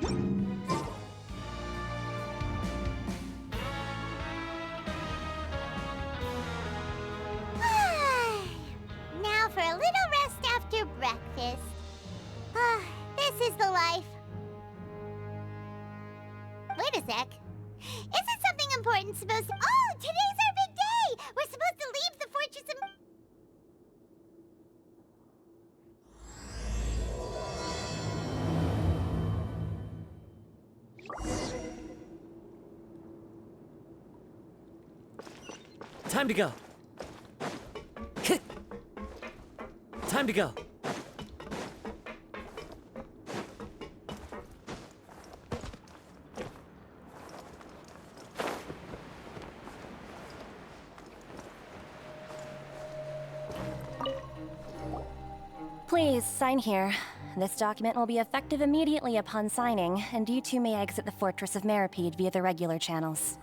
Now for a little rest after breakfast. This is the life. Wait a sec. Isn't something important supposed to— Oh, today's our big day! We're supposed to leave the fortress and— Time to go. Time to go. Please, sign here. This document will be effective immediately upon signing, and you two may exit the Fortress of Meripede via the regular channels.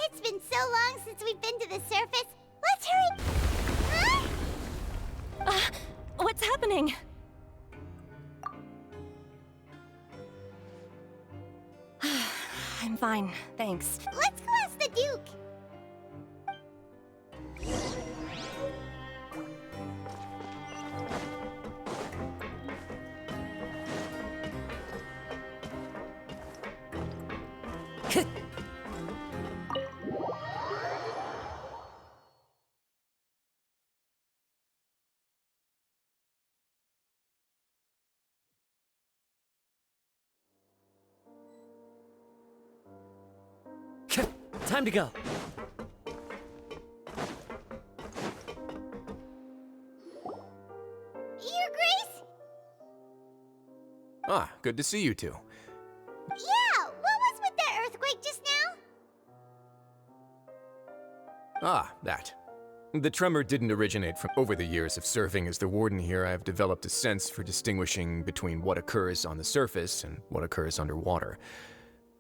It's been so long since we've been to the surface. Let's hurry— Huh? What's happening? I'm fine, thanks. Let's go ask the Duke. Time to go. Your Grace? Ah, good to see you two. Yeah, what was with that earthquake just now? Ah, that. The tremor didn't originate from— Over the years of serving as the warden here, I've developed a sense for distinguishing between what occurs on the surface and what occurs underwater.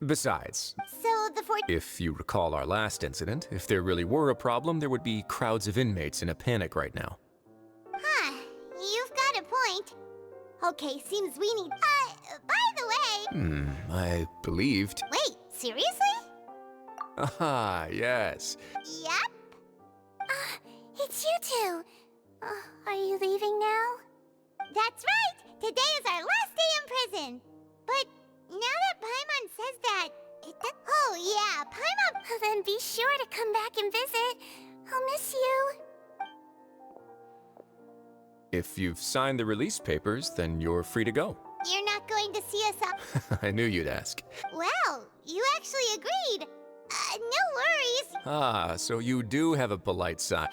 Besides, So the fort— if you recall our last incident, if there really were a problem, there would be crowds of inmates in a panic right now. Huh, you've got a point. Okay, seems we need— by the way— I believed— Wait, seriously? Ah, yes. Yep. It's you two. Are you leaving now? That's right! Today is our last day in prison. But now that Paimon says that, oh yeah, Paimon— Then be sure to come back and visit. I'll miss you. If you've signed the release papers, then you're free to go. You're not going to see us up— I knew you'd ask. Well, you actually agreed. No worries. Ah, so you do have a polite side.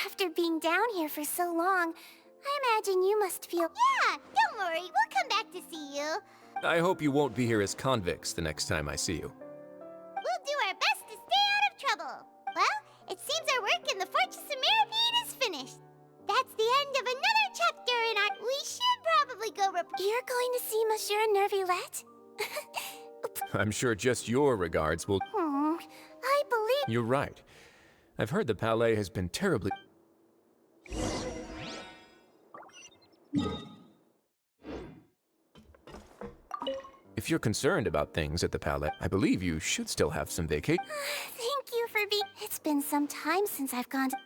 After being down here for so long, I imagine you must feel— Yeah, don't worry, we'll come back to see you. I hope you won't be here as convicts the next time I see you. We'll do our best to stay out of trouble. Well, it seems our work in the Fortress of Meripede is finished. That's the end of another chapter in our— We should probably go— You're going to see Monsieur Nervillette? I'm sure just your regards will— I believe— You're right. I've heard the Palais has been terribly— If you're concerned about things at the Palais, I believe you should still have some vacation. Thank you for being— It's been some time since I've gone to—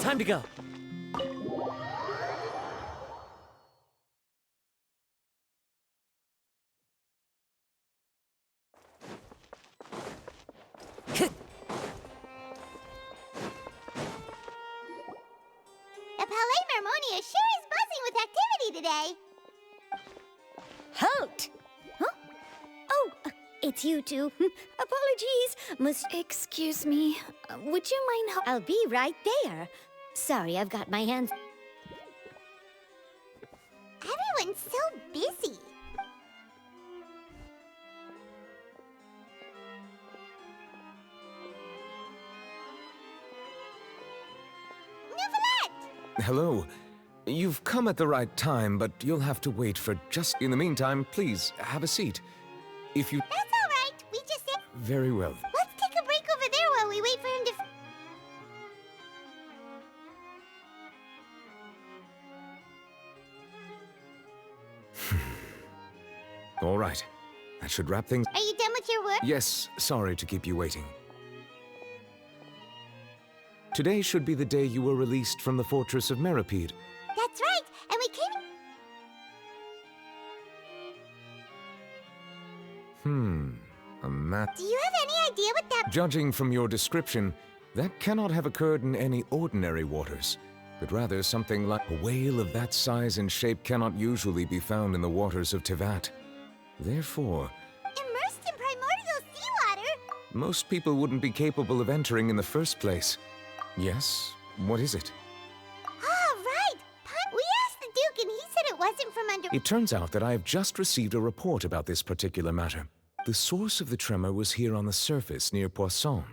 Time to go. The Palais Mermonia sure is buzzing with activity today. Halt! Huh? Oh, it's you two. Apologies. Excuse me. Would you mind I'll be right there. Sorry, I've got my hands— everyone's so busy. Neuvillette! Hello. You've come at the right time, but you'll have to wait for just... In the meantime, please, have a seat. If you... That's all right. We just said... Very well. Let's take a break over there while we wait for him to... All right. That should wrap things... Are you done with your work? Yes, sorry to keep you waiting. Today should be the day you were released from the Fortress of Meripede. That's right. And we came... A map... Do you have any idea what that... Judging from your description, that cannot have occurred in any ordinary waters, but rather something like a whale of that size and shape cannot usually be found in the waters of Tivat. Therefore, Immersed in primordial seawater? most people wouldn't be capable of entering in the first place. Yes? What is it? Ah, right. We asked the Duke and he said it wasn't from under... It turns out that I have just received a report about this particular matter. The source of the tremor was here on the surface near Poisson.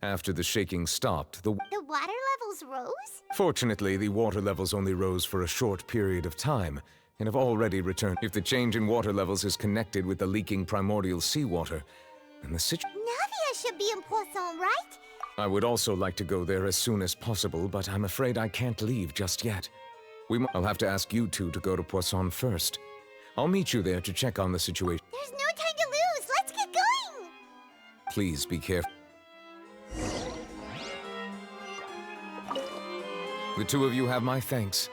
After the shaking stopped, The water levels rose? Fortunately, the water levels only rose for a short period of time, and have already returned. If the change in water levels is connected with the leaking primordial seawater, then the situation... Navia should be in Poisson, right? I would also like to go there as soon as possible, but I'm afraid I can't leave just yet. I'll have to ask you two to go to Poisson first. I'll meet you there to check on the situation. There's no time to lose. Let's get going. Please be careful. The two of you have my thanks.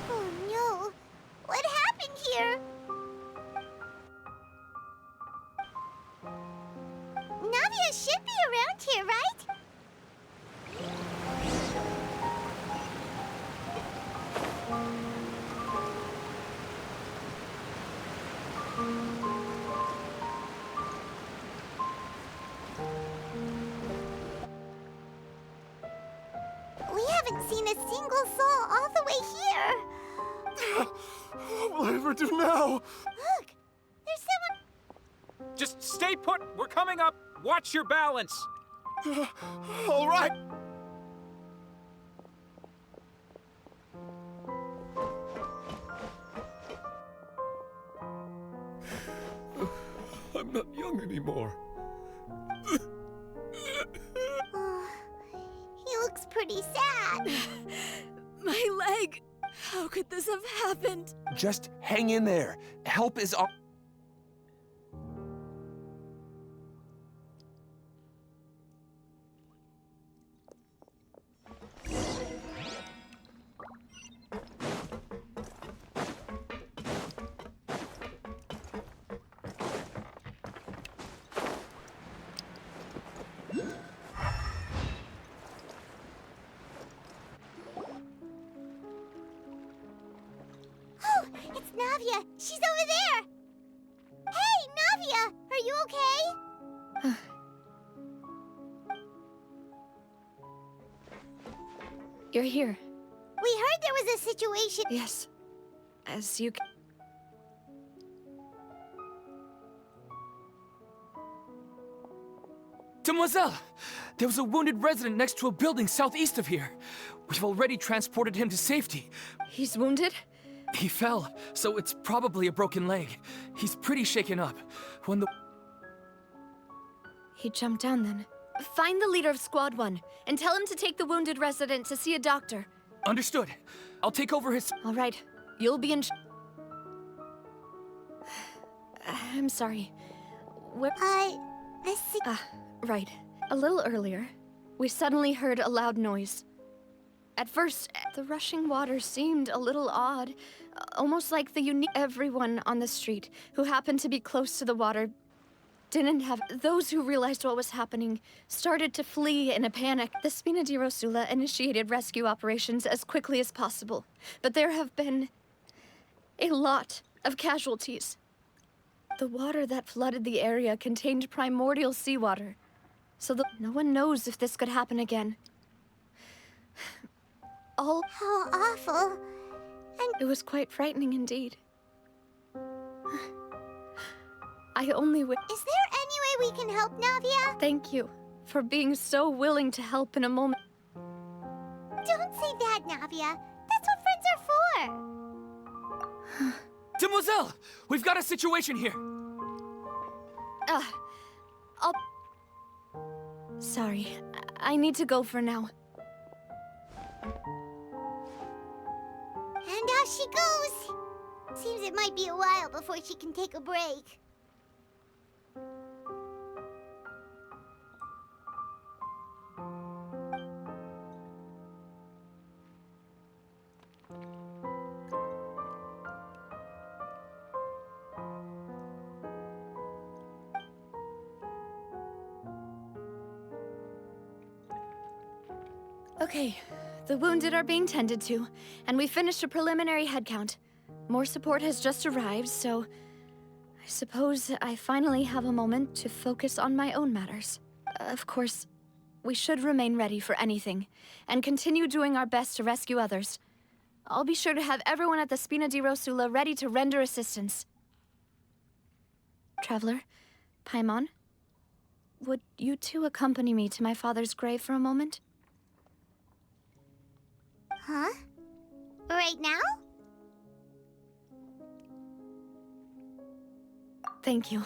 Oh no. What happened here? Navia should be around here, right? We haven't seen a single soul all the way here. What will I ever do now? Look, there's someone... Just stay put. We're coming up. Watch your balance. All right. I'm not young anymore. Oh, he looks pretty sad. My leg! How could this have happened? Just hang in there. Help is on. Oh, it's Navia. She's over there. Hey, Navia, are you okay? You're here. We heard there was a situation. Yes. As you can. Demoiselle! There was a wounded resident next to a building southeast of here. We've already transported him to safety. He's wounded? He fell, so it's probably a broken leg. He's pretty shaken up. When the... He jumped down then. Find the leader of Squad 1 and tell him to take the wounded resident to see a doctor. Understood. I'll take over his... All right. You'll be in. I'm sorry. Where? This... Right. A little earlier, we suddenly heard a loud noise. At first, the rushing water seemed a little odd, almost like the unique. Everyone on the street who happened to be close to the water didn't have. Those who realized what was happening started to flee in a panic. The Spina di Rosula initiated rescue operations as quickly as possible, but there have been a lot of casualties. The water that flooded the area contained primordial seawater, so no one knows if this could happen again. How awful. It was quite frightening indeed. I only wish. Is there any way we can help, Navia? Thank you for being so willing to help in a moment. Don't say that, Navia. That's what friends are for. Demoiselle! We've got a situation here! Sorry. I need to go for now. And off she goes. Seems it might be a while before she can take a break. Okay, the wounded are being tended to, and we finished a preliminary head count. More support has just arrived, so I suppose I finally have a moment to focus on my own matters. Of course, we should remain ready for anything, and continue doing our best to rescue others. I'll be sure to have everyone at the Spina di Rosula ready to render assistance. Traveler, Paimon, would you two accompany me to my father's grave for a moment? Huh? Right now? Thank you.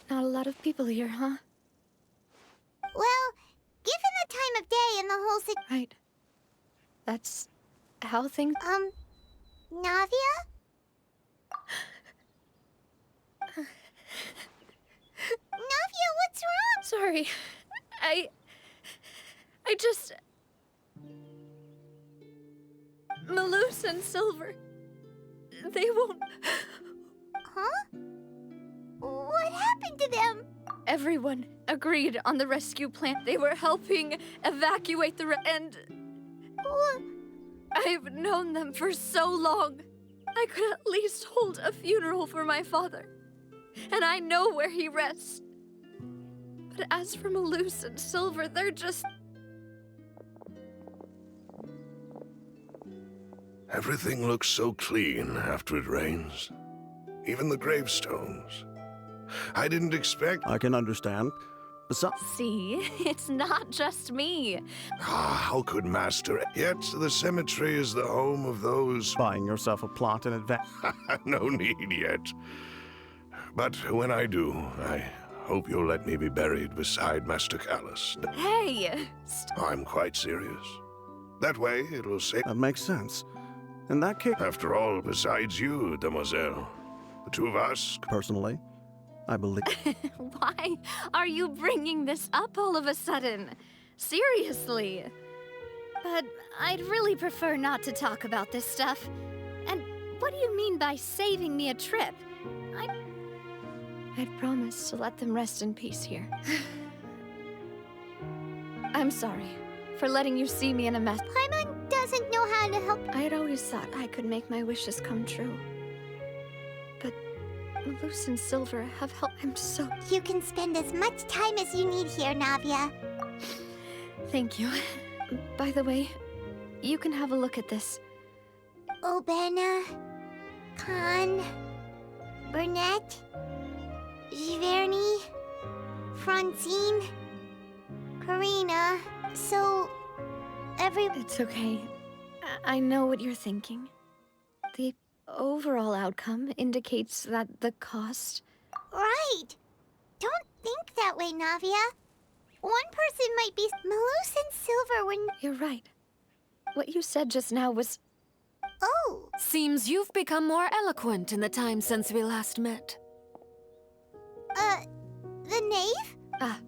Not a lot of people here, huh? Well, given the time of day and the whole Right. That's how things... Navia? Navia, what's wrong? Sorry. I just... Malus and Silver... They won't... Huh? What happened to them? Everyone agreed on the rescue plan. They were helping evacuate the and I've known them for so long. I could at least hold a funeral for my father. And I know where he rests. But as for Malus and Silver, they're just... Everything looks so clean after it rains. Even the gravestones. I didn't expect... I can understand. Besides... See, it's not just me. How could Master... Yet the cemetery is the home of those... Buying yourself a plot in advance. No need yet. But when I do, I hope you'll let me be buried beside Master Callus. Hey! I'm quite serious. That way, it'll save... That makes sense. In that case... After all, besides you, Demoiselle, the two of us... Personally, I believe... Why are you bringing this up all of a sudden? Seriously. But I'd really prefer not to talk about this stuff. And what do you mean by saving me a trip? I'd promised to let them rest in peace here. I'm sorry for letting you see me in a mess. Paimon doesn't know how to help. I had always thought I could make my wishes come true. But Malus and Silver have helped. I'm so... You can spend as much time as you need here, Navia. Thank you. By the way, you can have a look at this. Obena, Khan, Burnett, Giverny, Francine, Karina. So, It's okay. I know what you're thinking. The overall outcome indicates that the cost... Right! Don't think that way, Navia. One person might be... Malus and Silver were... You're right. What you said just now was... Oh! Seems you've become more eloquent in the time since we last met. The knave? Ah,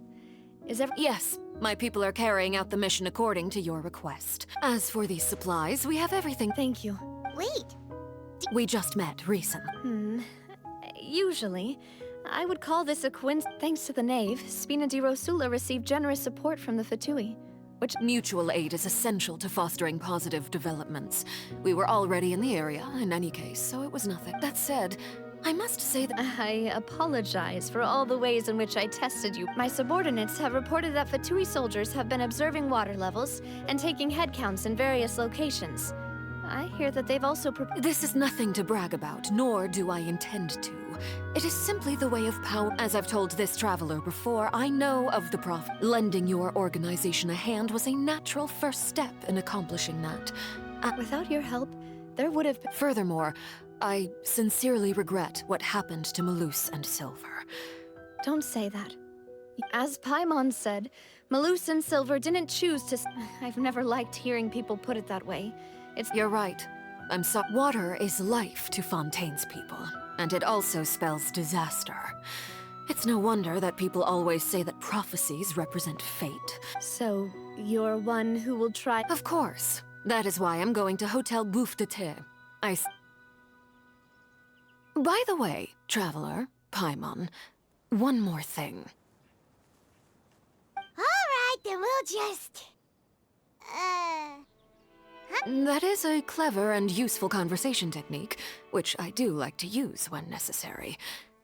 is every... Yes, my people are carrying out the mission according to your request. As for these supplies, we have everything. Thank you. Wait. We just met recently. Usually, I would call this a coincidence. Thanks to the knave, Spina di Rosula received generous support from the Fatui. Which mutual aid is essential to fostering positive developments. We were already in the area, in any case, so it was nothing. That said, I must say that I apologize for all the ways in which I tested you. My subordinates have reported that Fatui soldiers have been observing water levels and taking head counts in various locations. I hear that they've also This is nothing to brag about, nor do I intend to. It is simply the way of power. As I've told this traveler before, I know of the Lending your organization a hand was a natural first step in accomplishing that. Without your help, there would have been... Furthermore, I sincerely regret what happened to Malus and Silver. Don't say that. As Paimon said, Malus and Silver didn't choose to... I've never liked hearing people put it that way. You're right. I'm sorry. Water is life to Fontaine's people, and it also spells disaster. It's no wonder that people always say that prophecies represent fate. So, you're one who will try... Of course. That is why I'm going to Hotel Bouffe de Thé. By the way, traveler, Paimon, one more thing. Alright, then we'll just... That is a clever and useful conversation technique, which I do like to use when necessary.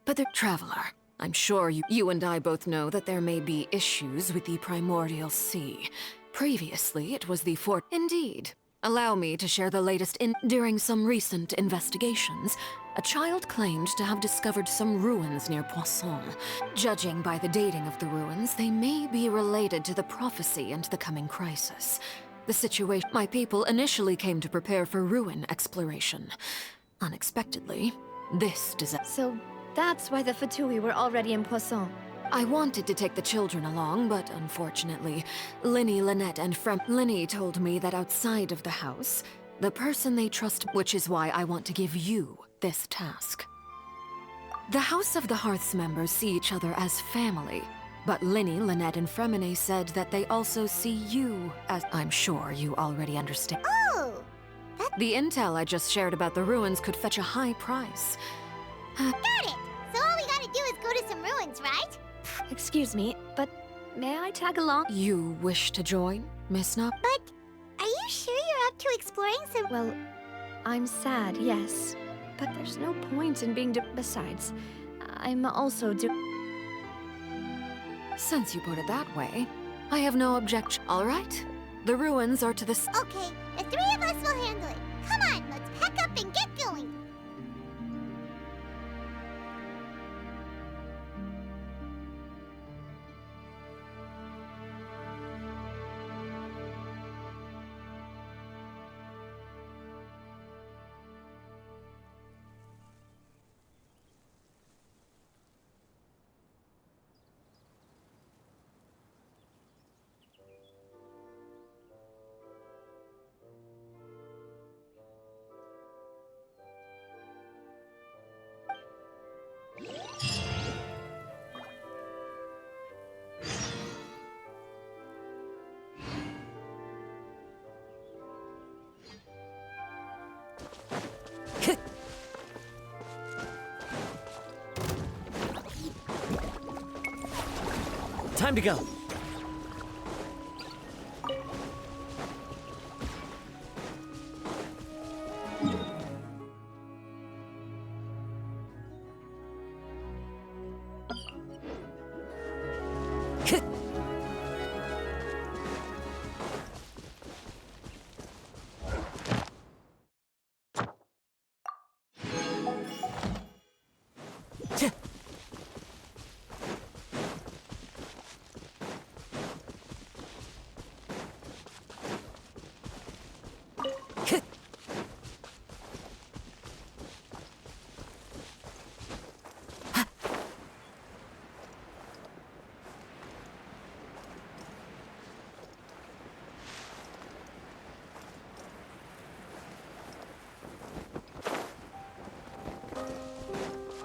But the traveler, I'm sure you and I both know that there may be issues with the primordial sea. Previously, it was the fort. Indeed. Allow me to share the latest During some recent investigations, a child claimed to have discovered some ruins near Poisson. Judging by the dating of the ruins, they may be related to the prophecy and the coming crisis. The situation... My people initially came to prepare for ruin exploration. Unexpectedly, this disaster... So, that's why the Fatui were already in Poisson. I wanted to take the children along, but unfortunately, Linny, Lynette, and Linny told me that outside of the house, the person they trust... Which is why I want to give you this task. The House of the Hearth's members see each other as family. But Linny, Lynette, and Fremine said that they also see you as... I'm sure you already understand. Oh! The intel I just shared about the ruins could fetch a high price. Got it! So all we gotta do is go to some ruins, right? Excuse me, but may I tag along? You wish to join, Miss Nop? But are you sure you're up to exploring some... Well, I'm sad, yes. But there's no point in being... Besides, I'm also Since you put it that way, I have no objection. All right, the ruins are to the... Okay, the three of us will handle it. Come on, let's pack up and get going. Time to go.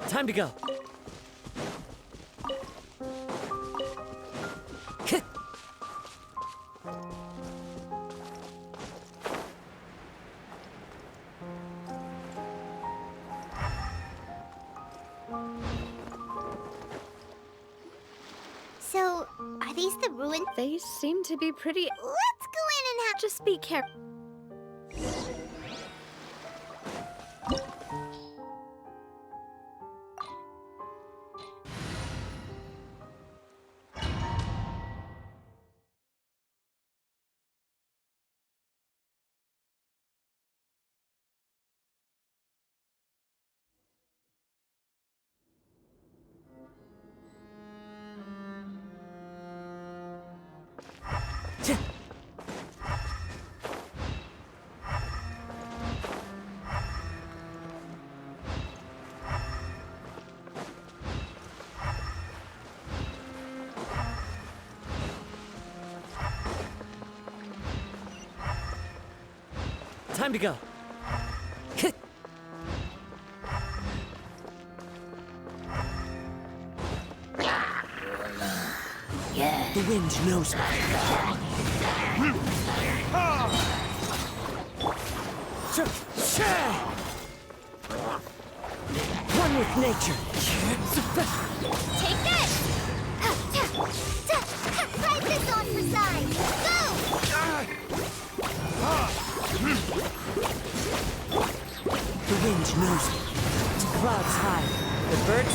Time to go. So, are these the ruins? They seem to be pretty. Let's go in and have. Just be careful. Time to go. The wind knows me. One with nature. Take this! Ride this on for size! Go! The wind knows me. Clouds high. The birds.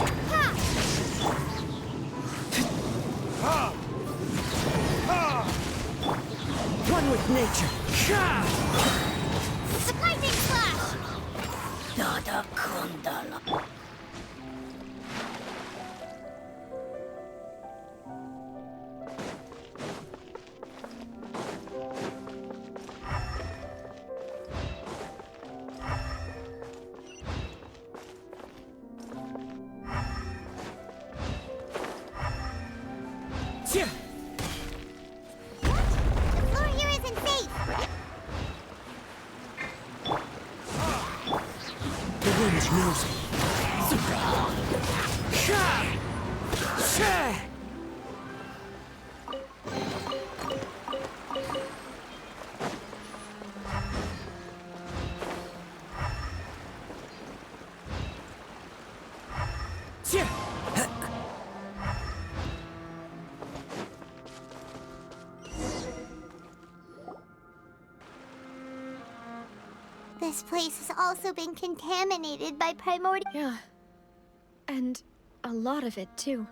One with nature. Lightning flash! Here. The floor here isn't safe! The wind knows me. This place has also been contaminated by primordial. Yeah. And a lot of it, too.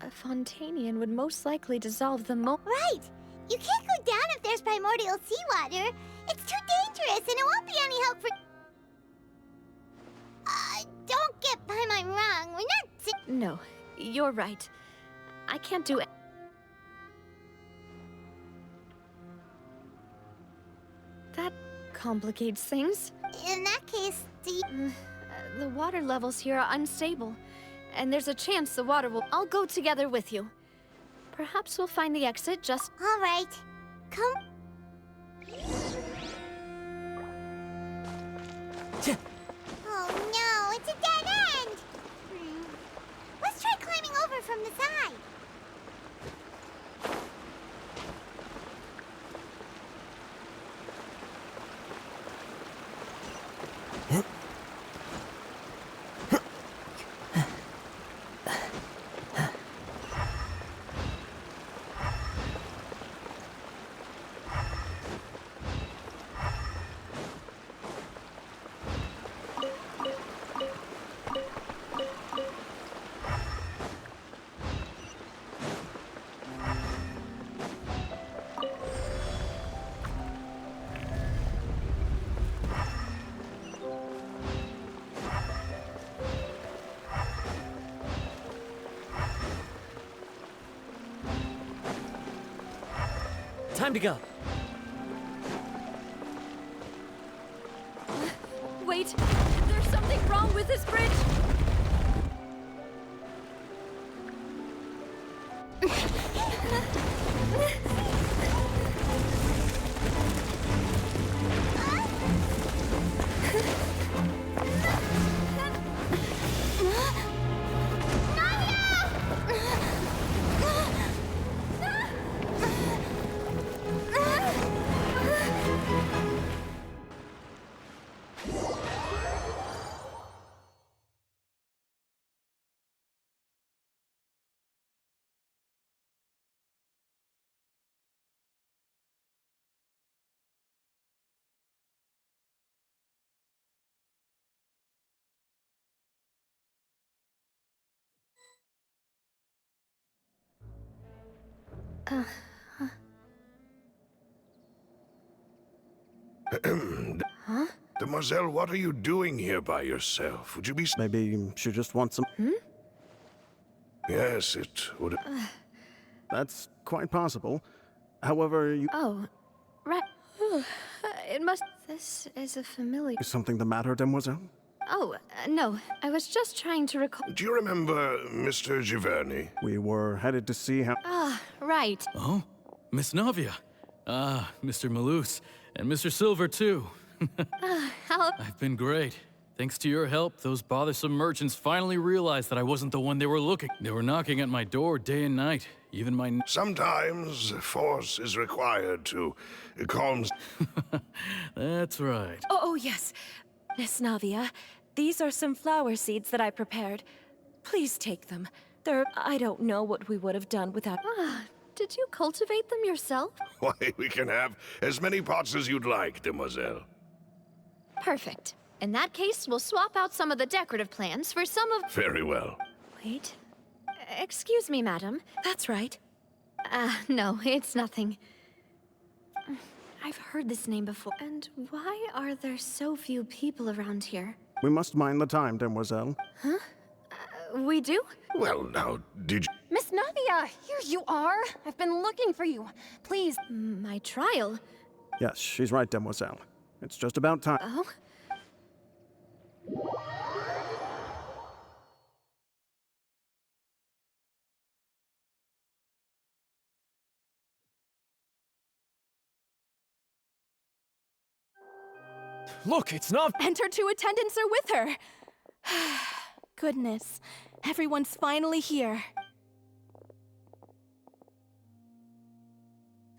A Fontanian would most likely dissolve the Right! You can't go down if there's primordial seawater. It's too dangerous and it won't be any help for. Don't get Paimon wrong. We're not. No, you're right. I can't do it. That complicates things. In that case, The water levels here are unstable, and there's a chance the water will. I'll go together with you. Perhaps we'll find the exit just. All right. Come. Oh no, it's a dead end! Let's try climbing over from the side. Time to go. Wait, there's something wrong with this bridge! Huh? Demoiselle, what are you doing here by yourself? Would you be... Maybe she just wants some... Yes, it would... That's quite possible. However, you... Oh, right. It must... This is a familiar... Is something the matter, Demoiselle? Oh, no. I was just trying to recall... Do you remember Mr. Giverny? We were headed to see how... Ah, right. Oh? Miss Navia. Ah, Mr. Malus. And Mr. Silver, too. How... I've been great. Thanks to your help, those bothersome merchants finally realized that I wasn't the one they were looking. They were knocking at my door day and night. Even my... Sometimes force is required to calm... That's right. Oh, yes. Miss Navia, these are some flower seeds that I prepared. Please take them. I don't know what we would have done without... Did you cultivate them yourself? Why, we can have as many pots as you'd like, Demoiselle. Perfect. In that case, we'll swap out some of the decorative plants for some of... Very well. Wait. Excuse me, madam. That's right. No, it's nothing. I've heard this name before. And why are there so few people around here? We must mind the time, Demoiselle. Huh? We do? Well, now, did you... Miss Navia, here you are. I've been looking for you. Please. My trial? Yes, she's right, Demoiselle. It's just about time. Oh? Look, it's not... And her two attendants are with her. Goodness, everyone's finally here.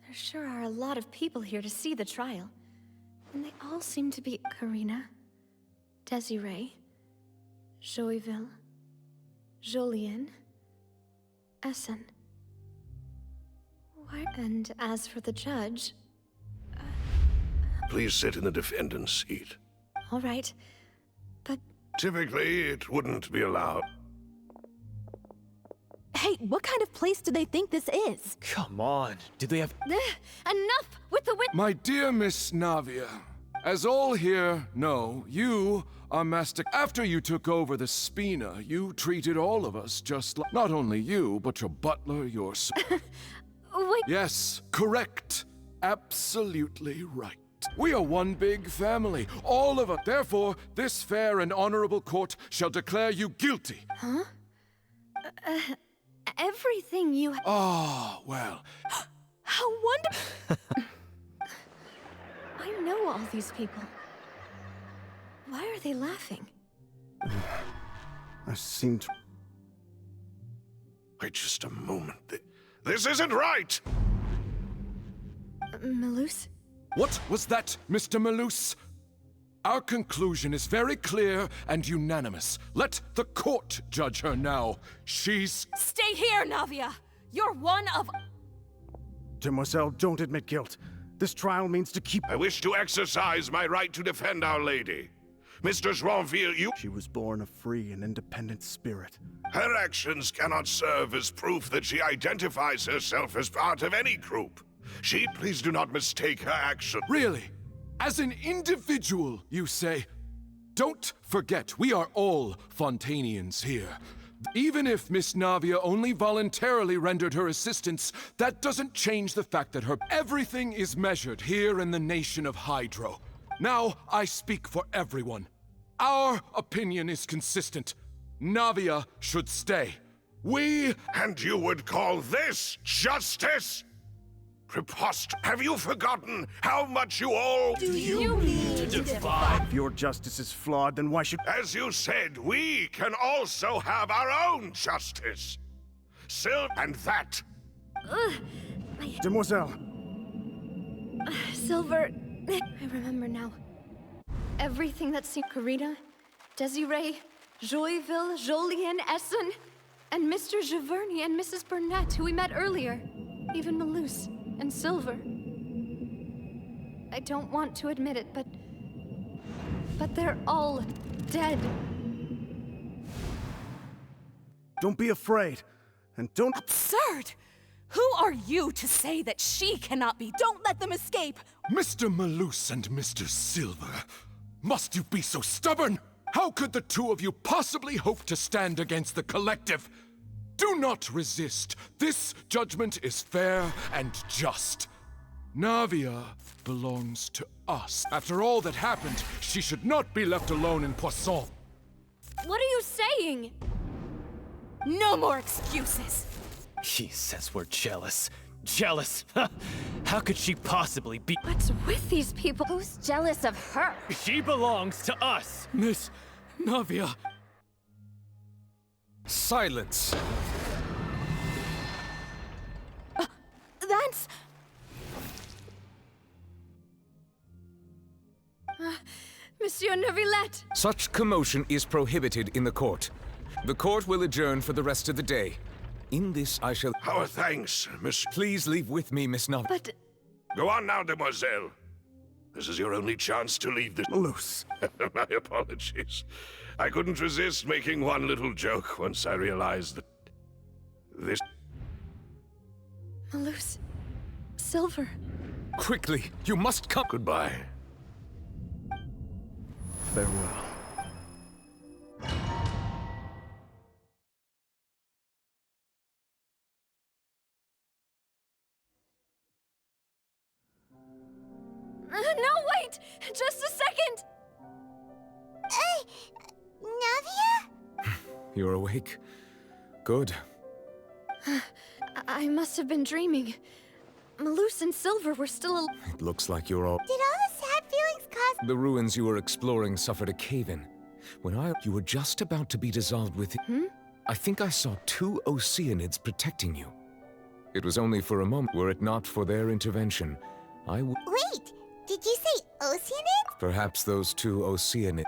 There sure are a lot of people here to see the trial. And they all seem to be Karina, Desiree, Joyville, Jolien, Essen. Why? And as for the judge... Please sit in the defendant's seat. All right, but... Typically, it wouldn't be allowed. Hey, what kind of place do they think this is? Come on. Do they have... Enough with the My dear Miss Navia, as all here know, you are Master... After you took over the Spina, you treated all of us just like... Not only you, but your butler, your... Wait... Yes, correct. Absolutely right. We are one big family, all of us. Therefore, this fair and honorable court shall declare you guilty. Huh? Everything you... Ah, well... How wonderful! I know all these people. Why are they laughing? I seem to... Wait just a moment. This isn't right! Malus? What was that, Mr. Malus? Our conclusion is very clear and unanimous. Let the court judge her now. She's... Stay here, Navia! You're one of... Demoiselle, don't admit guilt. This trial means to keep... I wish to exercise my right to defend Our Lady. Mr. Joinville, you... She was born a free and independent spirit. Her actions cannot serve as proof that she identifies herself as part of any group. Please do not mistake her action. Really? As an individual, you say? Don't forget, we are all Fontanians here. Even if Miss Navia only voluntarily rendered her assistance, that doesn't change the fact that everything is measured here in the nation of Hydro. Now, I speak for everyone. Our opinion is consistent. Navia should stay. And you would call this justice? Preposterous. Have you forgotten how much you all... Do you mean to defy? If your justice is flawed, then why should... As you said, we can also have our own justice. And that... Demoiselle! Silver... I remember now. Everything that seemed FGURFRINA, Desiree, Joyville, Jolien, Essen, and Mr. Giverny and Mrs. Burnett, who we met earlier. Even Malus and Silver. I don't want to admit it, but they're all dead. Don't be afraid. And don't... Absurd! Who are you to say that she cannot be? Don't let them escape! Mr. Malus and Mr. Silver, must you be so stubborn? How could the two of you possibly hope to stand against the collective? Do not resist. This judgment is fair and just. Navia belongs to us. After all that happened, she should not be left alone in Poisson. What are you saying? No more excuses! He says we're jealous. Jealous? How could she possibly be? What's with these people? Who's jealous of her? She belongs to us! Miss Navia. Silence! That's... Monsieur Neuvillette! Such commotion is prohibited in the court. The court will adjourn for the rest of the day. In this, I shall... Our thanks, Miss... Please leave with me, Miss Navia. But... Go on now, demoiselle. This is your only chance to leave this... Malus. My apologies. I couldn't resist making one little joke once I realized that... this... Malus... Silver... Quickly, you must come... Goodbye. Farewell. No, wait! Just a second! Navia? You're awake? Good. I must have been dreaming. Malus and Silver were still alive. It looks like you're all... Did all the sad feelings cause... The ruins you were exploring suffered a cave-in. You were just about to be dissolved with... I think I saw 2 Oceanids protecting you. It was only for a moment. Were it not for their intervention, I would... Wait, did you say Oceanids? Perhaps those 2 Oceanids...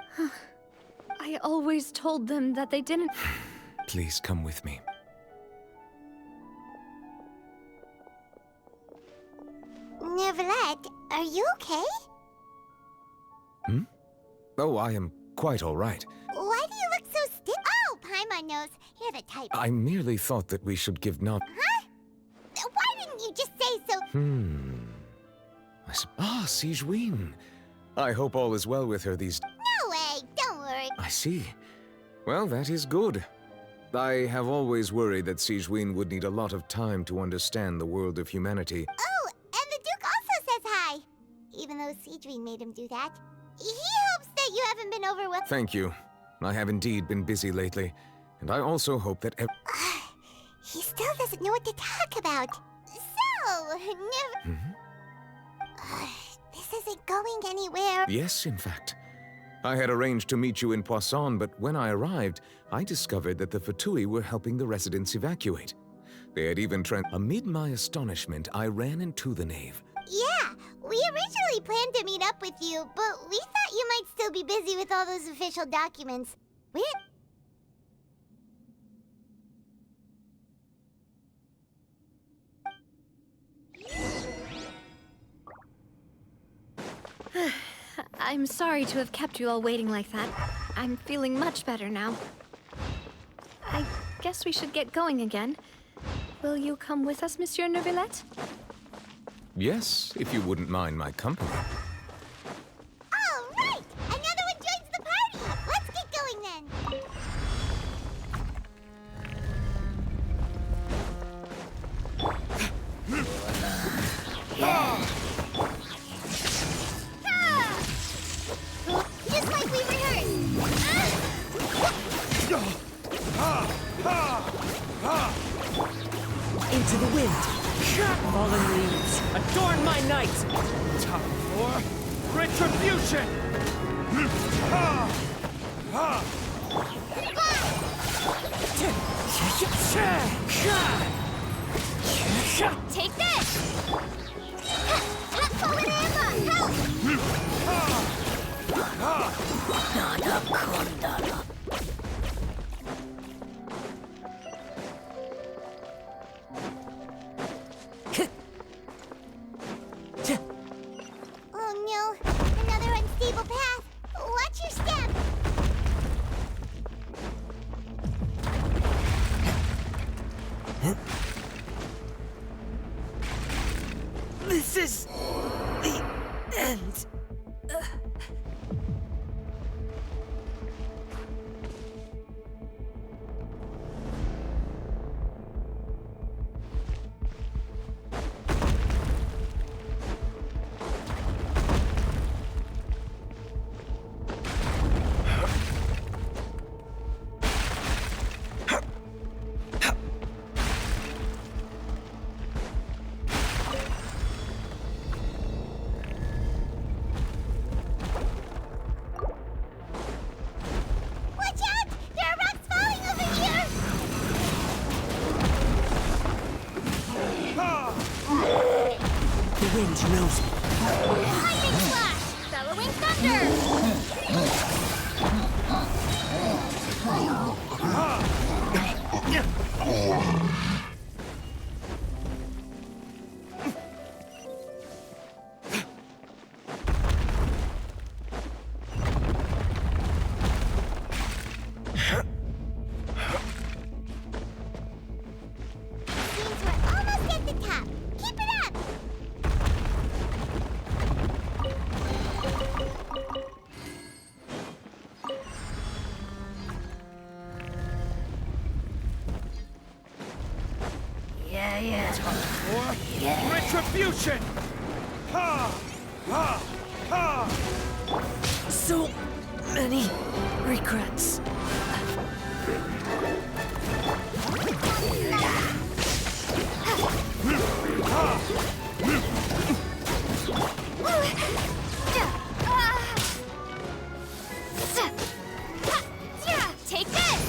I always told them that they didn't... Please come with me. Neuvillette, are you okay? Oh, I am quite all right. Why do you look so stiff? Oh, Paimon knows. You're the type. I merely thought that we should give Nav... Huh? Why didn't you just say so? Sigewinne. I hope all is well with her these... No way, don't worry. I see. Well, that is good. I have always worried that Sigewinne would need a lot of time to understand the world of humanity. Oh, and the Duke also says hi. Even though Sigewinne made him do that. He hopes that you haven't been overwhelmed. Thank you. I have indeed been busy lately, and I also hope that He still doesn't know what to talk about. So, this isn't going anywhere. Yes, in fact. I had arranged to meet you in Poisson, but when I arrived, I discovered that the Fatui were helping the residents evacuate. They had even Amid my astonishment, I ran into the nave. Yeah, we originally planned to meet up with you, but we thought you might still be busy with all those official documents. I'm sorry to have kept you all waiting like that. I'm feeling much better now. I guess we should get going again. Will you come with us, Monsieur Neuvillette? Yes, if you wouldn't mind my company. All right! Another one joins the party! Let's get going then! Fallen leaves, adorn my night! Time for retribution! Take this! FURINA, help! Oh no, another unstable path. Watch your step. This is the end. Watch out! There are rocks falling over here! The wind knows me. Lightning flash! Bellowing thunder! Seems we're almost at the top. Keep it up! Or retribution! So many regrets. Take this!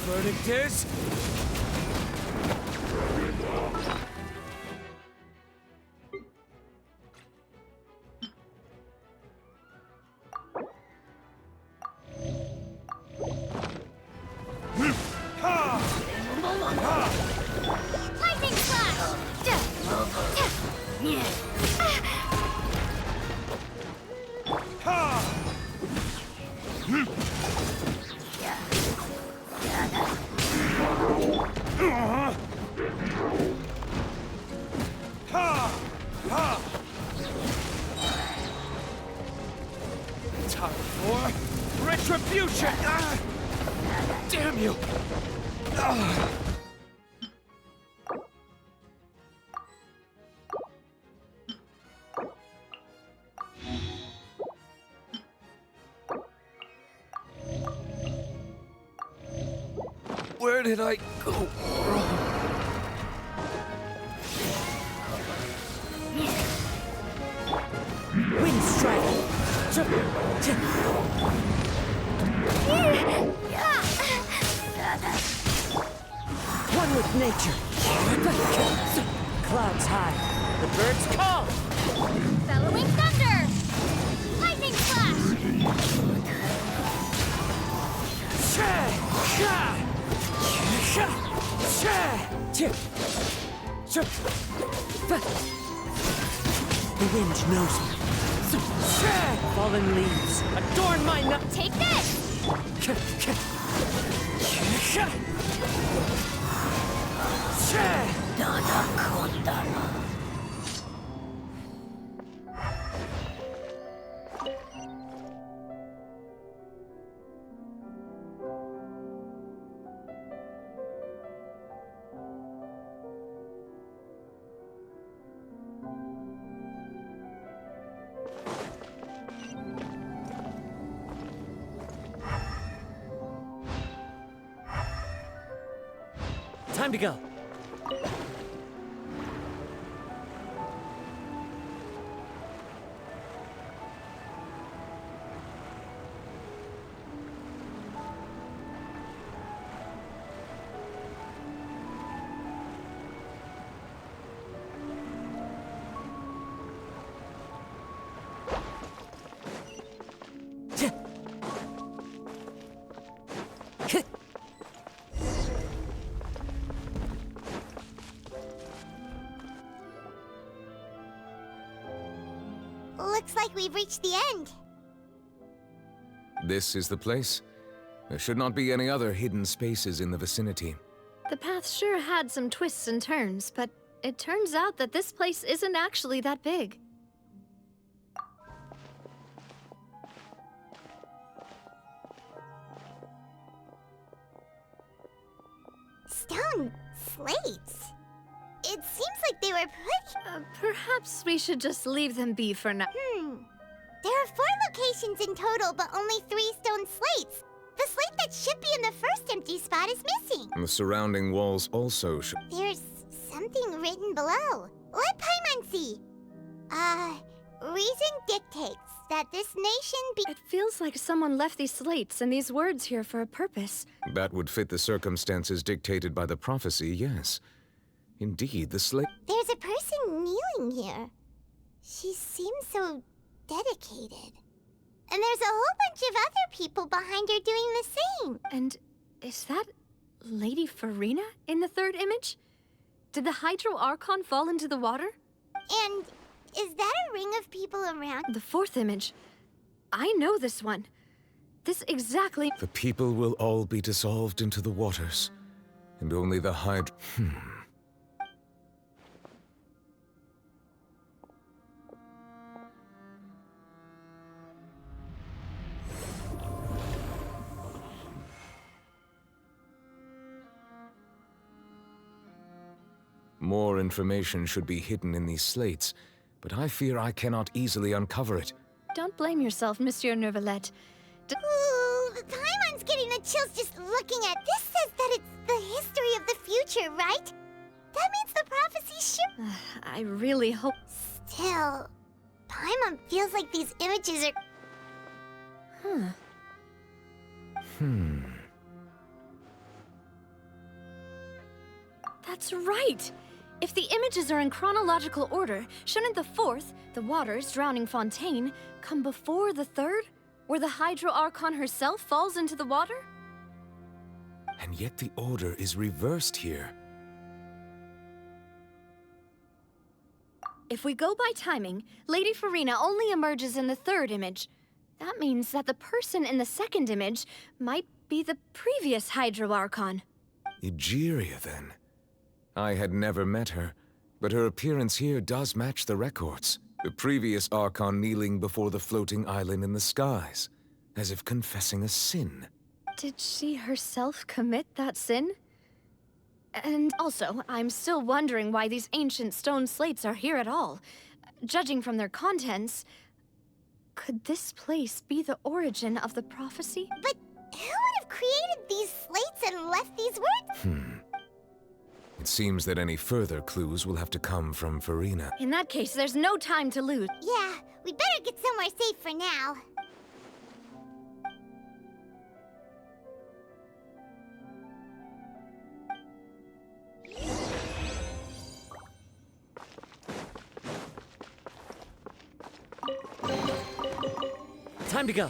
Verdict is... Lightning flash! Time for retribution! Damn you! Where did I go wrong? Wind strike. One with nature. Clouds high. The birds call. Bellowing thunder! Lightning flash! The wind knows me. Fallen leaves, adorn my night. Take this! Time to go. Looks like we've reached the end. This is the place. There should not be any other hidden spaces in the vicinity. The path sure had some twists and turns, but it turns out that this place isn't actually that big. Stone slates. It seems like they were pretty... Perhaps we should just leave them be for now. There are 4 locations in total, but only 3 stone slates. The slate that should be in the first empty spot is missing. The surrounding walls also should... There's something written below. Let Paimon see. Reason dictates that this nation be... It feels like someone left these slates and these words here for a purpose. That would fit the circumstances dictated by the prophecy, yes. Indeed, the slate... There's a person kneeling here. She seems so dedicated. And there's a whole bunch of other people behind her doing the same. And is that Lady FURINA in the 3rd image? Did the Hydro Archon fall into the water? And is that a ring of people around? The 4th image. I know this one. This exactly... The people will all be dissolved into the waters, and only the Hydro... More information should be hidden in these slates, but I fear I cannot easily uncover it. Don't blame yourself, Monsieur Neuvillette. Ooh, Paimon's getting the chills just looking at this. Says that it's the history of the future, right? That means the prophecy should... I really hope... Still, Paimon feels like these images are... That's right! If the images are in chronological order, shouldn't the 4th, the waters drowning Fontaine, come before the 3rd, where the Hydro Archon herself falls into the water? And yet the order is reversed here. If we go by timing, Lady FURINA only emerges in the 3rd image. That means that the person in the 2nd image might be the previous Hydro Archon. Egeria, then. I had never met her, but her appearance here does match the records. The previous Archon kneeling before the floating island in the skies, as if confessing a sin. Did she herself commit that sin? And also, I'm still wondering why these ancient stone slates are here at all. Judging from their contents, could this place be the origin of the prophecy? But who would have created these slates and left these words? It seems that any further clues will have to come from FURINA. In that case, there's no time to lose. Yeah, we better get somewhere safe for now. Time to go.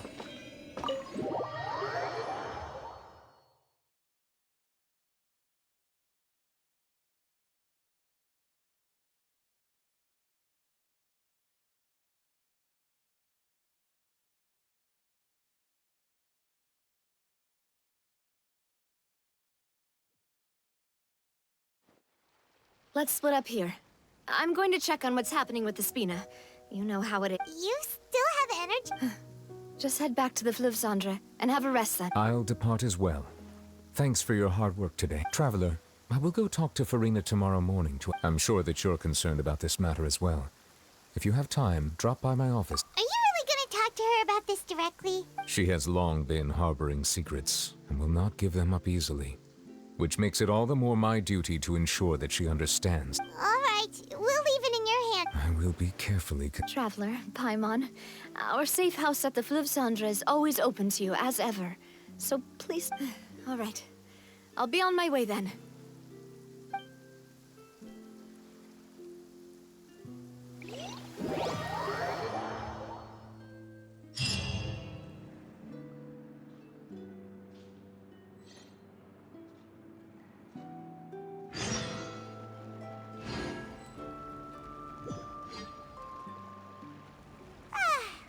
Let's split up here. I'm going to check on what's happening with the Spina. You know how it is. You still have energy? Just head back to the Fleuve Cendre and have a rest then. I'll depart as well. Thanks for your hard work today. Traveler, I will go talk to FURINA tomorrow morning to... I'm sure that you're concerned about this matter as well. If you have time, drop by my office. Are you really going to talk to her about this directly? She has long been harboring secrets and will not give them up easily. which makes it all the more my duty to ensure that she understands. All right, we'll leave it in your hands. I will be carefully Traveler, Paimon, our safe house at the Flivsandra is always open to you, as ever. So please... All right. I'll be on my way then.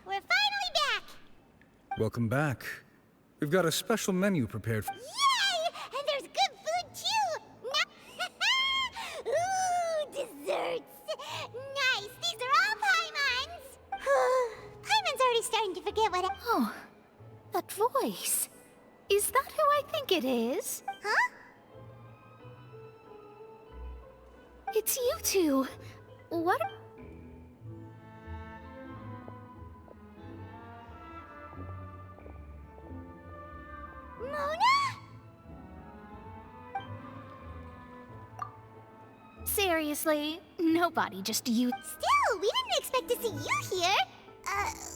We're finally back! Welcome back. We've got a special menu prepared for... Yay! And there's good food, too! Ooh, desserts! Nice! These are all Paimon's! Paimon's already starting to forget what I... Oh, that voice. Is that who I think it is? Huh? It's you two. What? Mona? Seriously, nobody, just you. Still, we didn't expect to see you here.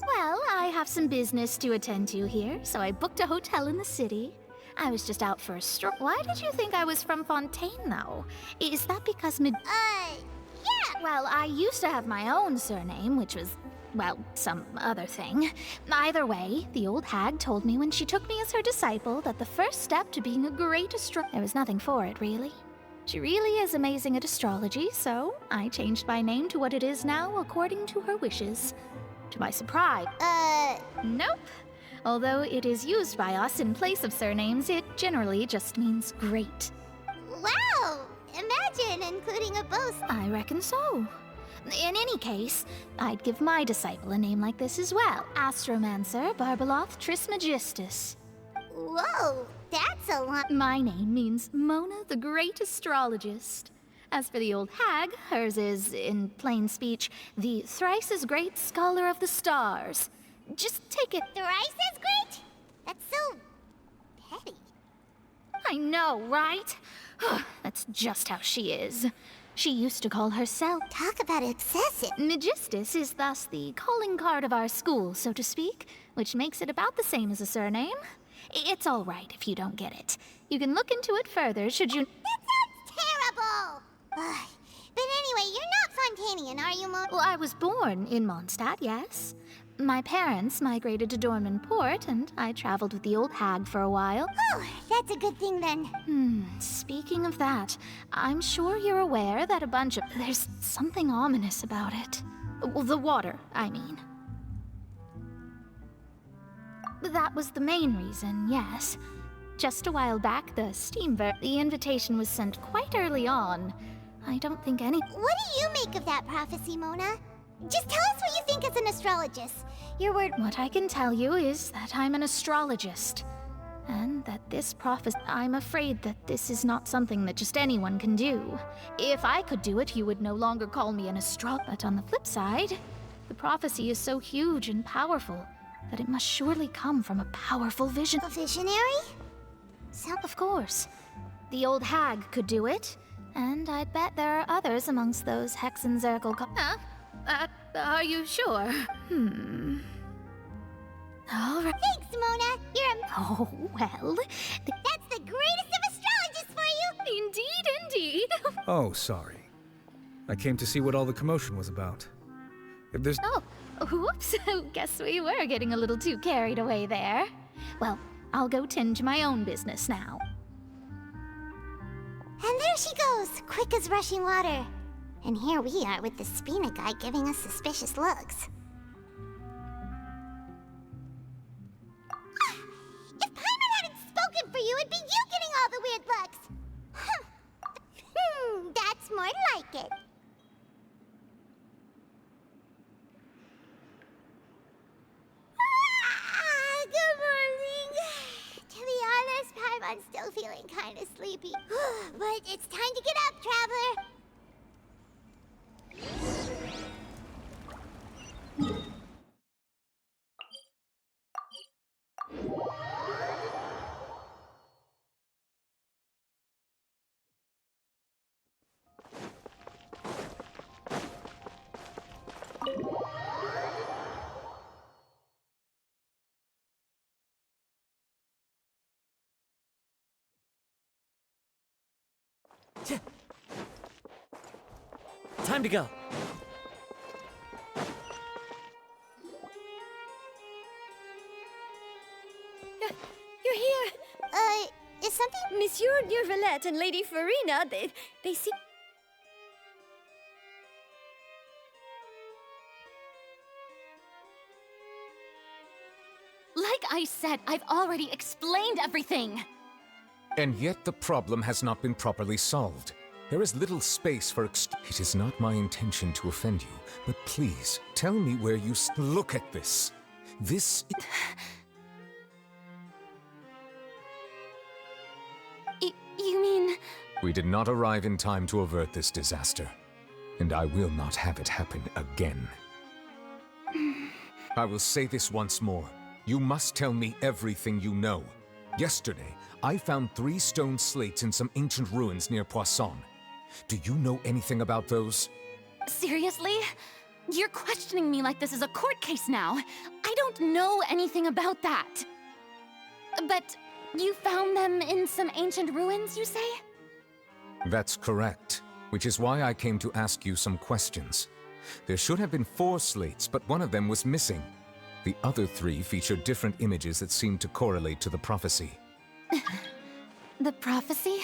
Well, I have some business to attend to here, so I booked a hotel in the city. I was just out for a stroll. Why did you think I was from Fontaine, though? Is that because yeah. Well, I used to have my own surname, which was, well, some other thing. Either way, the old hag told me when she took me as her disciple that the first step to being a great there was nothing for it, really. She really is amazing at astrology, so I changed my name to what it is now according to her wishes. To my surprise. Nope. Although it is used by us in place of surnames, it generally just means great. Wow! Imagine including a boast. I reckon so. In any case, I'd give my disciple a name like this as well. Astromancer Barbeloth Trismegistus. Whoa, that's a lot. My name means Mona the Great Astrologist. As for the old hag, hers is, in plain speech, the thrice as great Scholar of the Stars. Just take it. Thrice as great? That's so... petty. I know, right? That's just how she is. She used to call herself... Talk about excessive. Megistus is thus the calling card of our school, so to speak, which makes it about the same as a surname. It's all right if you don't get it. You can look into it further should you... That sounds terrible! But anyway, you're not Fontanian, are you, Mona? Well, I was born in Mondstadt, yes. My parents migrated to Dorman Port, and I traveled with the old hag for a while. Oh, that's a good thing then. Speaking of that, I'm sure you're aware that a bunch of... There's something ominous about it. Well, the water, I mean. That was the main reason, yes. Just a while back, the the invitation was sent quite early on. I don't think any... What do you make of that prophecy, Mona? Just tell us what you think as an astrologist. Your word... What I can tell you is that I'm an astrologist. And that this prophecy... I'm afraid that this is not something that just anyone can do. If I could do it, you would no longer call me an But on the flip side, the prophecy is so huge and powerful that it must surely come from a powerful vision. A visionary? Of course. The old hag could do it. And I'd bet there are others amongst those Hexenzirkel... Huh? Are you sure? All right. Thanks, Mona. You're a... Oh, well... That's the greatest of astrologists for you! Indeed, indeed. Oh, sorry. I came to see what all the commotion was about. If there's... Oh, whoops. Guess we were getting a little too carried away there. Well, I'll go tend to my own business now. And there she goes, quick as rushing water. And here we are with the Spina guy giving us suspicious looks. If Paimon hadn't spoken for you, it'd be you getting all the weird looks. That's more like it. Good morning. To be honest, Paimon's still feeling kind of sleepy. But it's time to get up, traveler. Time to go. You're here! Is something... Monsieur Neurvalette and Lady FURINA, they seem... Like I said, I've already explained everything! And yet the problem has not been properly solved. There is little space for It is not my intention to offend you, but please, tell me where you look at this. This... You mean... We did not arrive in time to avert this disaster, and I will not have it happen again. I will say this once more. You must tell me everything you know. Yesterday, I found 3 stone slates in some ancient ruins near Poisson. Do you know anything about those? Seriously? You're questioning me like this is a court case now. I don't know anything about that. But you found them in some ancient ruins, you say? That's correct, which is why I came to ask you some questions. There should have been 4 slates, but one of them was missing. The other 3 featured different images that seemed to correlate to the prophecy. The prophecy?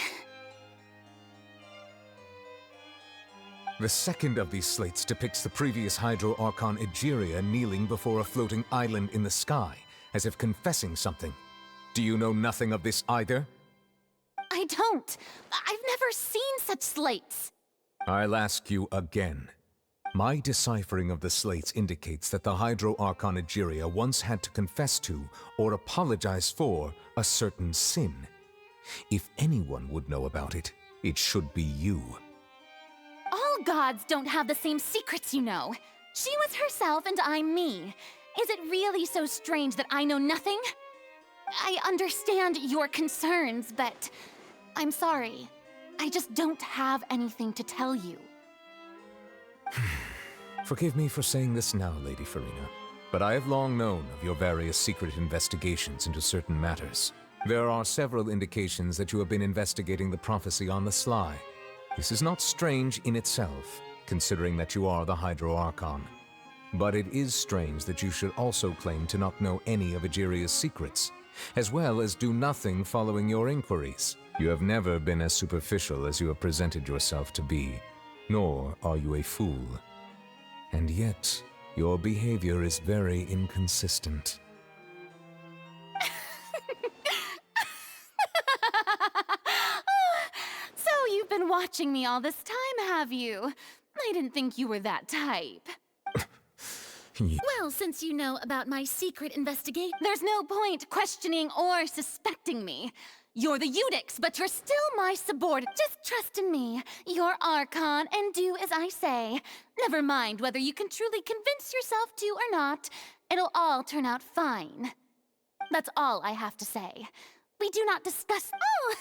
The second of these slates depicts the previous Hydro Archon Egeria kneeling before a floating island in the sky, as if confessing something. Do you know nothing of this either? I don't. I've never seen such slates. I'll ask you again. My deciphering of the slates indicates that the Hydro Archon Egeria once had to confess to, or apologize for, a certain sin. If anyone would know about it, it should be you. All gods don't have the same secrets, you know. She was herself and I'm me. Is it really so strange that I know nothing? I understand your concerns, but I'm sorry. I just don't have anything to tell you. Forgive me for saying this now, Lady FURINA, but I have long known of your various secret investigations into certain matters. There are several indications that you have been investigating the prophecy on the sly. This is not strange in itself, considering that you are the Hydro Archon. But it is strange that you should also claim to not know any of Egeria's secrets, as well as do nothing following your inquiries. You have never been as superficial as you have presented yourself to be, nor are you a fool. And yet, your behavior is very inconsistent. So you've been watching me all this time, have you? I didn't think you were that type. Well, since you know about my secret investigation, there's no point questioning or suspecting me. You're the Eudix, but you're still my subordinate. Just trust in me. You're Archon, and do as I say. Never mind whether you can truly convince yourself to or not. It'll all turn out fine. That's all I have to say. We do not discuss— Oh!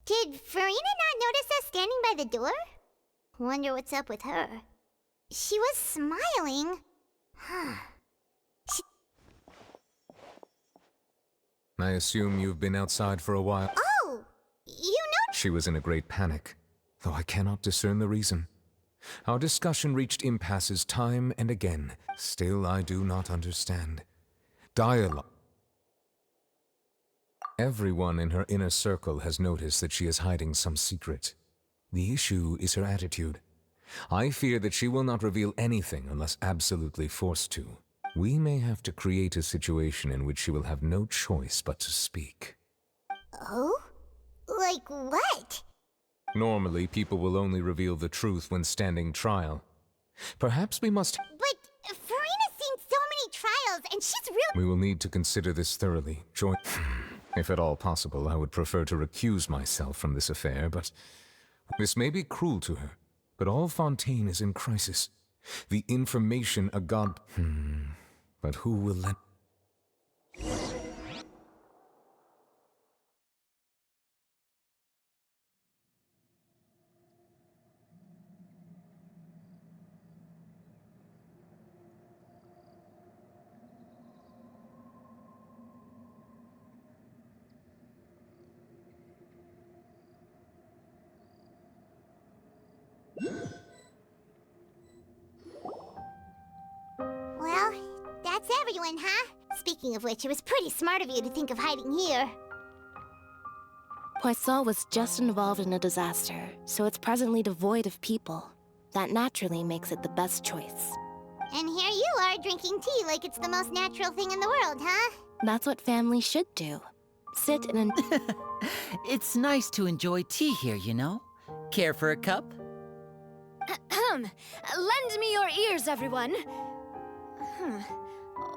Did FURINA not notice us standing by the door? Wonder what's up with her. She was smiling. I assume you've been outside for a while. Oh! You know— She was in a great panic, though I cannot discern the reason. Our discussion reached impasses time and again. Still, I do not understand. Dialogue. Everyone in her inner circle has noticed that she is hiding some secret. The issue is her attitude. I fear that she will not reveal anything unless absolutely forced to. We may have to create a situation in which she will have no choice but to speak. Oh? Like what? Normally, people will only reveal the truth when standing trial. Perhaps we must— But FURINA's seen so many trials, and she's really— We will need to consider this thoroughly. If at all possible, I would prefer to recuse myself from this affair, but this may be cruel to her. But all Fontaine is in crisis. The information a god— But who will let— everyone, huh? Speaking of which, it was pretty smart of you to think of hiding here. Poisson was just involved in a disaster, so it's presently devoid of people. That naturally makes it the best choice. And here you are drinking tea like it's the most natural thing in the world, huh? That's what family should do. Sit in an... It's nice to enjoy tea here, you know? Care for a cup? Lend me your ears, everyone.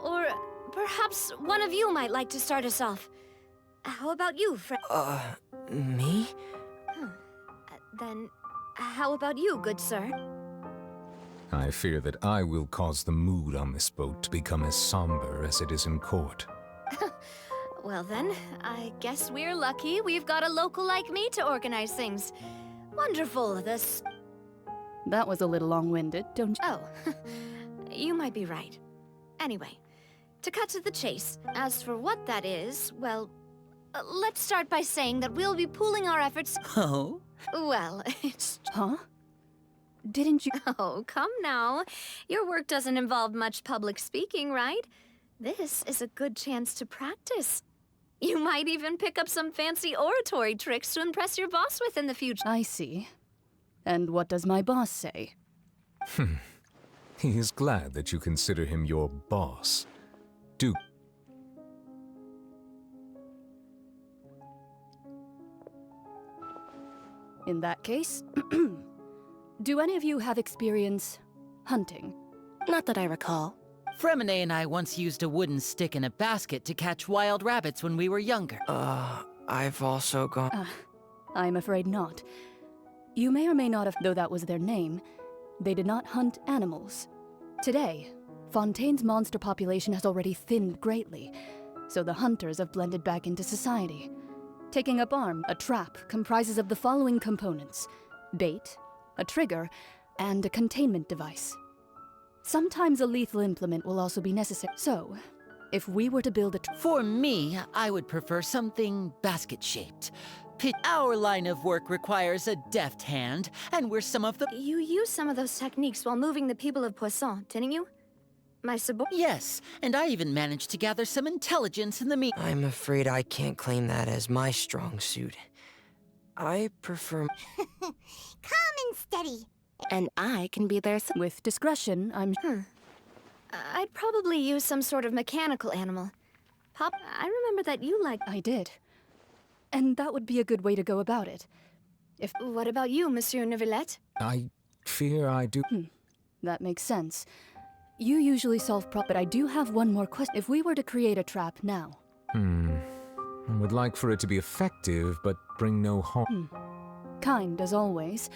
Or perhaps one of you might like to start us off. How about you, friend? Me? Then, how about you, good sir? I fear that I will cause the mood on this boat to become as somber as it is in court. Well then, I guess we're lucky we've got a local like me to organize things. Wonderful, this... That was a little long-winded, don't you? Oh, you might be right. Anyway, to cut to the chase, as for what that is, well, let's start by saying that we'll be pooling our efforts... Oh? Well, it's... Huh? Didn't you... Oh, come now. Your work doesn't involve much public speaking, right? This is a good chance to practice. You might even pick up some fancy oratory tricks to impress your boss with in the future. I see. And what does my boss say? He is glad that you consider him your boss. Do... In that case, do any of you have experience hunting? Not that I recall. Fremine and I once used a wooden stick in a basket to catch wild rabbits when we were younger. I've also gone... I'm afraid not. You may or may not have, though that was their name, they did not hunt animals. Today, Fontaine's monster population has already thinned greatly, so the hunters have blended back into society. Taking up arm, a trap comprises of the following components: bait, a trigger, and a containment device. Sometimes a lethal implement will also be necessary. So, if we were to build a... For me, I would prefer something basket-shaped. Our line of work requires a deft hand, and we're some of the... You used some of those techniques while moving the people of Poisson, didn't you? My Yes, and I even managed to gather some intelligence in the I'm afraid I can't claim that as my strong suit. I prefer... Calm and steady. And I can be there with discretion, I'm... I'd probably use some sort of mechanical animal. Pop, I remember that you liked... I did. And that would be a good way to go about it. If... What about you, Monsieur Neuvillette? I fear I do... That makes sense. You usually solve but I do have one more question. If we were to create a trap now... I would like for it to be effective, but bring no harm. Kind, as always.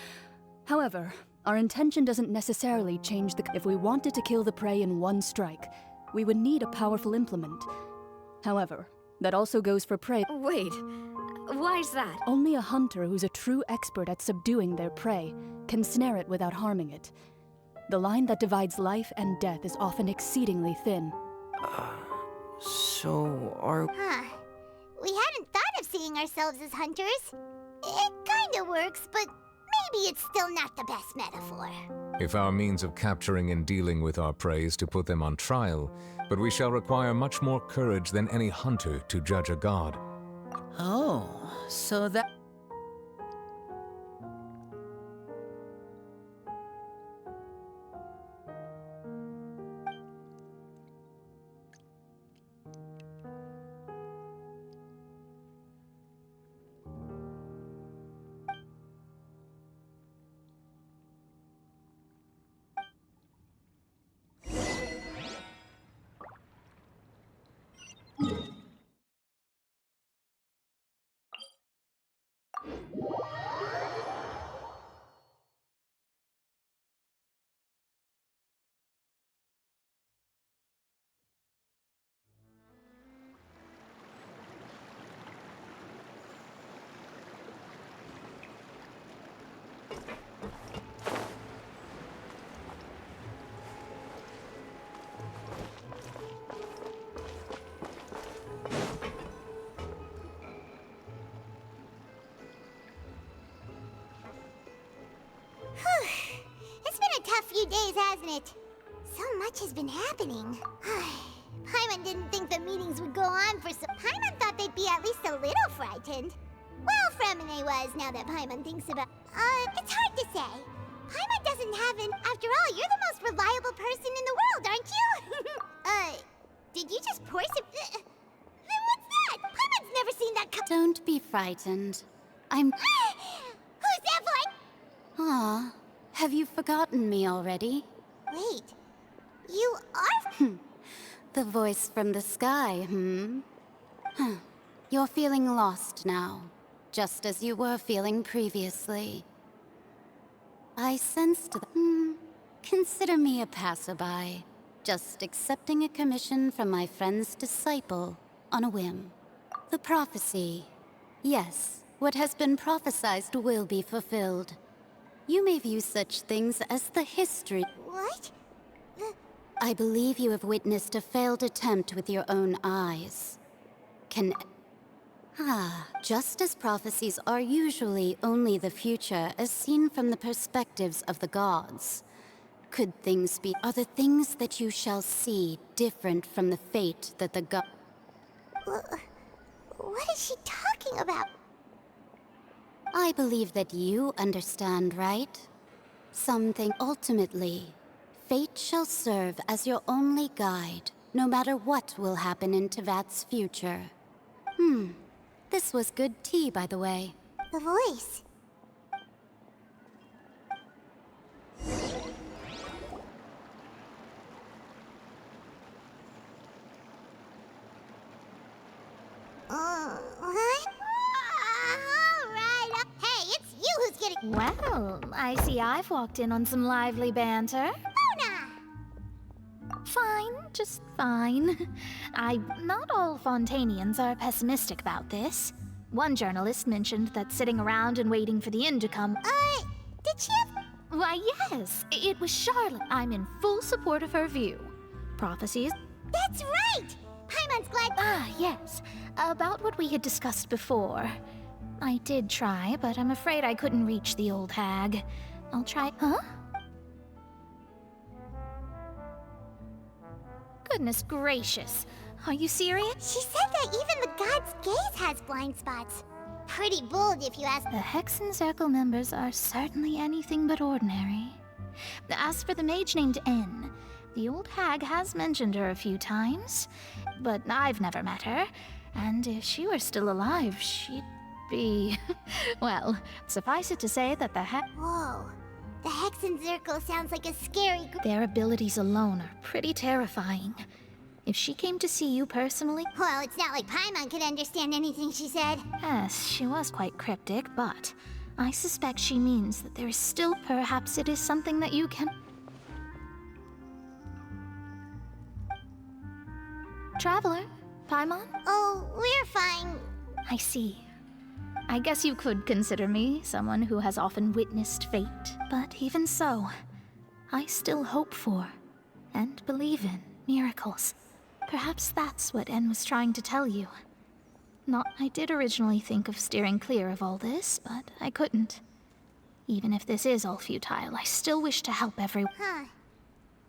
However, our intention doesn't necessarily change the... If we wanted to kill the prey in one strike, we would need a powerful implement. However, that also goes for prey... Wait, why's that? Only a hunter who's a true expert at subduing their prey can snare it without harming it. The line that divides life and death is often exceedingly thin. So are... Huh. We hadn't thought of seeing ourselves as hunters. It kinda works, but maybe it's still not the best metaphor. If our means of capturing and dealing with our prey is to put them on trial, but we shall require much more courage than any hunter to judge a god. Oh, so that... It's been a tough few days, hasn't it? So much has been happening. Paimon didn't think the meetings would go on for some. Paimon thought they'd be at least a little frightened. Well, Fremine was, now that Paimon thinks about. It's hard to say. Paimon doesn't have an. After all, you're the most reliable person in the world, aren't you? Did you just pour some? Then what's that? Paimon's never seen that. Don't be frightened. I'm. Who's that voice? Aw, have you forgotten me already? Wait, you are. The voice from the sky, Huh. You're feeling lost now, just as you were feeling previously. I sensed that. Consider me a passerby, just accepting a commission from my friend's disciple on a whim. The prophecy. Yes, what has been prophesied will be fulfilled. You may view such things as the history. What? I believe you have witnessed a failed attempt with your own eyes. Just as prophecies are usually only the future as seen from the perspectives of the gods, are the things that you shall see different from the fate that the god... What is she talking about? I believe that you understand, right? Ultimately, fate shall serve as your only guide, no matter what will happen in Tevat's future. This was good tea, by the way. The voice. What? Alright. Hey, it's you who's getting. Well, I see I've walked in on some lively banter. Fine, just fine. Not all Fontanians are pessimistic about this. One journalist mentioned that sitting around and waiting for the end to come. Did she have... Why, yes. It was Charlotte. I'm in full support of her view. Prophecies. That's right! Paimon's glad... Yes. About what we had discussed before. I did try, but I'm afraid I couldn't reach the old hag. I'll try... Huh? Goodness gracious. Are you serious? She said that even the god's gaze has blind spots. Pretty bold, if you ask. The Hexen Circle members are certainly anything but ordinary. As for the mage named N, the old hag has mentioned her a few times, but I've never met her, and if she were still alive, she'd be... Well, suffice it to say that the Whoa. The Hexen Circle sounds like a scary group. Their abilities alone are pretty terrifying. If she came to see you personally... Well, it's not like Paimon could understand anything she said. Yes, she was quite cryptic, but I suspect she means that there is still perhaps it is something that you can... Traveler, Paimon? Oh, we're fine. I see. I guess you could consider me someone who has often witnessed fate, but even so, I still hope for, and believe in, miracles. Perhaps that's what N was trying to tell you. I did originally think of steering clear of all this, but I couldn't. Even if this is all futile, I still wish to help everyone.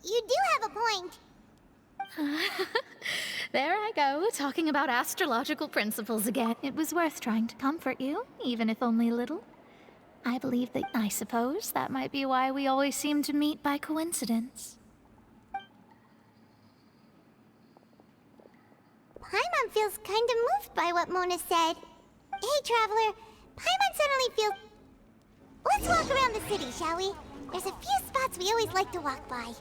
You do have a point. There I go, talking about astrological principles again. It was worth trying to comfort you, even if only a little. I suppose that might be why we always seem to meet by coincidence. Paimon feels kind of moved by what Mona said. Hey, Traveler, Paimon suddenly feels... Let's walk around the city, shall we? There's a few spots we always like to walk by.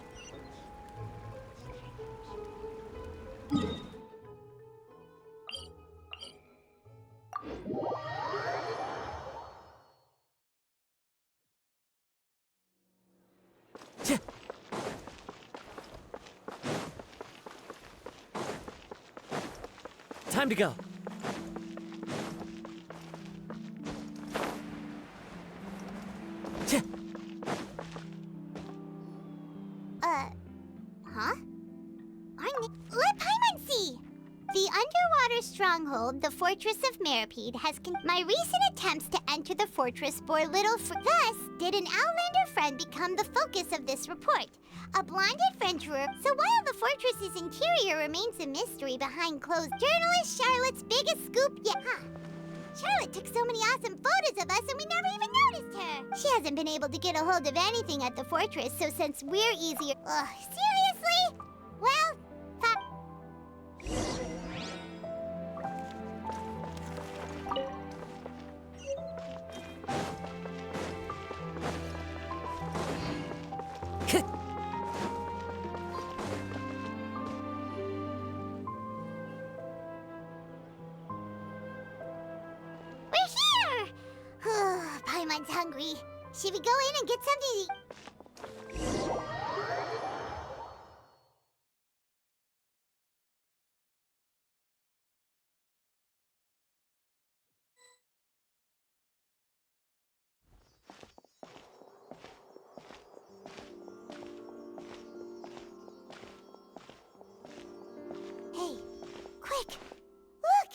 Time to go. Let Paimon see! The underwater stronghold, the Fortress of Meripede, has my recent attempts to enter the fortress bore little Thus, did an Outlander friend become the focus of this report. A blonde adventurer. So while the fortress's interior remains a mystery behind closed, journalist Charlotte's biggest scoop yet. Charlotte took so many awesome photos of us and we never even noticed her. She hasn't been able to get a hold of anything at the fortress, so since we're easier... Ugh, seriously? Well, we're here! Paimon's hungry. Should we go in and get something to eat? Hey, quick! Look!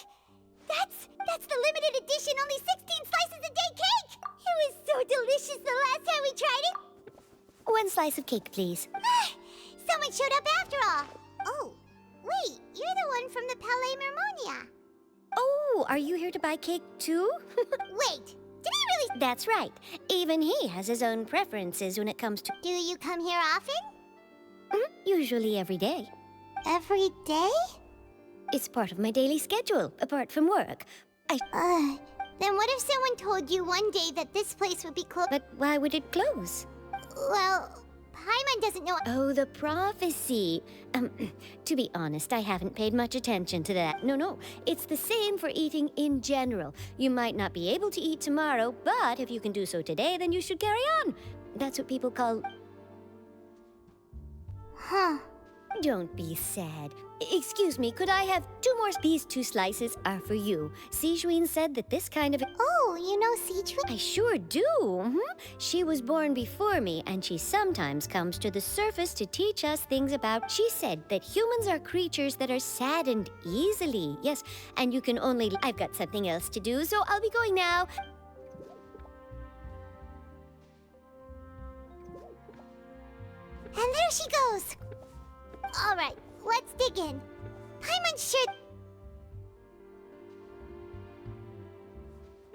That's the limited edition, only 16 slices a day cake! It was so delicious the last time we tried it! 1 slice of cake, please. Someone showed up after all! Oh, wait, you're the one from the Palais Mermonia. Oh, are you here to buy cake too? Wait, did he really? That's right. Even he has his own preferences when it comes to... Do you come here often? Usually every day. Every day? It's part of my daily schedule, apart from work. Then what if someone told you one day that this place would be closed? But why would it close? Well, Paimon doesn't know... Oh, the prophecy. To be honest, I haven't paid much attention to that. No, it's the same for eating in general. You might not be able to eat tomorrow, but if you can do so today, then you should carry on. That's what people call... Huh. Don't be sad. Excuse me, could I have 2 more? These 2 slices are for you. Sijuin said that this kind of... Oh, you know Sijuin? I sure do. She was born before me, and she sometimes comes to the surface to teach us things about... She said that humans are creatures that are saddened easily. Yes, and you can only... I've got something else to do, so I'll be going now. And there she goes. All right, let's dig in. Paimon should...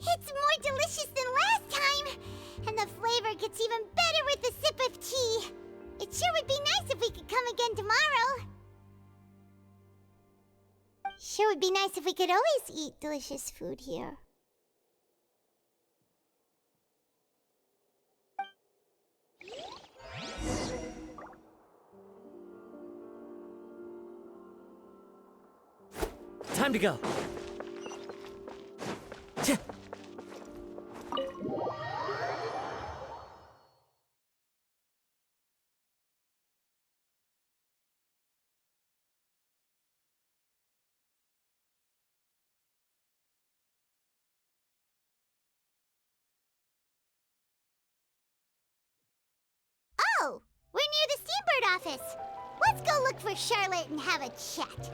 It's more delicious than last time! And the flavor gets even better with a sip of tea. It sure would be nice if we could come again tomorrow. Sure would be nice if we could always eat delicious food here. Time to go. Oh, we're near the Steambird office. Let's go look for Charlotte and have a chat.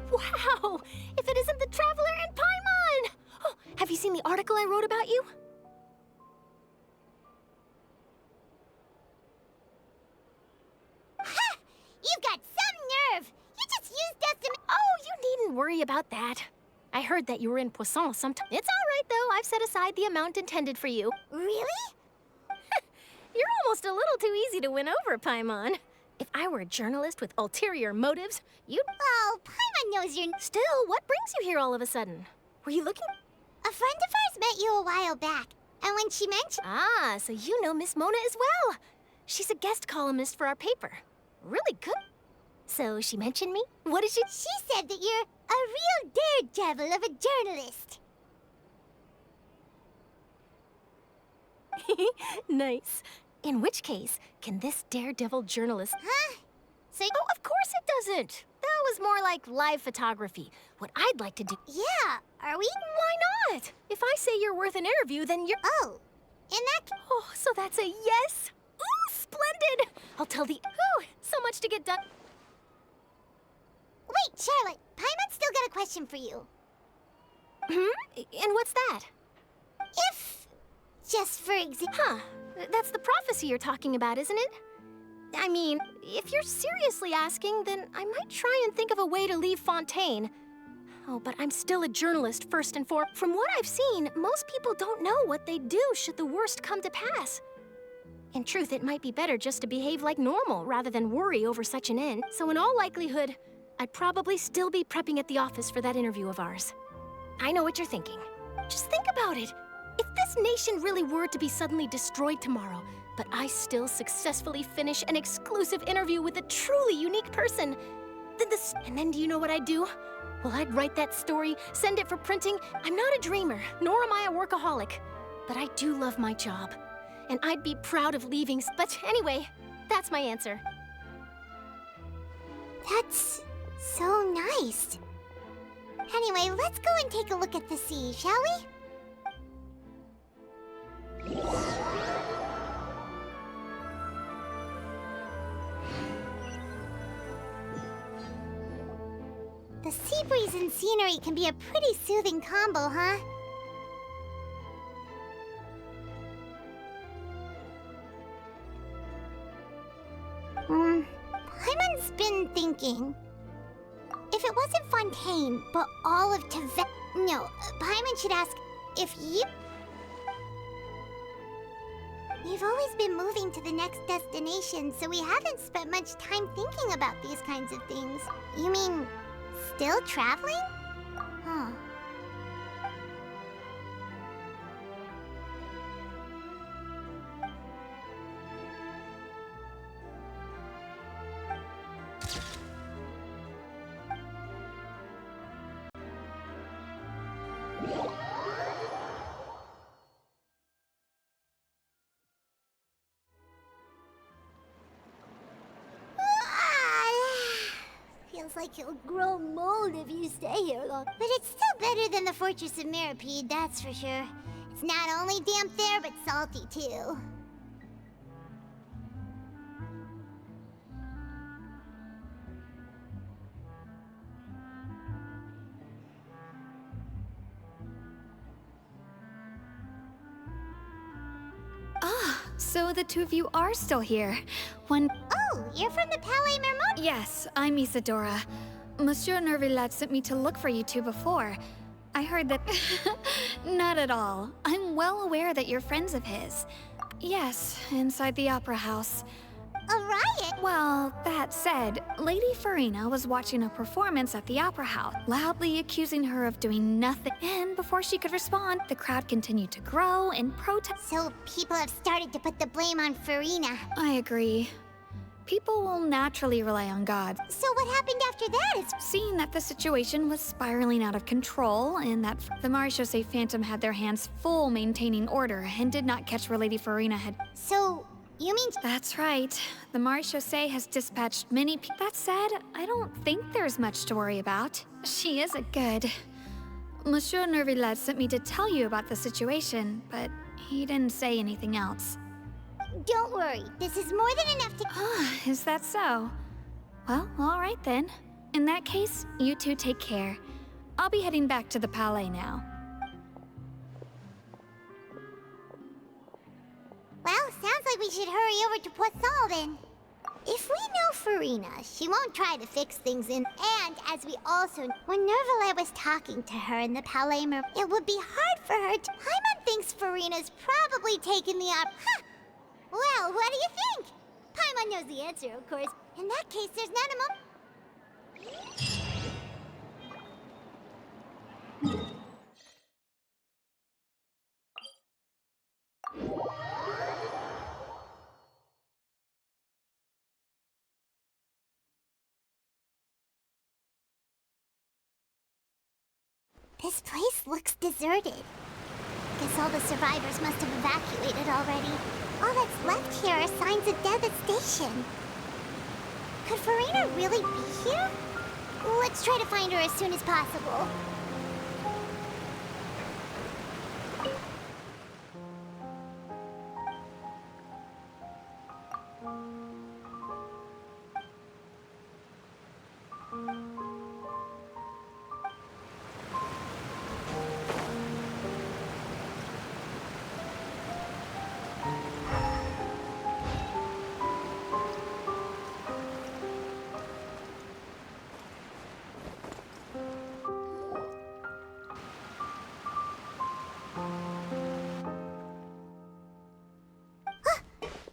Wow! If it isn't the Traveler and Paimon! Oh, have you seen the article I wrote about you? You've got some nerve! You just used us to... Oh, you needn't worry about that. I heard that you were in Poisson sometime. It's all right, though. I've set aside the amount intended for you. Really? You're almost a little too easy to win over, Paimon. If I were a journalist with ulterior motives, you'd... Oh, Paimon knows you're... Still, what brings you here all of a sudden? Were you looking... A friend of ours met you a while back, and when she mentioned... Ah, so you know Miss Mona as well. She's a guest columnist for our paper. Really good. So she mentioned me? What did she... She said that you're a real daredevil of a journalist. Nice. In which case, can this daredevil journalist... Huh? So... Oh, of course it doesn't. That was more like live photography. What I'd like to do... Yeah, are we... Why not? If I say you're worth an interview, then you're... Oh, in that... Oh, so that's a yes? Ooh, splendid! I'll tell the... Ooh, so much to get done. Wait, Charlotte, Paimon's still got a question for you. And what's that? If... Just for example... Huh. That's the prophecy you're talking about, isn't it? I mean, if you're seriously asking, then I might try and think of a way to leave Fontaine. Oh, but I'm still a journalist, first and foremost. From what I've seen, most people don't know what they'd do should the worst come to pass. In truth, it might be better just to behave like normal rather than worry over such an end. So in all likelihood, I'd probably still be prepping at the office for that interview of ours. I know what you're thinking. Just think about it. If this nation really were to be suddenly destroyed tomorrow, but I still successfully finish an exclusive interview with a truly unique person, then And then do you know what I'd do? Well, I'd write that story, send it for printing. I'm not a dreamer, nor am I a workaholic. But I do love my job. And I'd be proud of leaving. But anyway, that's my answer. That's so nice. Anyway, let's go and take a look at the sea, shall we? The sea breeze and scenery can be a pretty soothing combo, huh? Paimon's been thinking. If it wasn't Fontaine, but all of Teve... No, Paimon should ask if you... We've always been moving to the next destination, so we haven't spent much time thinking about these kinds of things. You mean, still traveling? Huh. Feels like you'll grow mold if you stay here long. But it's still better than the Fortress of Mirapede, that's for sure. It's not only damp there, but salty too. So the two of you are still here. Oh, you're from the Palais Mermont? Yes, I'm Isadora. Monsieur Nervillat sent me to look for you two before. I heard that... Not at all. I'm well aware that you're friends of his. Yes, inside the Opera House. A riot? Well, that said, Lady FURINA was watching a performance at the Opera House, loudly accusing her of doing nothing. And before she could respond, the crowd continued to grow and protest. So people have started to put the blame on FURINA. I agree. People will naturally rely on God. So what happened after that is... Seeing that the situation was spiraling out of control and that the Marechaussee Phantom had their hands full maintaining order and did not catch where Lady FURINA had... So... You mean... That's right. The Marechaussee has dispatched many people. That said, I don't think there's much to worry about. She is a good... Monsieur Nervillat sent me to tell you about the situation, but he didn't say anything else. Don't worry. This is more than enough to... Is that so? Well, all right then. In that case, you two take care. I'll be heading back to the Palais now. Well, sounds like we should hurry over to Poisson then. If we know Furina, she won't try to fix things in. And as we also, when Nervalette was talking to her in the Palais Mer, it would be hard for her to. Paimon thinks Furina's probably taken the Huh! Well, what do you think? Paimon knows the answer, of course. In that case, there's not a This place looks deserted. Guess all the survivors must have evacuated already. All that's left here are signs of devastation. Could Furina really be here? Let's try to find her as soon as possible.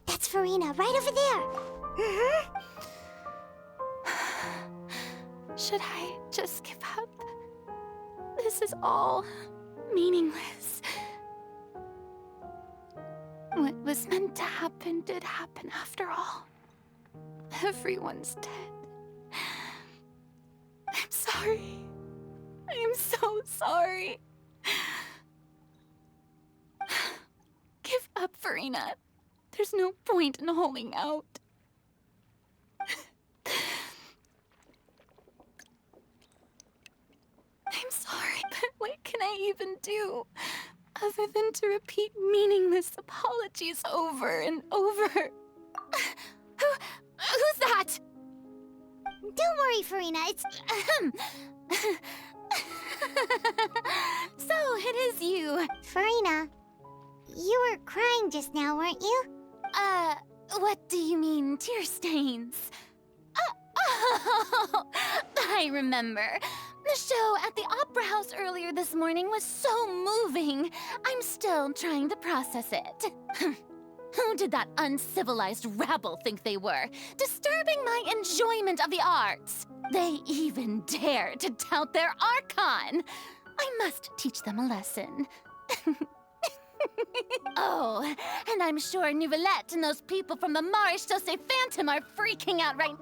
That's Furina, right over there. Should I just give up? This is all meaningless. What was meant to happen did happen after all. Everyone's dead. I'm sorry. I'm so sorry. Give up, Furina. There's no point in holding out. I'm sorry, but what can I even do other than to repeat meaningless apologies over and over? Who's that? Don't worry, Furina, it's... So, it is you. Furina, you were crying just now, weren't you? What do you mean, tear stains? Oh, I remember. The show at the Opera House earlier this morning was so moving. I'm still trying to process it. Who did that uncivilized rabble think they were? Disturbing my enjoyment of the arts. They even dare to tout their Archon. I must teach them a lesson. Oh, and I'm sure Nouvellette and those people from the Maréchaussée Phantom are freaking out right...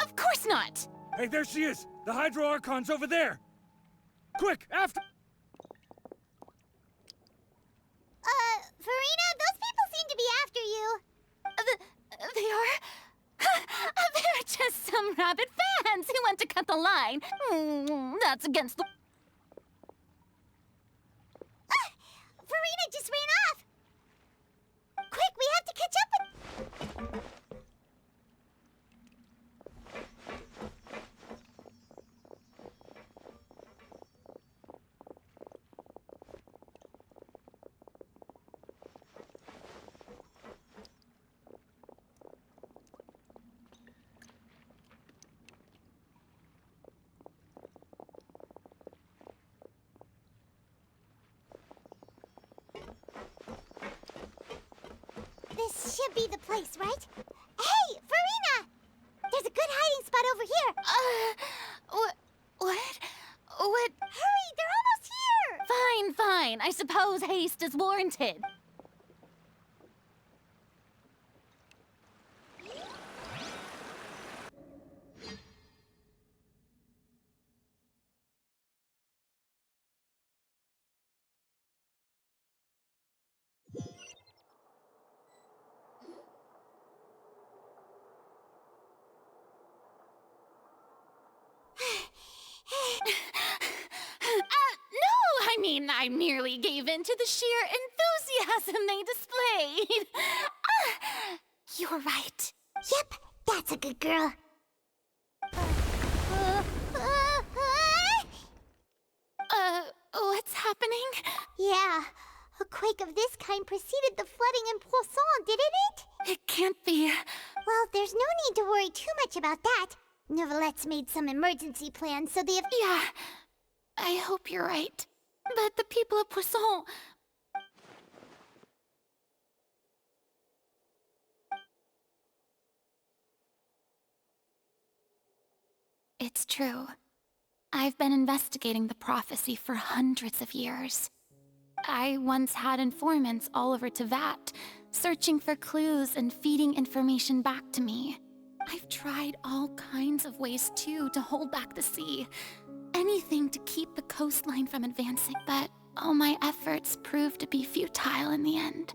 Of course not! Hey, there she is! The Hydro Archon's over there! Quick, after... Furina, those people seem to be after you. They are? They're just some rabid fans who want to cut the line. That's against the... Furina just ran off! Quick, we have to catch up with... This should be the place, right? Hey, Furina! There's a good hiding spot over here. What? Hurry, they're almost here! Fine. I suppose haste is warranted. No, I mean, I merely gave in to the sheer enthusiasm they displayed. You're right. Yep, that's a good girl. What's happening? Yeah, a quake of this kind preceded the flooding in Poisson, didn't it? It can't be. Well, there's no need to worry too much about that. Novelette's made some emergency plans, so the... Yeah, I hope you're right. But the people of Poisson... It's true. I've been investigating the prophecy for hundreds of years. I once had informants all over Tevat, searching for clues and feeding information back to me. I've tried all kinds of ways, too, to hold back the sea. Anything to keep the coastline from advancing, but all my efforts proved to be futile in the end.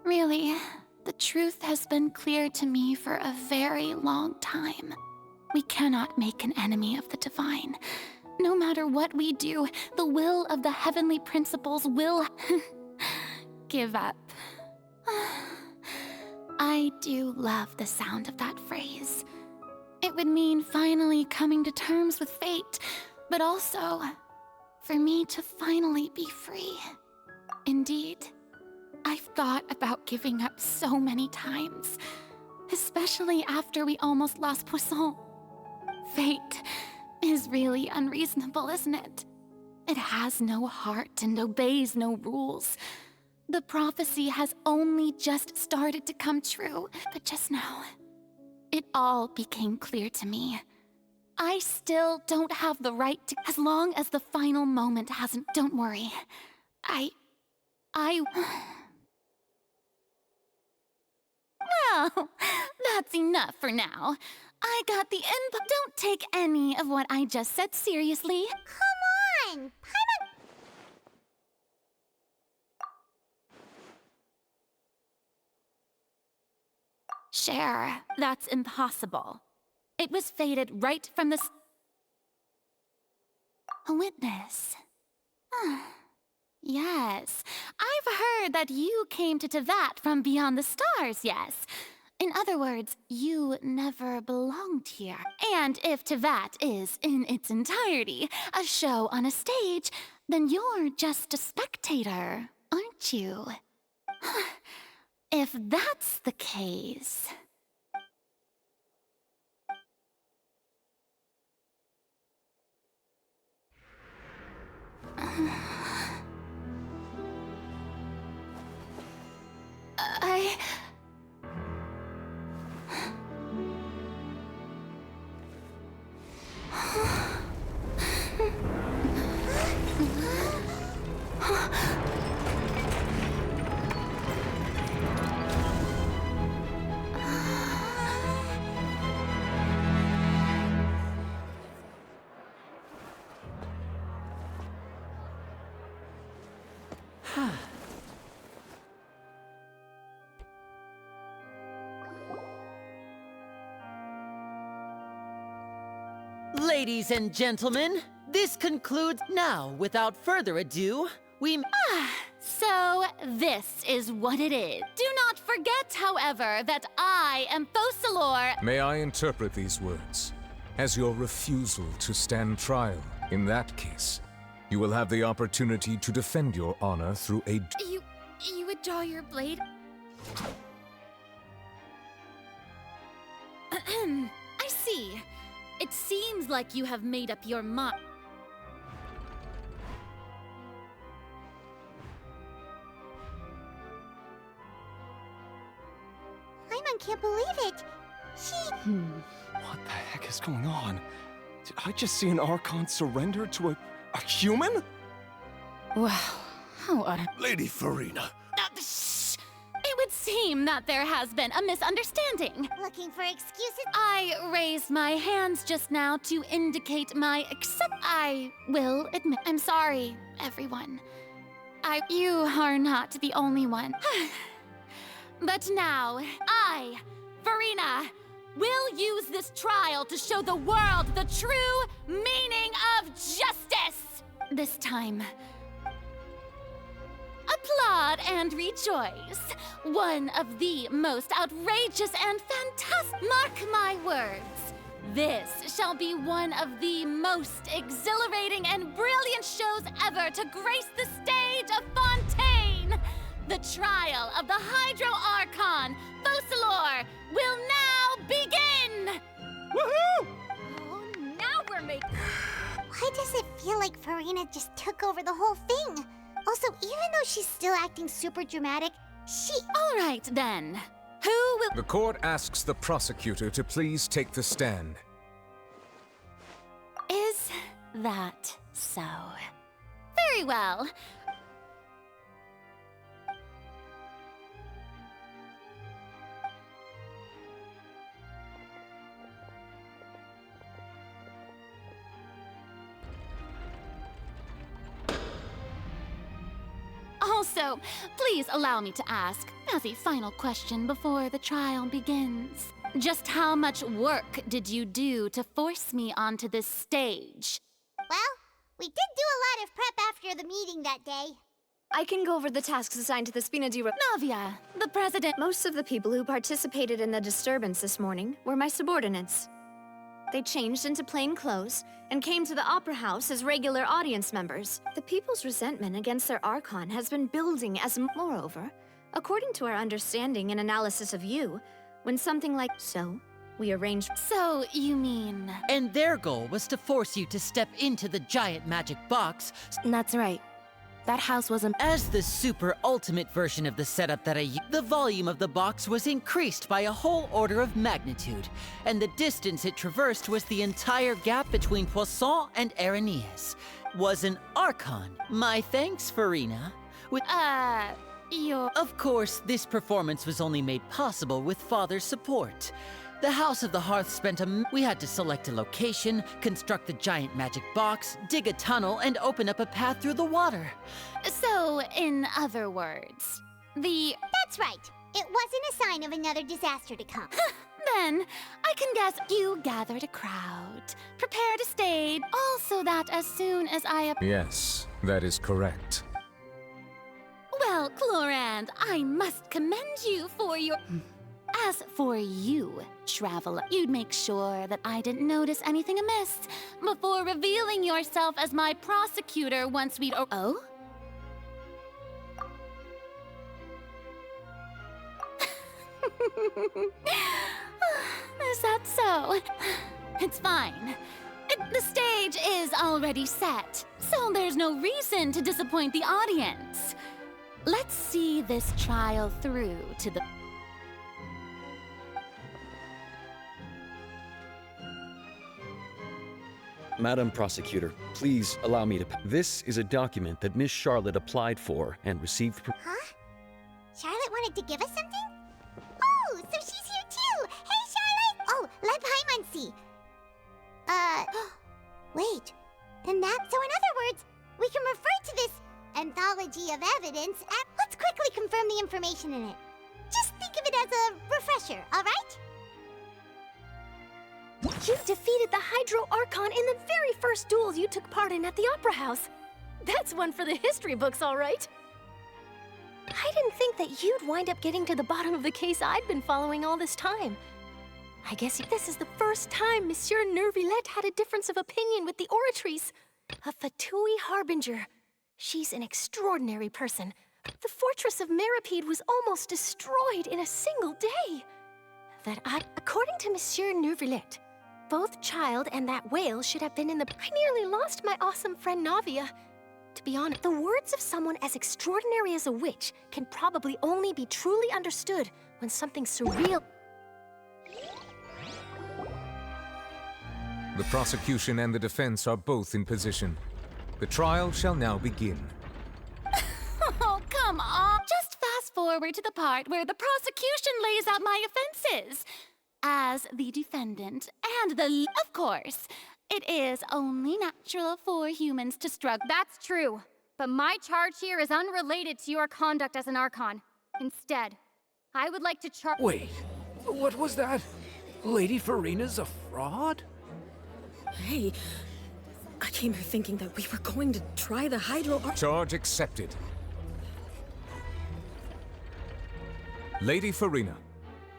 Really, the truth has been clear to me for a very long time. We cannot make an enemy of the divine. No matter what we do, the will of the heavenly principles will give up. I do love the sound of that phrase. It would mean finally coming to terms with fate, but also for me to finally be free. Indeed, I've thought about giving up so many times, especially after we almost lost Poisson. Fate is really unreasonable, isn't it? It has no heart and obeys no rules. The prophecy has only just started to come true, but just now, it all became clear to me. I still don't have the right to, as long as the final moment hasn't, don't worry. Well, that's enough for now. I got the input. Don't take any of what I just said seriously. Come on! Paimon... Cher, that's impossible. It was fated right from the... A witness. Yes, I've heard that you came to Tevat from beyond the stars, yes. In other words, you never belonged here. And if Tevat is, in its entirety, a show on a stage, then you're just a spectator, aren't you? If that's the case... Ladies and gentlemen, this concludes now. Without further ado, So, this is what it is. Do not forget, however, that I am Focalor. May I interpret these words as your refusal to stand trial? In that case, you will have the opportunity to defend your honor through a... You would draw your blade? I see. It seems like you have made up your mind. Paimon can't believe it. She... What the heck is going on? Did I just see an Archon surrender to a human? Wow, how Lady FURINA. Shh! It would seem that there has been a misunderstanding. Looking for excuses? I raised my hands just now to indicate my I will admit. I'm sorry, everyone. You are not the only one. But now, I, FURINA, will use this trial to show the world the true meaning of justice. This time, applaud and rejoice. One of the most outrageous and fantastic. Mark my words. This shall be one of the most exhilarating and brilliant shows ever to grace the stage of Fontaine. The trial of the Hydro Archon, Focalor will now begin! Woohoo! Oh, now we're making... Why does it feel like FURINA just took over the whole thing? Also, even though she's still acting super dramatic, All right, then. Who will... The court asks the prosecutor to please take the stand. Is that so? Very well. Also, please allow me to ask, as a final question before the trial begins, just how much work did you do to force me onto this stage? Well, we did do a lot of prep after the meeting that day. I can go over the tasks assigned to the Spina di Navia, the president. Most of the people who participated in the disturbance this morning were my subordinates. They changed into plain clothes and came to the Opera House as regular audience members. The people's resentment against their Archon has been building as moreover, according to our understanding and analysis of you, when something like so, we arranged... So, you mean... And their goal was to force you to step into the giant magic box. That's right. That house was As the super ultimate version of the setup that I used, the volume of the box was increased by a whole order of magnitude, and the distance it traversed was the entire gap between Poisson and Aranias. Was an Archon. My thanks, FURINA. With Of course, this performance was only made possible with Father's support. The House of the Hearth spent we had to select a location, construct the giant magic box, dig a tunnel, and open up a path through the water. So, in other words, That's right. It wasn't a sign of another disaster to come. Then, I can guess you gathered a crowd, prepared a stage, also that as soon as I... Yes, that is correct. Well, Clorand, I must commend you for your... As for you, Traveler, you'd make sure that I didn't notice anything amiss before revealing yourself as my prosecutor once we'd... Oh? Is that so? It's fine. The stage is already set, so there's no reason to disappoint the audience. Let's see this trial through to the... Madam Prosecutor, please allow me to... This is a document that Miss Charlotte applied for and received... Huh? Charlotte wanted to give us something? Oh, so she's here too! Hey, Charlotte! Oh, let Paimon see. Wait. So in other words, we can refer to this anthology of evidence and let's quickly confirm the information in it. Just think of it as a refresher, all right? You defeated the Hydro Archon in the very first duels you took part in at the Opera House. That's one for the history books, all right. I didn't think that you'd wind up getting to the bottom of the case I'd been following all this time. I guess this is the first time Monsieur Neuvillette had a difference of opinion with the Oratrice. A Fatui Harbinger. She's an extraordinary person. The fortress of Meripede was almost destroyed in a single day. According to Monsieur Neuvillette, both Child and that whale should have been in the... I nearly lost my awesome friend Navia. To be honest, the words of someone as extraordinary as a witch can probably only be truly understood when something surreal... The prosecution and the defense are both in position. The trial shall now begin. Oh, come on! Just fast forward to the part where the prosecution lays out my offenses. As the defendant and the... Of course, it is only natural for humans to struggle. That's true, but my charge here is unrelated to your conduct as an Archon. Instead, I would like to charge... Wait, what was that? Lady FURINA's a fraud? Hey, I came here thinking that we were going to try the Hydro... Charge accepted. Lady FURINA,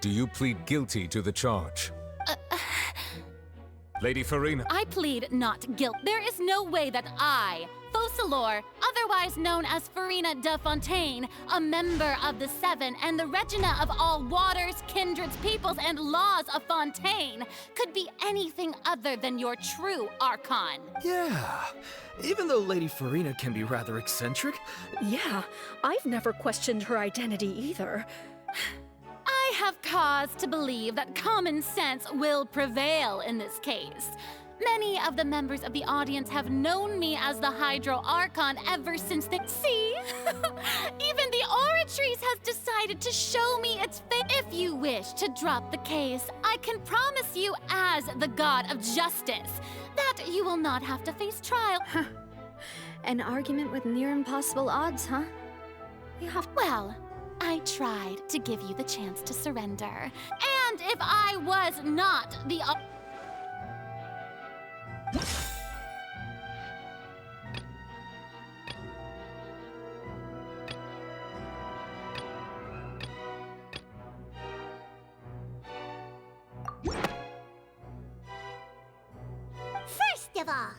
do you plead guilty to the charge? Lady FURINA. I plead not guilt. There is no way that I, Focalor, otherwise known as FURINA de Fontaine, a member of the Seven and the Regina of all waters, kindreds, peoples, and laws of Fontaine, could be anything other than your true Archon. Yeah, even though Lady FURINA can be rather eccentric. Yeah, I've never questioned her identity either. I have cause to believe that common sense will prevail in this case. Many of the members of the audience have known me as the Hydro Archon ever since they— See? Even the Oratrice has decided to show me its face. If you wish to drop the case, I can promise you as the God of Justice that you will not have to face trial. An argument with near impossible odds, huh? Well, I tried to give you the chance to surrender. And if I was not the— First of all,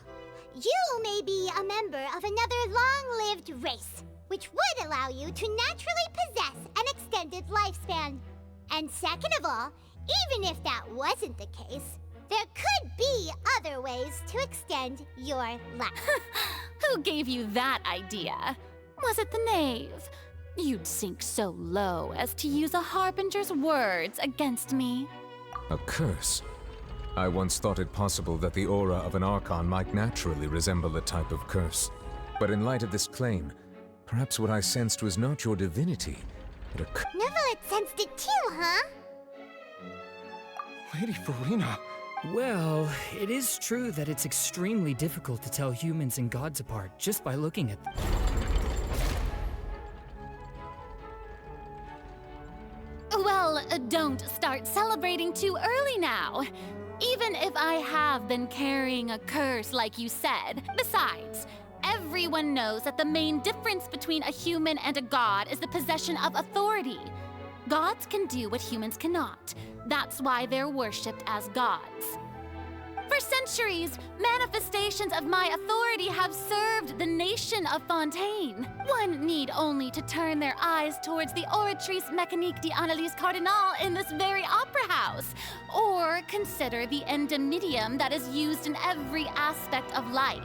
you may be a member of another long-lived race, which would allow you to naturally possess an extended lifespan. And second of all, even if that wasn't the case, there could be other ways to extend your life. Who gave you that idea? Was it the knave? You'd sink so low as to use a harbinger's words against me. A curse? I once thought it possible that the aura of an Archon might naturally resemble a type of curse. But in light of this claim, perhaps what I sensed was not your divinity, but a curse. Neverlet sensed it too, huh? Lady FURINA. Well, it is true that it's extremely difficult to tell humans and gods apart just by looking at them. Well, don't start celebrating too early now. Even if I have been carrying a curse like you said. Besides, everyone knows that the main difference between a human and a god is the possession of authority. Gods can do what humans cannot. That's why they're worshipped as gods. For centuries, manifestations of my authority have served the nation of Fontaine. One need only to turn their eyes towards the Oratrice Mécanique d'Analyse Cardinal in this very opera house, or consider the endemidium that is used in every aspect of life.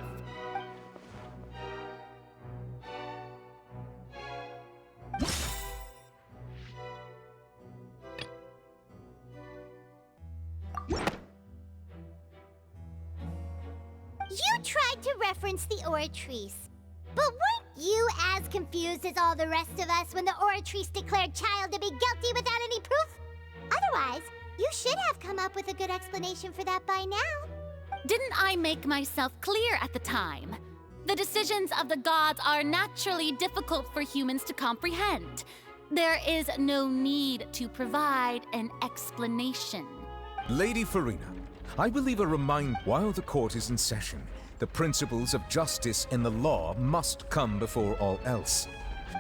You tried to reference the Oratrice, but weren't you as confused as all the rest of us when the Oratrice declared Child to be guilty without any proof? Otherwise, you should have come up with a good explanation for that by now. Didn't I make myself clear at the time? The decisions of the gods are naturally difficult for humans to comprehend. There is no need to provide an explanation. Lady FURINA, I believe while the court is in session, the principles of justice and the law must come before all else.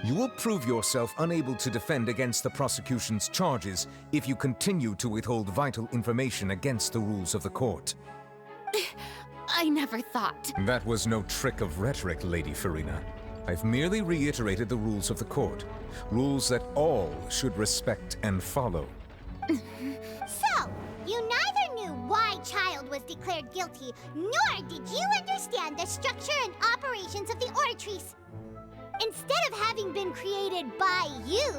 You will prove yourself unable to defend against the prosecution's charges if you continue to withhold vital information against the rules of the court. I never thought. That was no trick of rhetoric, Lady FURINA. I've merely reiterated the rules of the court. Rules that all should respect and follow. So, you neither knew why Child was declared guilty, nor did you understand the structure and operations of the Oratrice. Instead of having been created by you,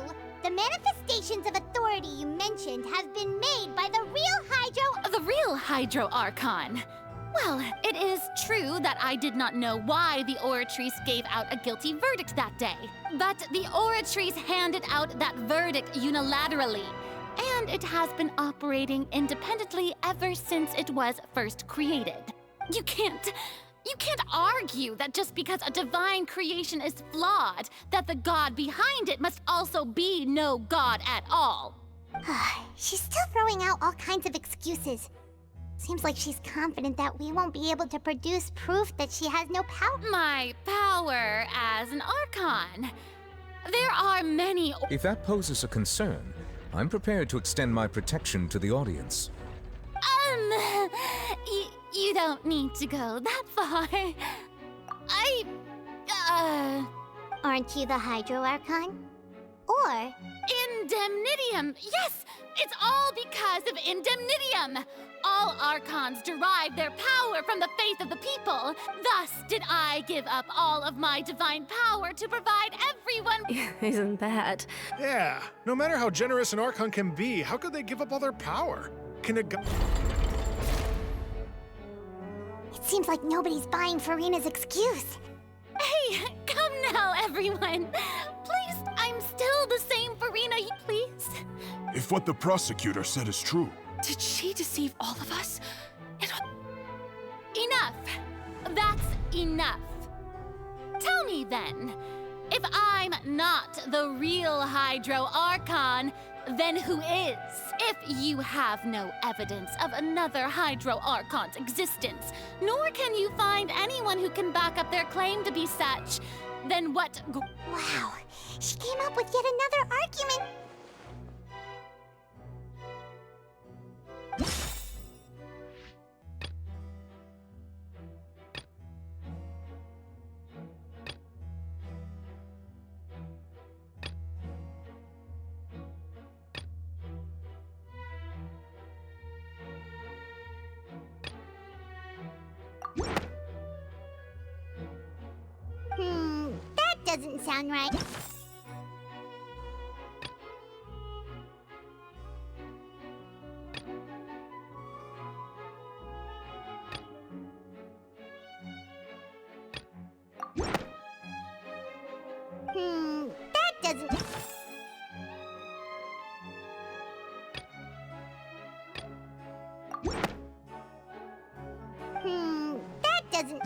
the manifestations of authority you mentioned have been made by the real Hydro— The real Hydro Archon. Well, it is true that I did not know why the Oratrice gave out a guilty verdict that day. But the Oratrice handed out that verdict unilaterally. And it has been operating independently ever since it was first created. You can't argue that just because a divine creation is flawed, that the god behind it must also be no god at all. She's still throwing out all kinds of excuses. Seems like she's confident that we won't be able to produce proof that she has no power. My power as an Archon. There are many— If that poses a concern, I'm prepared to extend my protection to the audience. You don't need to go that far. Aren't you the Hydro Archon? Or... Indemnitium! Yes! It's all because of Indemnitium! All Archons derive their power from the faith of the people. Thus did I give up all of my divine power to provide everyone... Isn't that? Yeah, no matter how generous an Archon can be, how could they give up all their power? Can a It seems like nobody's buying FURINA's excuse. Hey, come now, everyone. Please, I'm still the same FURINA, please. If what the prosecutor said is true. Did she deceive all of us? Enough. That's enough. Tell me then, if I'm not the real Hydro Archon, then who is? If you have no evidence of another Hydro Archon's existence, nor can you find anyone who can back up their claim to be such, then what... Wow, she came up with yet another argument. That doesn't sound right. That doesn't... that doesn't...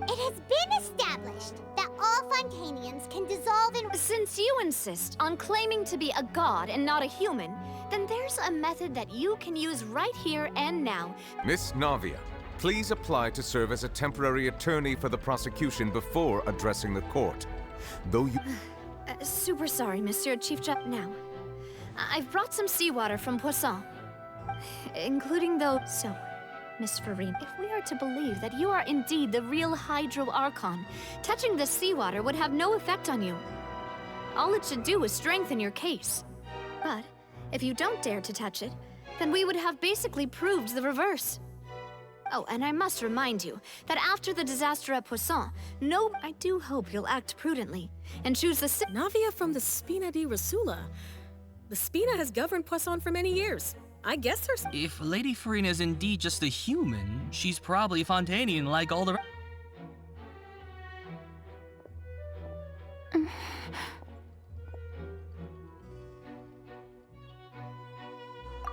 It has been established that all Fontanians can dissolve in... Since you insist on claiming to be a god and not a human, then there's a method that you can use right here and now. Miss Navia, please apply to serve as a temporary attorney for the prosecution before addressing the court. Though you... Super sorry, Monsieur Chief Judge. Now, I've brought some seawater from Poisson, including those... So, Miss FURINA, if we are to believe that you are indeed the real Hydro Archon, touching the seawater would have no effect on you. All it should do is strengthen your case. But if you don't dare to touch it, then we would have basically proved the reverse. Oh, and I must remind you that after the disaster at Poisson, I do hope you'll act prudently and choose the... Navia from the Spina di Rasula. The Spina has governed Poisson for many years. I guess her... If Lady FURINA is indeed just a human, she's probably Fontanian like all the...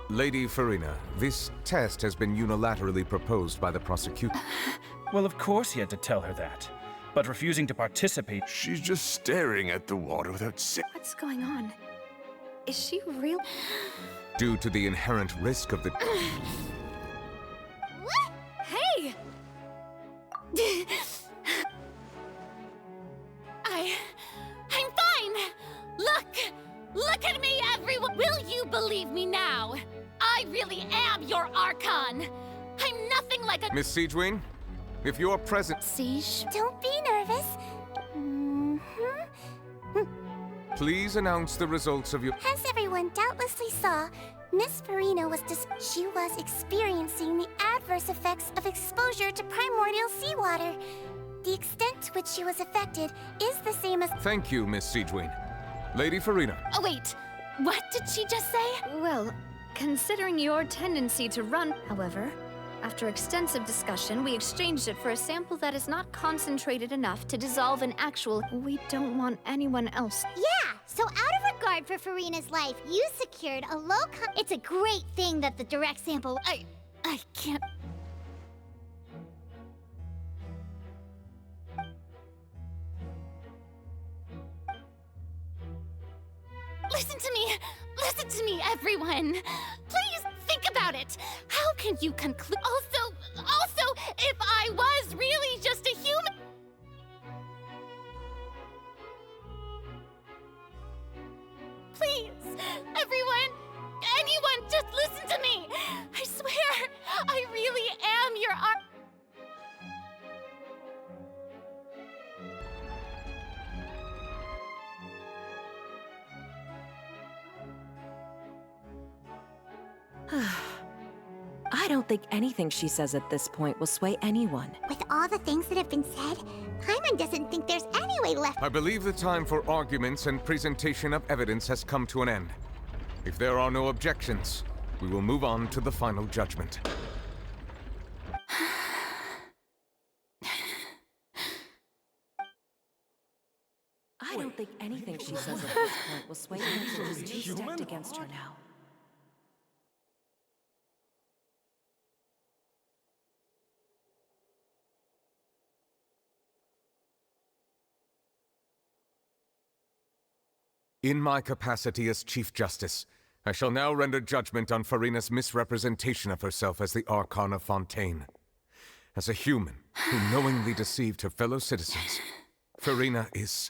Lady FURINA, this test has been unilaterally proposed by the prosecutor. Well, of course he had to tell her that. But refusing to participate... She's just staring at the water without saying... What's going on? Is she real? Due to the inherent risk of the... What? Hey! I'm fine! Look at me, everyone! Will you believe me now? I really am your Archon! I'm nothing like a... Miss Siegewin, if you're present... Siege? Don't be nervous. Please announce the results of your... As everyone doubtlessly saw, Miss FURINA was she was experiencing the adverse effects of exposure to primordial seawater. The extent to which she was affected is the same as... Thank you, Miss Siegewin. Lady FURINA. Oh, wait. What did she just say? Well, considering your tendency to run, however, after extensive discussion, we exchanged it for a sample that is not concentrated enough to dissolve an actual... We don't want anyone else. Yeah, so out of regard for FURINA's life, you secured a low It's a great thing that the direct sample... I can't... Listen to me, everyone. Please think about it. How can you conclude? Also, if I was really just a human... Please, everyone, anyone, just listen to me. I I really am your I don't think anything she says at this point will sway anyone. With all the things that have been said, Paimon doesn't think there's any way left. I believe the time for arguments and presentation of evidence has come to an end. If there are no objections, we will move on to the final judgment. I don't think anything she says at this point will sway anyone who's two-stepped against her now. In my capacity as Chief Justice, I shall now render judgment on FURINA's misrepresentation of herself as the Archon of Fontaine. As a human who knowingly deceived her fellow citizens, FURINA is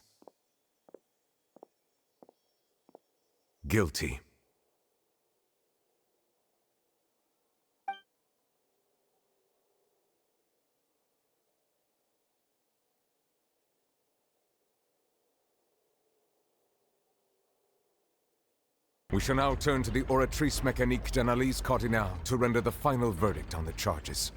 guilty. We shall now turn to the Oratrice Mécanique d'Analyse Cardinale to render the final verdict on the charges.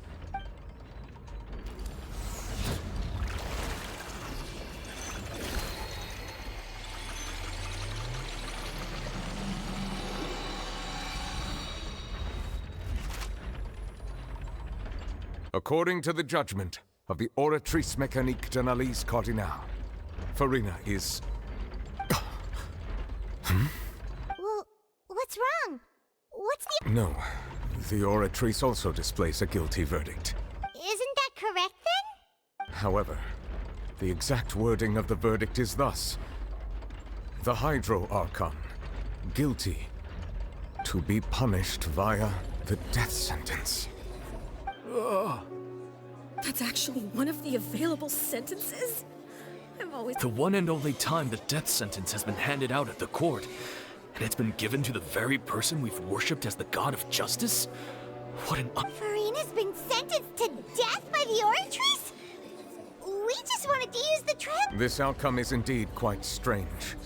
According to the judgment of the Oratrice Mécanique d'Analyse Cardinale, FURINA is... Well, what's wrong? What's the... No, the Oratrice also displays a guilty verdict. Isn't that correct then? However, the exact wording of the verdict is thus: the Hydro Archon, guilty, to be punished via the death sentence. That's actually one of the available sentences? I've always... The one and only time the death sentence has been handed out at the court, and it's been given to the very person we've worshipped as the god of justice? What an... FURINA's been sentenced to death by the Oratrice? We just wanted to use the trap. This outcome is indeed quite strange.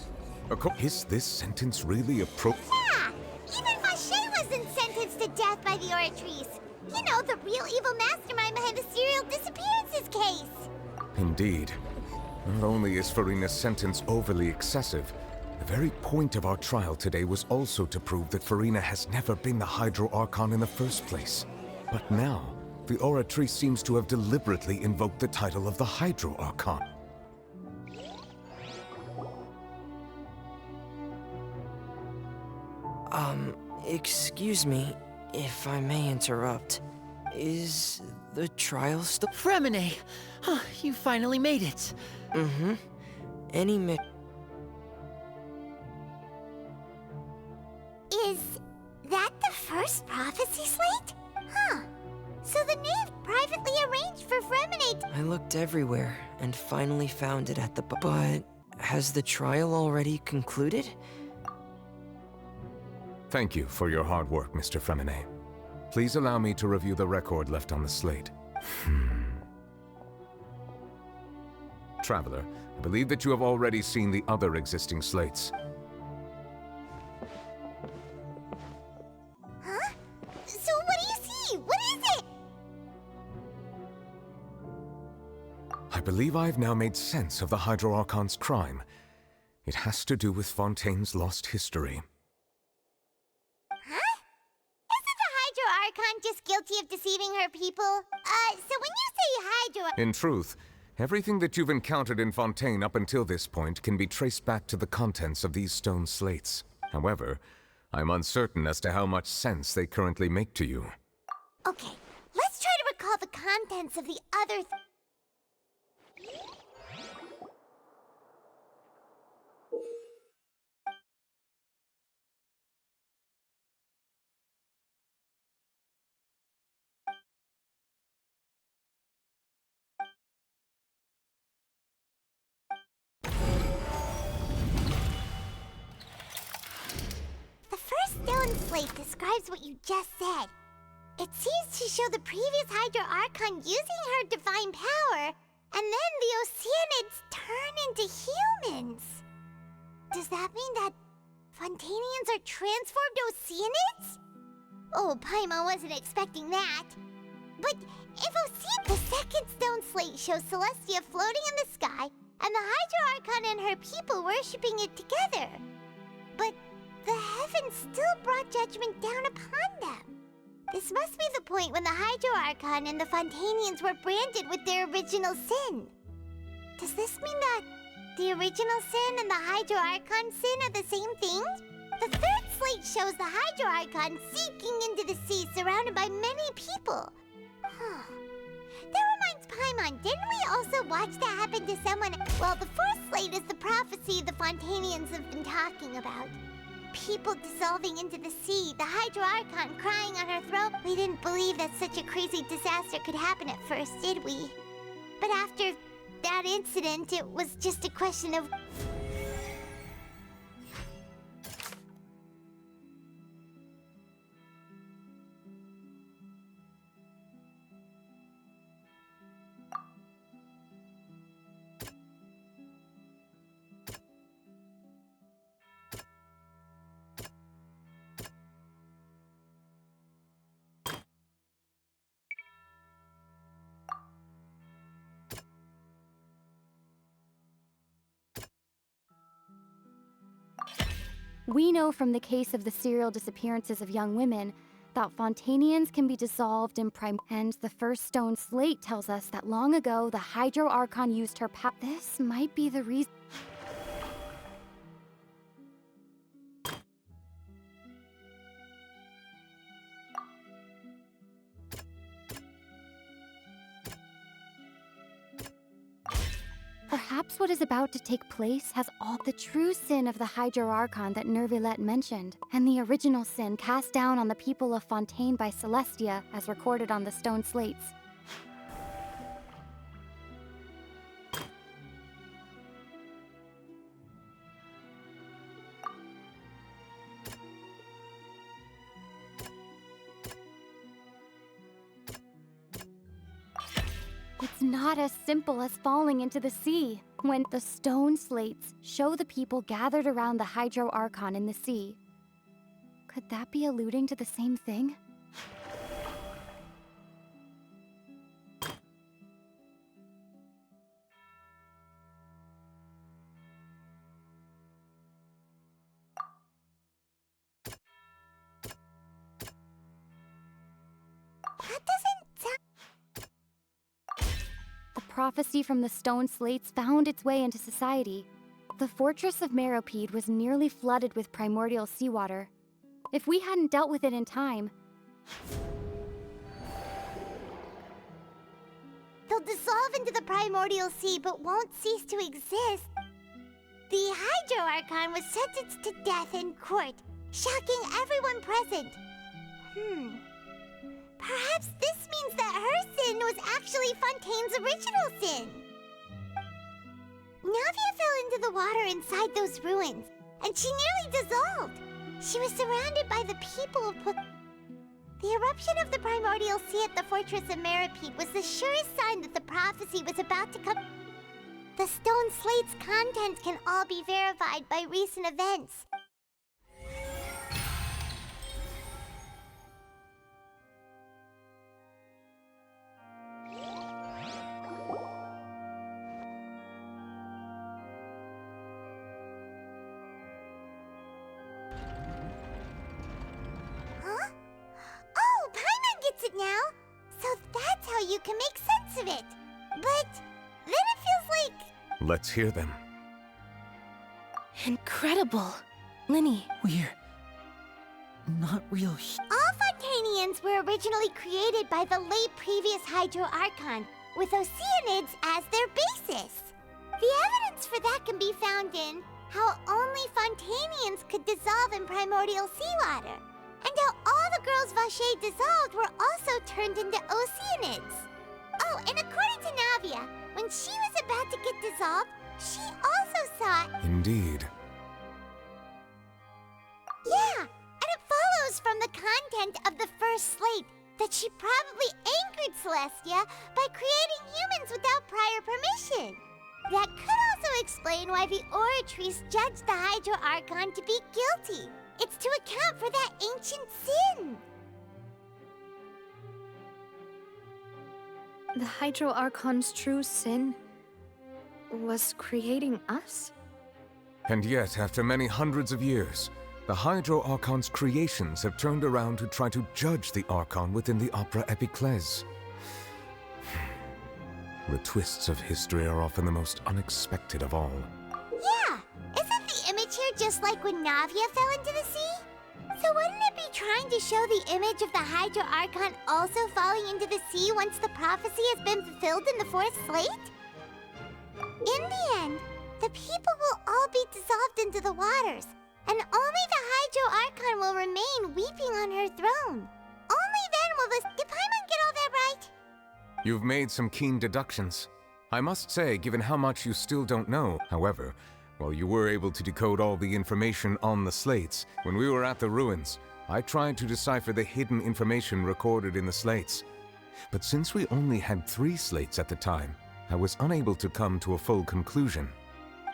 Is this sentence really appropriate? Yeah! Even Mache wasn't sentenced to death by the Oratrice. You know, the real evil mastermind behind the serial disappearances case. Indeed. Not only is FURINA's sentence overly excessive, the very point of our trial today was also to prove that FURINA has never been the Hydro Archon in the first place. But now, the Oratrice seems to have deliberately invoked the title of the Hydro Archon. Excuse me, if I may interrupt. Is the trial still— FREMINE! You finally made it. Mm-hmm. Is that the first prophecy slate? Huh. So the knave privately arranged for FREMINE. I looked everywhere and finally found it at the but has the trial already concluded? Thank you for your hard work, Mr. FREMINE. Please allow me to review the record left on the slate. Traveler, I believe that you have already seen the other existing slates. Huh? So what do you see? What is it? I believe I have now made sense of the Hydro Archon's crime. It has to do with Fontaine's lost history. Archon just guilty of deceiving her people? So when you say Hydro... In truth, everything that you've encountered in Fontaine up until this point can be traced back to the contents of these stone slates. However, I'm uncertain as to how much sense they currently make to you. Okay, let's try to recall the contents of the other... The first stone slate describes what you just said. It seems to show the previous Hydro Archon using her divine power, and then the Oceanids turn into humans. Does that mean that Fontanians are transformed Oceanids? Oh, Paimon wasn't expecting that. But if the second stone slate shows Celestia floating in the sky, and the Hydro Archon and her people worshipping it together. But the heavens still brought judgment down upon them. This must be the point when the Hydro Archon and the Fontanians were branded with their original sin. Does this mean that the original sin and the Hydro Archon sin are the same thing? The third slate shows the Hydro Archon sinking into the sea surrounded by many people. That reminds Paimon, didn't we also watch that happen to someone? Well, the fourth slate is the prophecy the Fontanians have been talking about. People dissolving into the sea, the Hydro Archon crying on her throat. We didn't believe that such a crazy disaster could happen at first, did we? But after that incident, it was just a question of... We know from the case of the serial disappearances of young women that Fontanians can be dissolved in and the first stone slate tells us that long ago the Hydro Archon used her power. This might be the reason. Perhaps what is about to take place has all the true sin of the Hydro Archon that Nervilette mentioned, and the original sin cast down on the people of Fontaine by Celestia, as recorded on the stone slates. It's not as simple as falling into the sea. When the stone slates show the people gathered around the Hydro Archon in the sea, could that be alluding to the same thing? Prophecy from the stone slates found its way into society. The fortress of Meropide was nearly flooded with primordial seawater. If we hadn't dealt with it in time... They'll dissolve into the primordial sea but won't cease to exist. The Hydro Archon was sentenced to death in court, shocking everyone present. Perhaps this means that her sin was actually Fontaine's original sin. Navia fell into the water inside those ruins, and she nearly dissolved. She was surrounded by the people of The eruption of the primordial sea at the fortress of Meropide was the surest sign that the prophecy was about to come. The stone slate's content can all be verified by recent events. Now, so that's how you can make sense of it. But then it feels like... Let's hear them. Incredible. Linny. We're not real. All Fontanians were originally created by the late previous Hydro Archon, with Oceanids as their basis. The evidence for that can be found in how only Fontanians could dissolve in primordial seawater. And how all the girls Vacher dissolved were also turned into Oceanids. Oh, and according to Navia, when she was about to get dissolved, she also saw... Indeed. Yeah, and it follows from the content of the first slate that she probably angered Celestia by creating humans without prior permission. That could also explain why the Oratrice judged the Hydro Archon to be guilty. It's to account for that ancient sin. The Hydro Archon's true sin was creating us? And yet, after many hundreds of years, the Hydro Archon's creations have turned around to try to judge the Archon within the Opera Epiclese. The twists of history are often the most unexpected of all. Yeah, isn't the image here just like when Navia fell into the sea? So wouldn't it be trying to show the image of the Hydro Archon also falling into the sea once the prophecy has been fulfilled in the fourth slate? In the end, the people will all be dissolved into the waters, and only the Hydro Archon will remain weeping on her throne. Only then will this— Did Paimon get all that right? You've made some keen deductions. I must say, given how much you still don't know, however, while you were able to decode all the information on the slates, when we were at the ruins, I tried to decipher the hidden information recorded in the slates. But since we only had 3 slates at the time, I was unable to come to a full conclusion.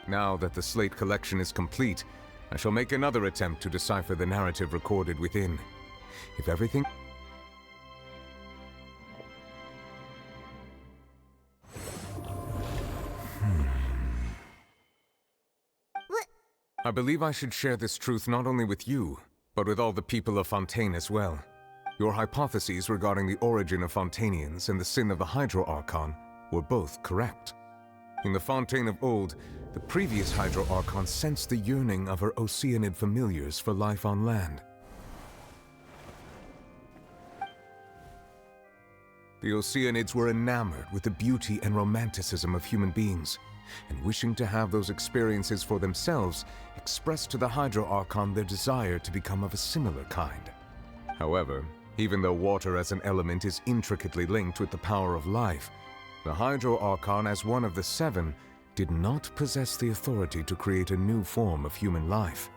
Now that the slate collection is complete, I shall make another attempt to decipher the narrative recorded within. If everything... I believe I should share this truth not only with you, but with all the people of Fontaine as well. Your hypotheses regarding the origin of Fontanians and the sin of the Hydro Archon were both correct. In the Fontaine of old, the previous Hydro Archon sensed the yearning of her Oceanid familiars for life on land. The Oceanids were enamored with the beauty and romanticism of human beings, and wishing to have those experiences for themselves, expressed to the Hydro Archon their desire to become of a similar kind. However, even though water as an element is intricately linked with the power of life, the Hydro Archon, as one of the 7, did not possess the authority to create a new form of human life.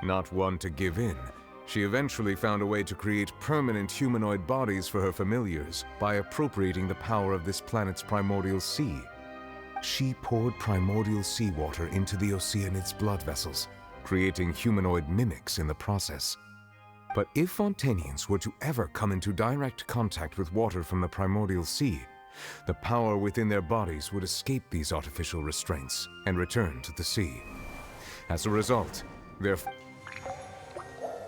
Not one to give in, she eventually found a way to create permanent humanoid bodies for her familiars by appropriating the power of this planet's primordial sea. She poured primordial seawater into the Oceanids' blood vessels, creating humanoid mimics in the process. But if Fontanians were to ever come into direct contact with water from the primordial sea, the power within their bodies would escape these artificial restraints and return to the sea. As a result,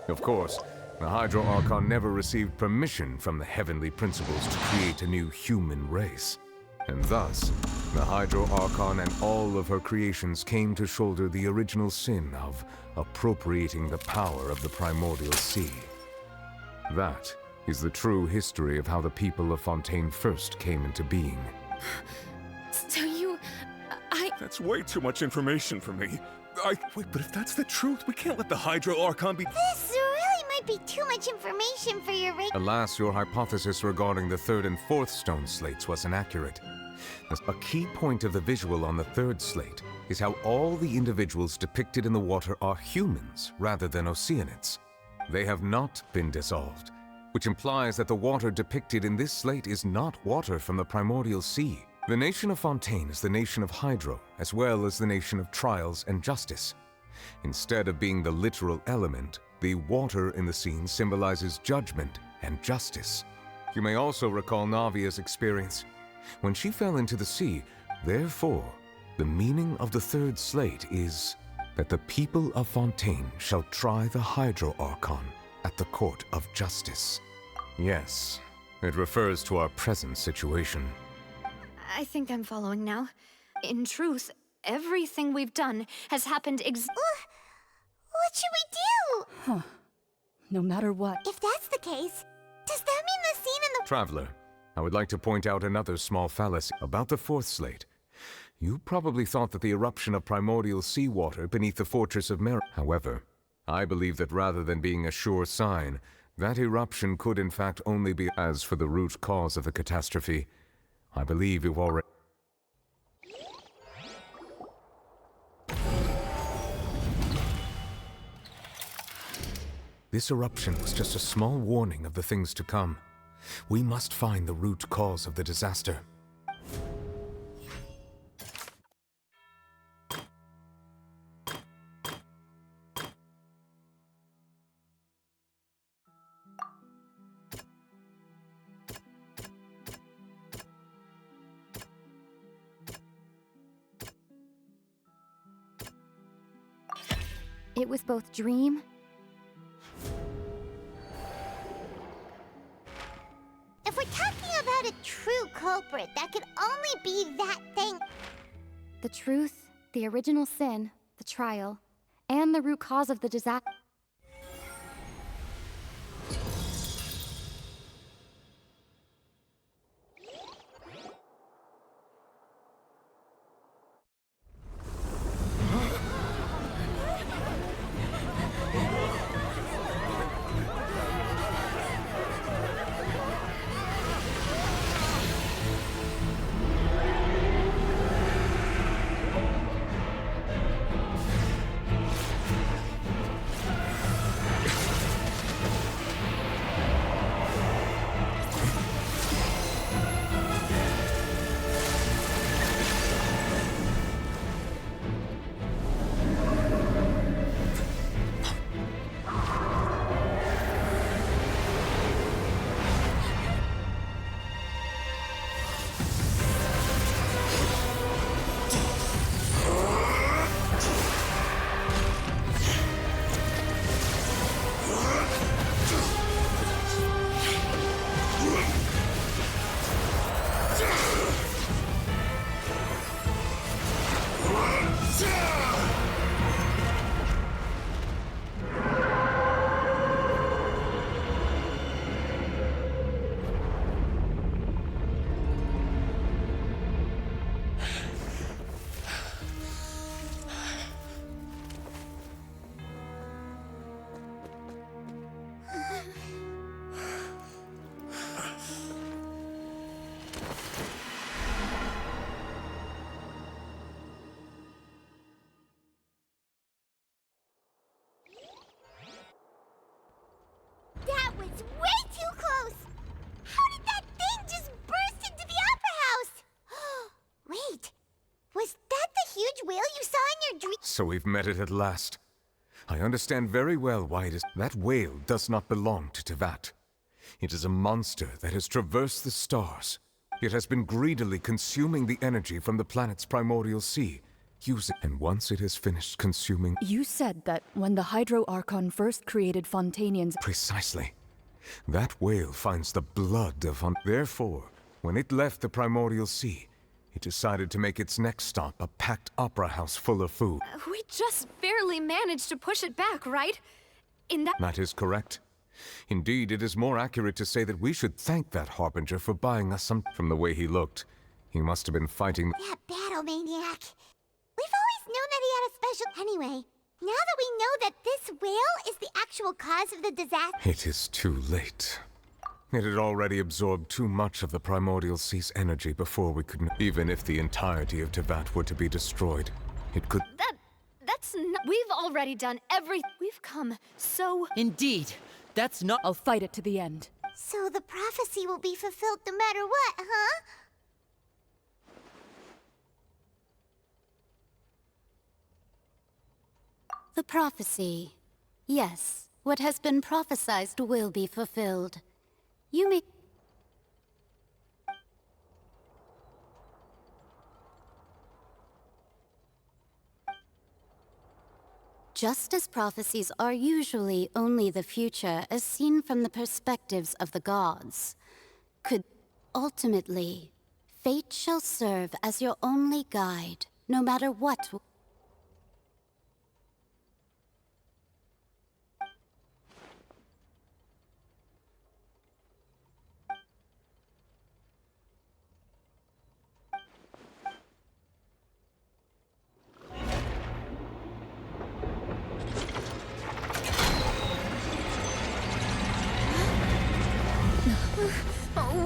of course, the Hydro Archon never received permission from the heavenly principles to create a new human race. And thus, the Hydro Archon and all of her creations came to shoulder the original sin of appropriating the power of the primordial sea. That is the true history of how the people of Fontaine first came into being. So That's way too much information for me. Wait, but if that's the truth, we can't let the Hydro Archon be— This really might be too much information for your Alas, your hypothesis regarding the 3rd and 4th stone slates was inaccurate. A key point of the visual on the 3rd slate is how all the individuals depicted in the water are humans rather than Oceanids. They have not been dissolved, which implies that the water depicted in this slate is not water from the primordial sea. The nation of Fontaine is the nation of Hydro, as well as the nation of trials and justice. Instead of being the literal element, the water in the scene symbolizes judgment and justice. You may also recall Navia's experience. When she fell into the sea, therefore, the meaning of the 3rd slate is that the people of Fontaine shall try the Hydro Archon at the court of justice. Yes, it refers to our present situation. I think I'm following now. In truth, everything we've done has happened What should we do? Huh. No matter what. If that's the case, does that mean the scene in the— Traveler, I would like to point out another small fallacy about the 4th slate. You probably thought that the eruption of primordial seawater beneath the fortress of Mer— However, I believe that rather than being a sure sign, that eruption could in fact only be— As for the root cause of the catastrophe, I believe you've already— This eruption was just a small warning of the things to come. We must find the root cause of the disaster. It was both dream If we're talking about a true culprit, that could only be that thing. the truth, the original sin, the trial, and the root cause of the disaster. That was way too close! How did that thing just burst into the Opera House? Wait, was that the huge whale you saw in your dream? So we've met it at last. I understand very well why it is. That whale does not belong to Tevat. It is a monster that has traversed the stars. It has been greedily consuming the energy from the planet's primordial sea. And once it has finished consuming... You said that when the Hydro Archon first created Fontanians... Precisely. That whale finds the blood of... Therefore, when it left the primordial sea, it decided to make its next stop a packed opera house full of food. We just barely managed to push it back, right? That is correct. Indeed, it is more accurate to say that we should thank that Harbinger for buying us some... From the way he looked, he must have been fighting... That battle maniac. We've always known that he had a special... Anyway, now that we know that this whale is the actual cause of the disaster... It is too late. It had already absorbed too much of the primordial sea's energy before we could... Even if the entirety of Tevat were to be destroyed, it could... That's not... We've already done everything. We've come so... Indeed. That's not... I'll fight it to the end. So the prophecy will be fulfilled no matter what, huh? The prophecy. Yes, what has been prophesied will be fulfilled. You may... Just as prophecies are usually only the future as seen from the perspectives of the gods, ultimately, fate shall serve as your only guide, no matter what...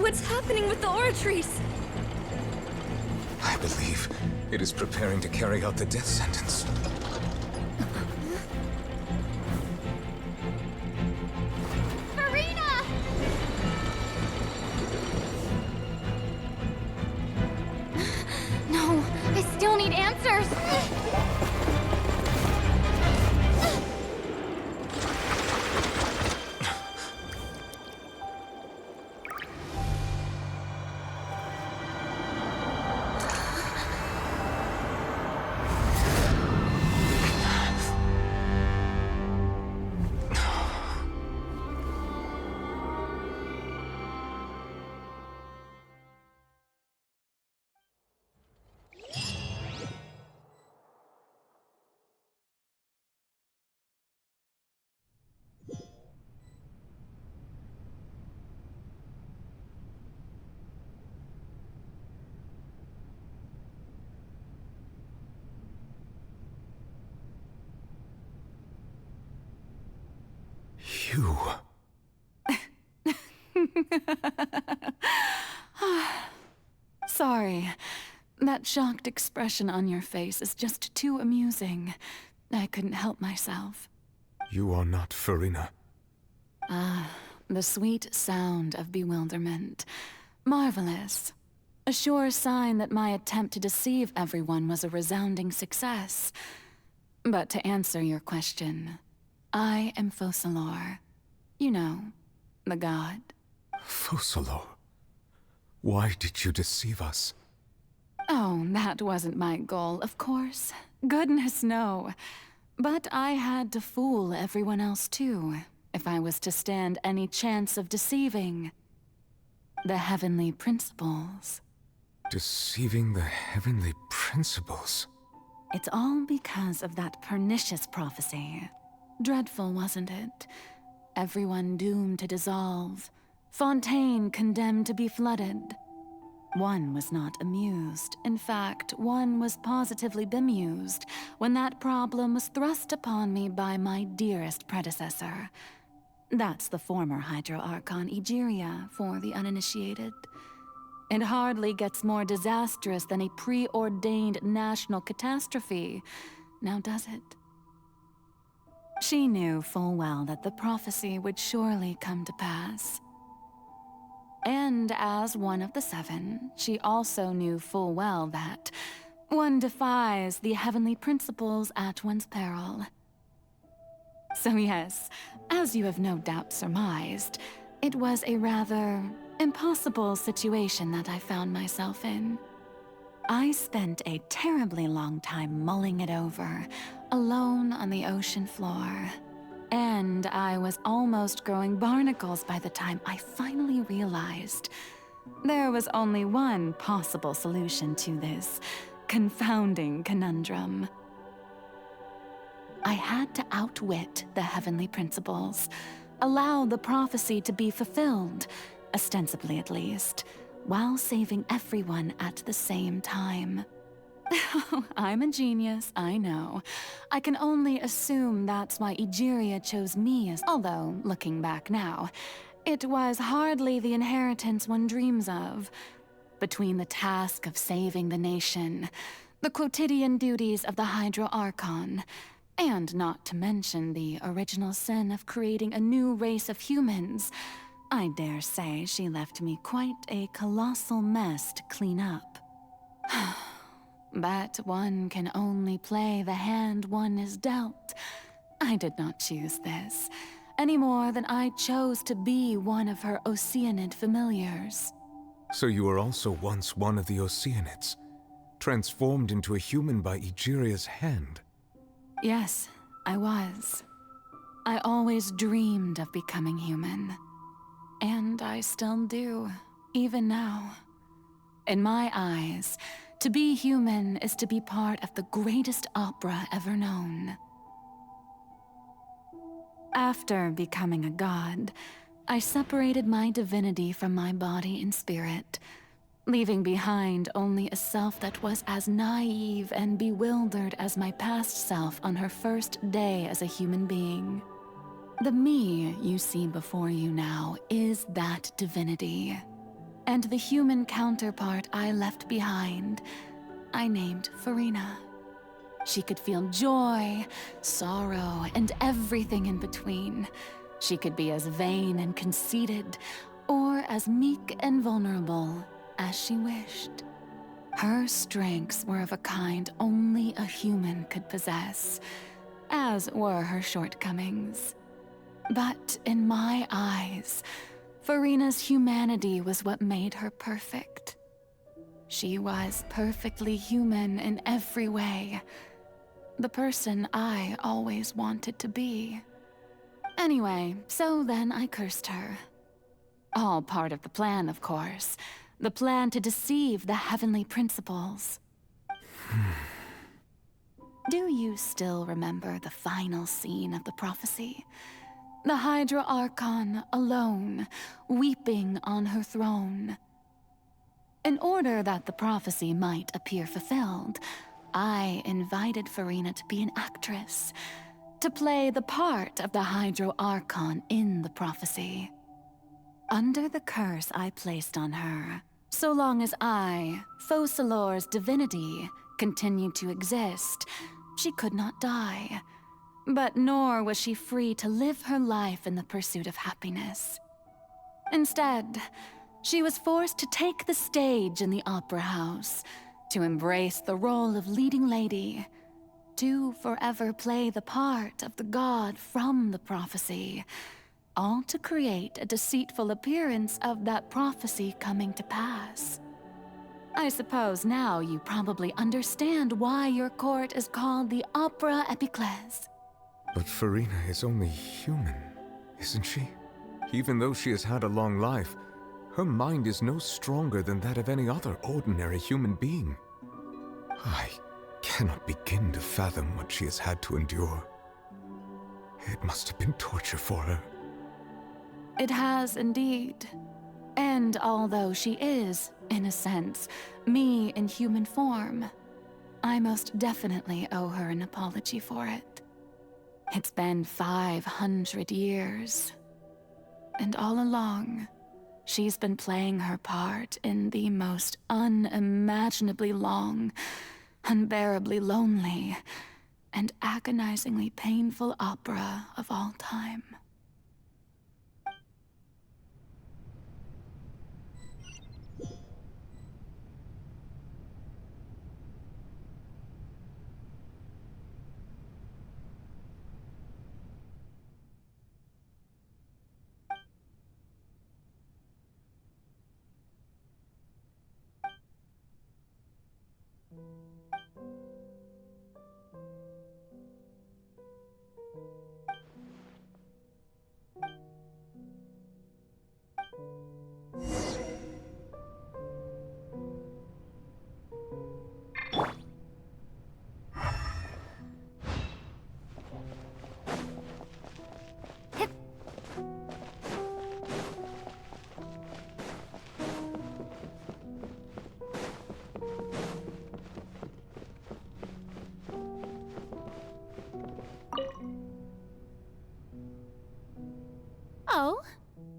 What's happening with the oratories? I believe it is preparing to carry out the death sentence. FURINA! answers! You... Sorry. That shocked expression on your face is just too amusing. I couldn't help myself. You are not FURINA. Ah, the sweet sound of bewilderment. Marvelous. A sure sign that my attempt to deceive everyone was a resounding success. But to answer your question, I am Focalor. You know, the god. Focalor? Why did you deceive us? Oh, that wasn't my goal, of course. Goodness, no. But I had to fool everyone else too, if I was to stand any chance of deceiving the heavenly principles. Deceiving the heavenly principles? It's all because of that pernicious prophecy. Dreadful, wasn't it? Everyone doomed to dissolve. Fontaine condemned to be flooded. One was not amused. In fact, one was positively bemused when that problem was thrust upon me by my dearest predecessor. That's the former Hydro Archon Egeria for the uninitiated. It hardly gets more disastrous than a preordained national catastrophe, now does it? She knew full well that the prophecy would surely come to pass. And as one of the seven, she also knew full well that one defies the heavenly principles at one's peril. So yes, as you have no doubt surmised, it was a rather impossible situation that I found myself in. I spent a terribly long time mulling it over, alone on the ocean floor. And I was almost growing barnacles by the time I finally realized there was only one possible solution to this confounding conundrum. I had to outwit the heavenly principles, allow the prophecy to be fulfilled, ostensibly at least, while saving everyone at the same time. I'm a genius, I know. I can only assume that's why Egeria chose me as— although, looking back now, it was hardly the inheritance one dreams of. Between the task of saving the nation, the quotidian duties of the Hydro Archon, and not to mention the original sin of creating a new race of humans, I dare say she left me quite a colossal mess to clean up. But one can only play the hand one is dealt. I did not choose this, any more than I chose to be one of her Oceanid familiars. So you were also once one of the Oceanids, transformed into a human by Egeria's hand? Yes, I was. I always dreamed of becoming human. And I still do, even now. In my eyes, to be human is to be part of the greatest opera ever known. After becoming a god, I separated my divinity from my body and spirit, leaving behind only a self that was as naive and bewildered as my past self on her first day as a human being. The me you see before you now is that divinity. And the human counterpart I left behind, I named FURINA. She could feel joy, sorrow, and everything in between. She could be as vain and conceited, or as meek and vulnerable as she wished. Her strengths were of a kind only a human could possess, as were her shortcomings. But in my eyes, FURINA's humanity was what made her perfect. She was perfectly human in every way. The person I always wanted to be. Anyway, so then I cursed her. All part of the plan, of course. The plan to deceive the heavenly principles. Do you still remember the final scene of the prophecy? The Hydra Archon, alone, weeping on her throne. In order that the prophecy might appear fulfilled, I invited FURINA to be an actress, to play the part of the Hydra Archon in the prophecy. Under the curse I placed on her, so long as I, Focalor's divinity, continued to exist, she could not die. But nor was she free to live her life in the pursuit of happiness. Instead, she was forced to take the stage in the opera house, to embrace the role of leading lady, to forever play the part of the god from the prophecy, all to create a deceitful appearance of that prophecy coming to pass. I suppose now you probably understand why your court is called the Opera Epiclese. But FURINA is only human, isn't she? Even though she has had a long life, her mind is no stronger than that of any other ordinary human being. I cannot begin to fathom what she has had to endure. It must have been torture for her. It has indeed. And although she is, in a sense, me in human form, I most definitely owe her an apology for it. It's been 500 years. And all along, she's been playing her part in the most unimaginably long, unbearably lonely, and agonizingly painful opera of all time. Oh,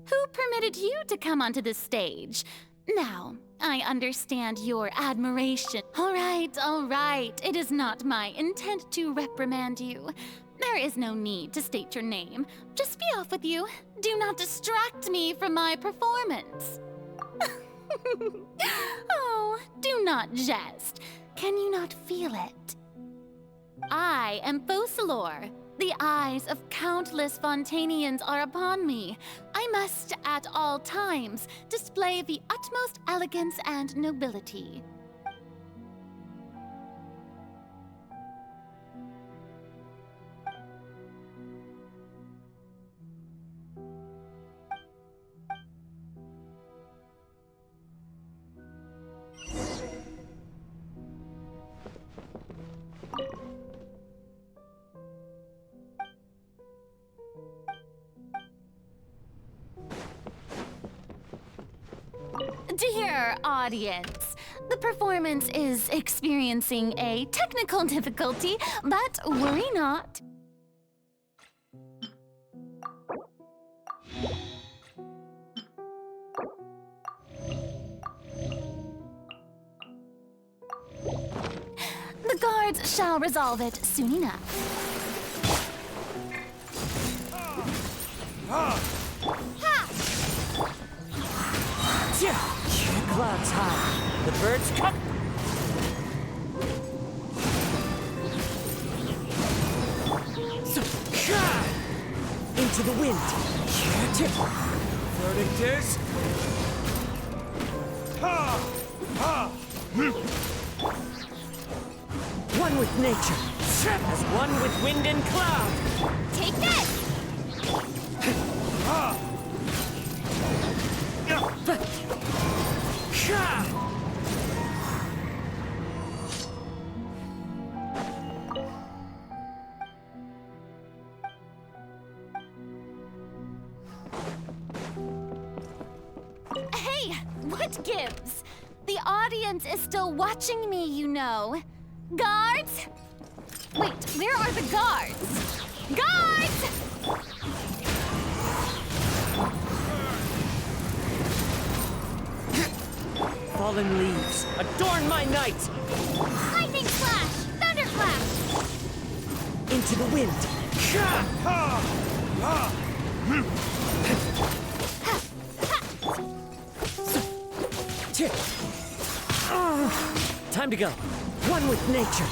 who permitted you to come onto this stage? Now, I understand your admiration. All right. It is not my intent to reprimand you. There is no need to state your name. Just be off with you. Do not distract me from my performance. Oh, do not jest. Can you not feel it? I am Focalor. The eyes of countless Fontanians are upon me. I must, at all times, display the utmost elegance and nobility. Dear audience, the performance is experiencing a technical difficulty, but worry not. The guards shall resolve it soon enough. Clouds high. The birds come. Into the wind. Verdict is... Ha! Ha! One with nature. As one with wind and cloud. Take this! Ha! Hey, what gives? The audience is still watching me, you know. Guards? Wait, where are the guards? Guards! Fallen leaves, adorn my night! Lightning slash! Thunderclap! Into the wind. Time to go. One with nature.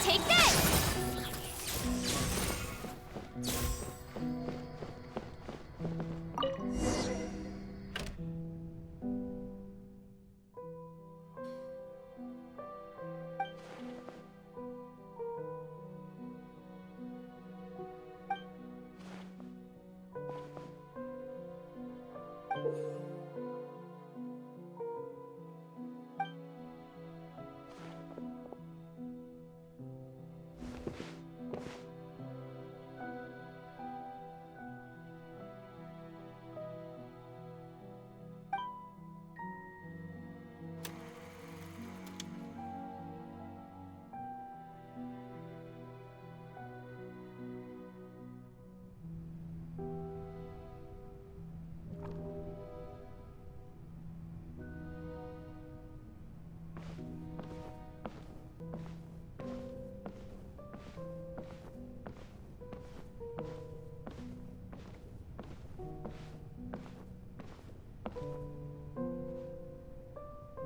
Take this!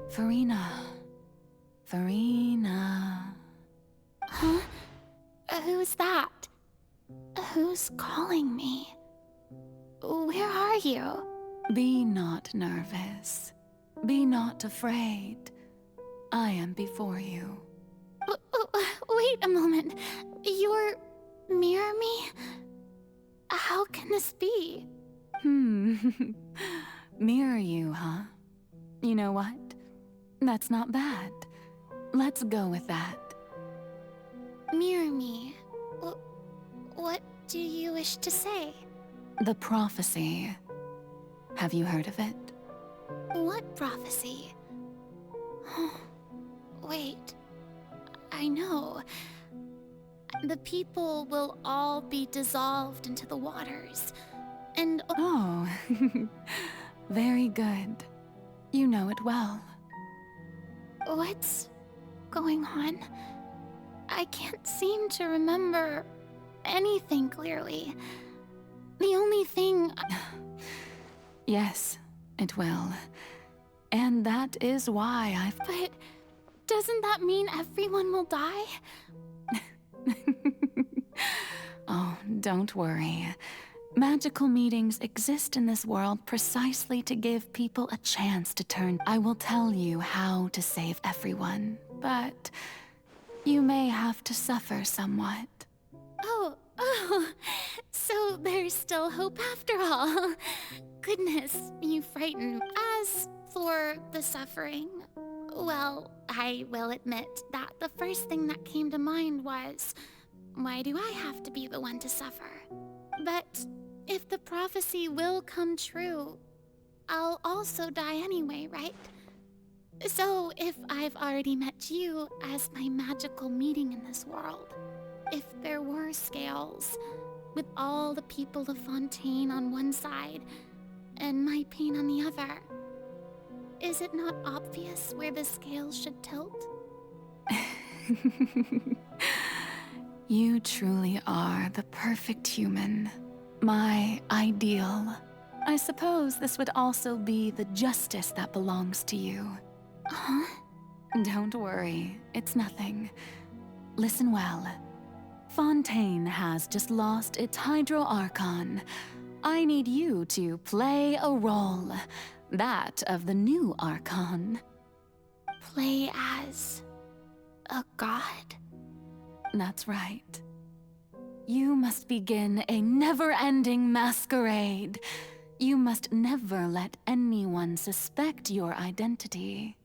FURINA. FURINA. Huh? Who's that? Who's calling me? Where are you? Be not nervous. Be not afraid. I am before you. Wait a moment. You're... near me? How can this be? Mirror you, huh? You know what? That's not bad. Let's go with that. Mirror me. What do you wish to say? The prophecy. Have you heard of it? What prophecy? Wait. I know. The people will all be dissolved into the waters. And... Oh. Very good. You know it well. What's going on? I can't seem to remember anything clearly. The only thing... Yes, it will. And that is why I've... But doesn't that mean everyone will die? Oh, don't worry. Magical meetings exist in this world precisely to give people a chance to turn. I will tell you how to save everyone, but you may have to suffer somewhat. Oh, so there's still hope after all. Goodness, you frighten me. As for the suffering, well, I will admit that the first thing that came to mind was, why do I have to be the one to suffer? But if the prophecy will come true, I'll also die anyway, right? So if I've already met you as my magical meeting in this world, if there were scales, with all the people of Fontaine on one side and my pain on the other, is it not obvious where the scales should tilt? You truly are the perfect human. My ideal. I suppose this would also be the justice that belongs to you. Huh? Don't worry, it's nothing. Listen well. Fontaine has just lost its Hydro Archon. I need you to play a role. That of the new Archon. Play as a god? That's right. You must begin a never-ending masquerade. You must never let anyone suspect your identity.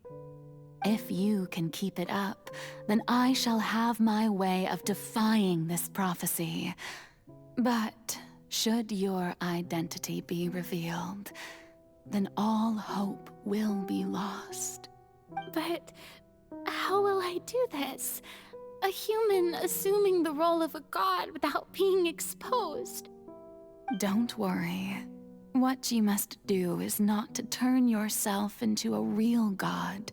If you can keep it up, then I shall have my way of defying this prophecy. But should your identity be revealed, then all hope will be lost. But how will I do this? A human assuming the role of a god without being exposed. Don't worry. What you must do is not to turn yourself into a real god.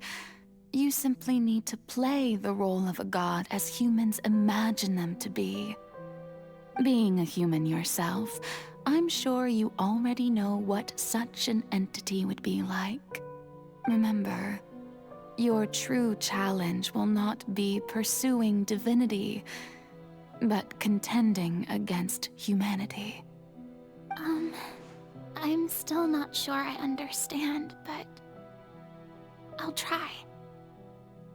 You simply need to play the role of a god as humans imagine them to be. Being a human yourself, I'm sure you already know what such an entity would be like. Remember, your true challenge will not be pursuing divinity, but contending against humanity. I'm still not sure I understand, but I'll try.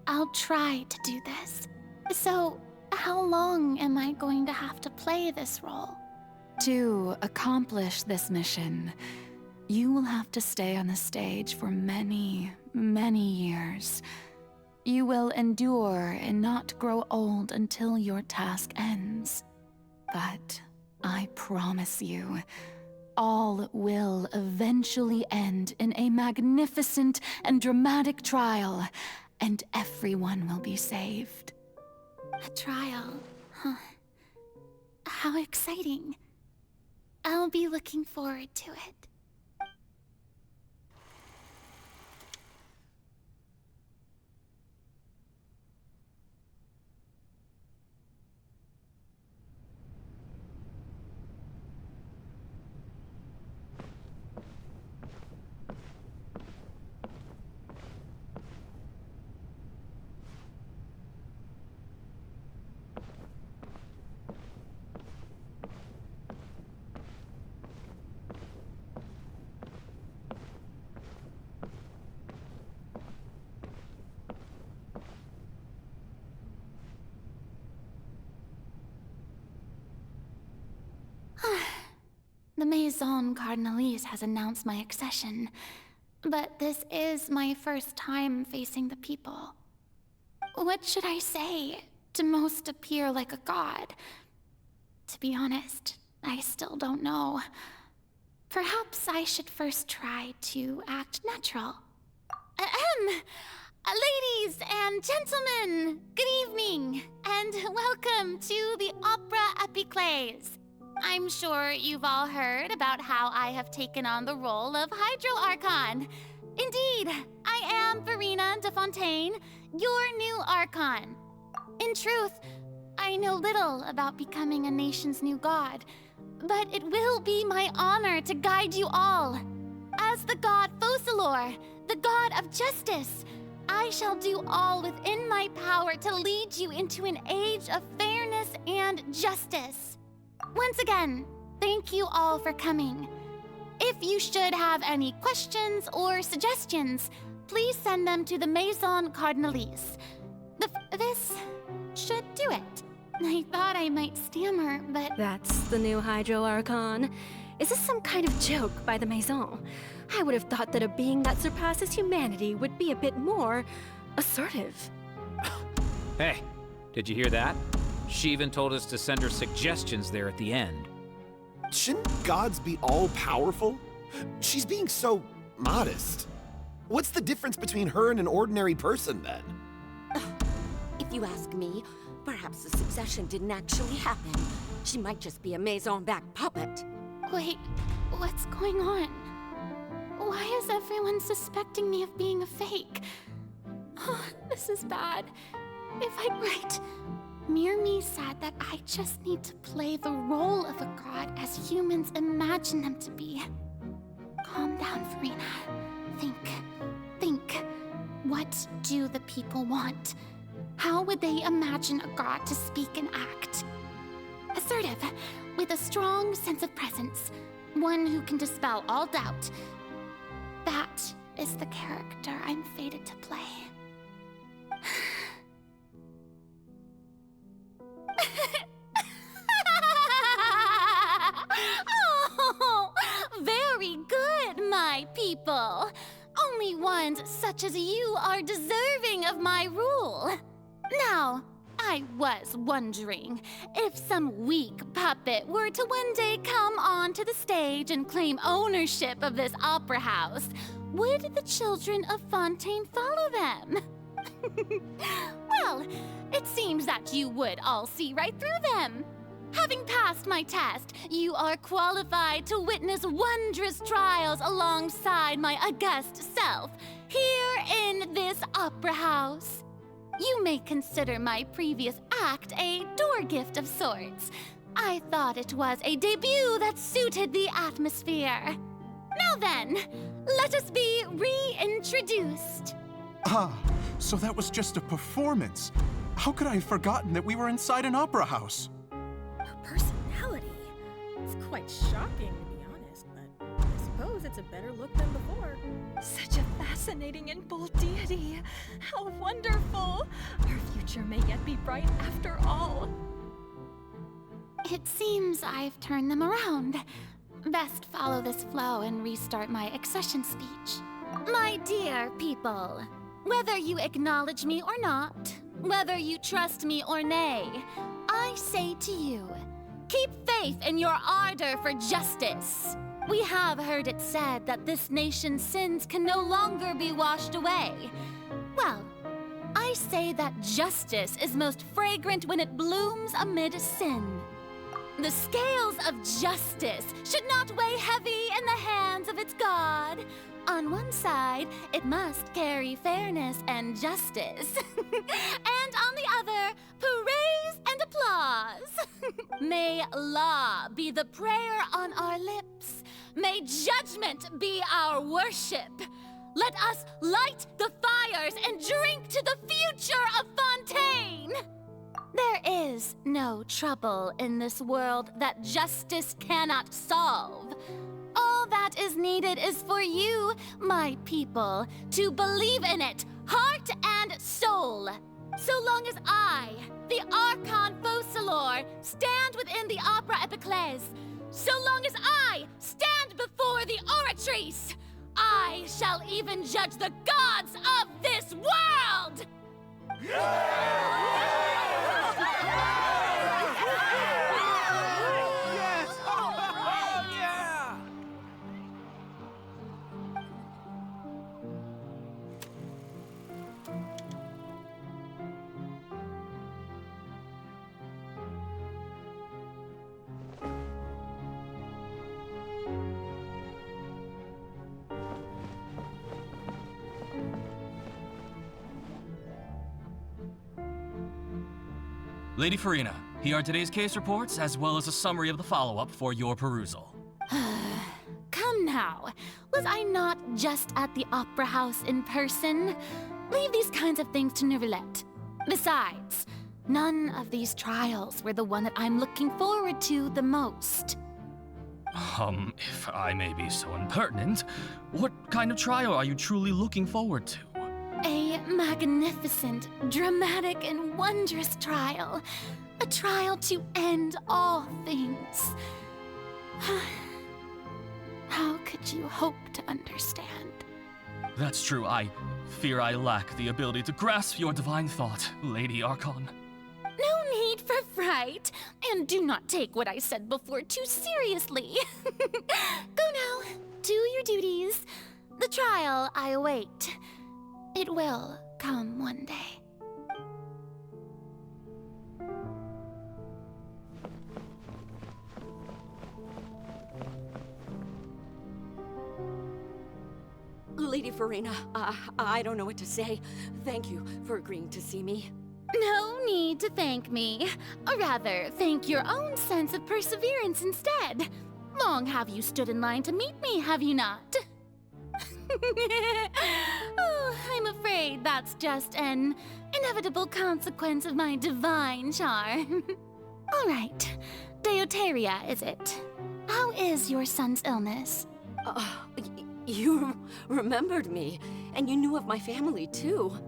I'll try to do this. So, how long am I going to have to play this role? To accomplish this mission, you will have to stay on the stage for many, many years. You will endure and not grow old until your task ends. But I promise you, all will eventually end in a magnificent and dramatic trial, and everyone will be saved. A trial, huh? How exciting. I'll be looking forward to it. The Maison Cardinalise has announced my accession, but this is my first time facing the people. What should I say to most appear like a god? To be honest, I still don't know. Perhaps I should first try to act natural. Ladies and gentlemen, good evening, and welcome to the Opera Epiclese. I'm sure you've all heard about how I have taken on the role of Hydro Archon. Indeed, I am FURINA de Fontaine, your new Archon. In truth, I know little about becoming a nation's new god, but it will be my honor to guide you all. As the god Focalor, the god of justice, I shall do all within my power to lead you into an age of fairness and justice. Once again, thank you all for coming. If you should have any questions or suggestions, please send them to the Maison Cardinalise. This should do it. I thought I might stammer, but... That's the new Hydro Archon. Is this some kind of joke by the Maison? I would have thought that a being that surpasses humanity would be a bit more assertive. Hey, did you hear that? She even told us to send her suggestions there at the end. Shouldn't gods be all-powerful? She's being so modest. What's the difference between her and an ordinary person, then? If you ask me, perhaps the succession didn't actually happen. She might just be a Maison-back puppet. Wait, what's going on? Why is everyone suspecting me of being a fake? Oh, this is bad. If I'm right, Mirmi said that I just need to play the role of a god as humans imagine them to be. Calm down, FURINA. Think. What do the people want? How would they imagine a god to speak and act? assertive, with a strong sense of presence. One who can dispel all doubt. That is the character I'm fated to play. Oh, very good, my people. Only ones such as you are deserving of my rule. Now, I was wondering if some weak puppet were to one day come onto the stage and claim ownership of this opera house, would the children of Fontaine follow them? Well, it seems that you would all see right through them. Having passed my test, you are qualified to witness wondrous trials alongside my august self, here in this opera house. You may consider my previous act a door gift of sorts. I thought it was a debut that suited the atmosphere. Now then, let us be reintroduced. Ah, so that was just a performance. How could I have forgotten that we were inside an opera house? A personality? It's quite shocking, to be honest, but I suppose it's a better look than before. Such a fascinating and bold deity. How wonderful! Our future may yet be bright after all. It seems I've turned them around. Best follow this flow and restart my accession speech. My dear people, whether you acknowledge me or not, whether you trust me or nay, I say to you, keep faith in your ardor for justice. We have heard it said that this nation's sins can no longer be washed away. Well, I say that justice is most fragrant when it blooms amid sin. The scales of justice should not weigh heavy in the hands of its God. On one side, it must carry fairness and justice. And on the other, praise and applause. May law be the prayer on our lips. May judgment be our worship. Let us light the fires and drink to the future of Fontaine. There is no trouble in this world that justice cannot solve. All that is needed is for you, my people, to believe in it, heart and soul. So long as I, the Archon Focalor, stand within the Opera Epiclese, so long as I stand before the Oratrice, I shall even judge the gods of this world! Lady FURINA, here are today's case reports, as well as a summary of the follow-up for your perusal. Come now, was I not just at the Opera House in person? Leave these kinds of things to Neuvillette. Besides, none of these trials were the one that I'm looking forward to the most. If I may be so impertinent, what kind of trial are you truly looking forward to? A magnificent, dramatic, and wondrous trial. A trial to end all things. How could you hope to understand? That's true. I fear I lack the ability to grasp your divine thought, Lady Archon. No need for fright, and do not take what I said before too seriously. Go now, do your duties. The trial I await. It will come one day. Lady FURINA, I don't know what to say. Thank you for agreeing to see me. No need to thank me. Or rather, thank your own sense of perseverance instead. Long have you stood in line to meet me, have you not? Oh, I'm afraid that's just an inevitable consequence of my divine charm. All right, Deoteria, is it? How is your son's illness? You remembered me, and you knew of my family, too.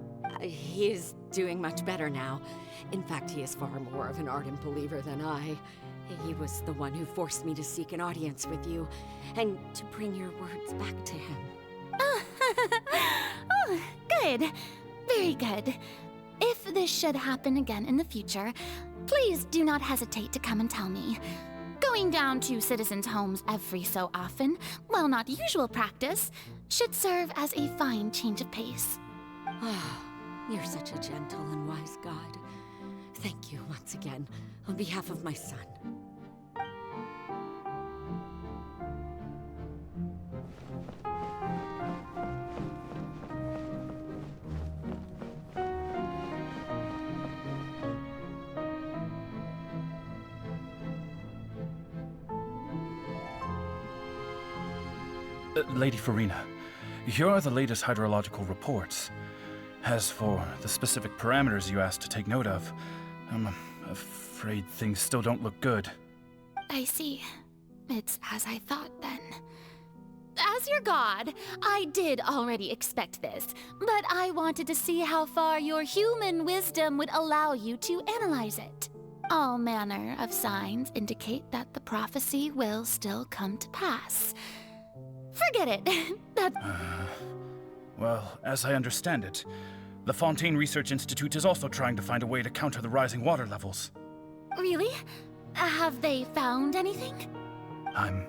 He is doing much better now. In fact, he is far more of an ardent believer than I. He was the one who forced me to seek an audience with you, and to bring your words back to him. Oh, good. Very good. If this should happen again in the future, please do not hesitate to come and tell me. Going down to citizens' homes every so often, while not usual practice, should serve as a fine change of pace. You're such a gentle and wise god. Thank you once again, on behalf of my son. Lady FURINA, here are the latest hydrological reports. As for the specific parameters you asked to take note of, I'm afraid things still don't look good. I see. It's as I thought, then. As your god, I did already expect this, but I wanted to see how far your human wisdom would allow you to analyze it. All manner of signs indicate that the prophecy will still come to pass. Forget it. Well, as I understand it, the Fontaine Research Institute is also trying to find a way to counter the rising water levels. Really? Have they found anything? I'm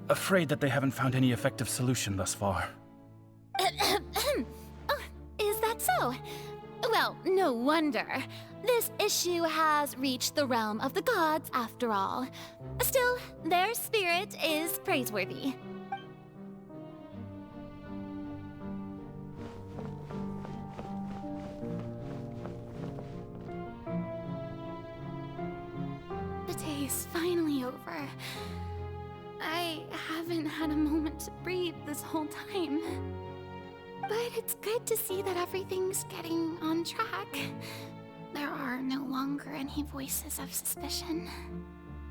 afraid that they haven't found any effective solution thus far. Oh, is that so? Well, no wonder. This issue has reached the realm of the gods, after all. Still, their spirit is praiseworthy. The day is finally over. I haven't had a moment to breathe this whole time. But it's good to see that everything's getting on track. There are no longer any voices of suspicion.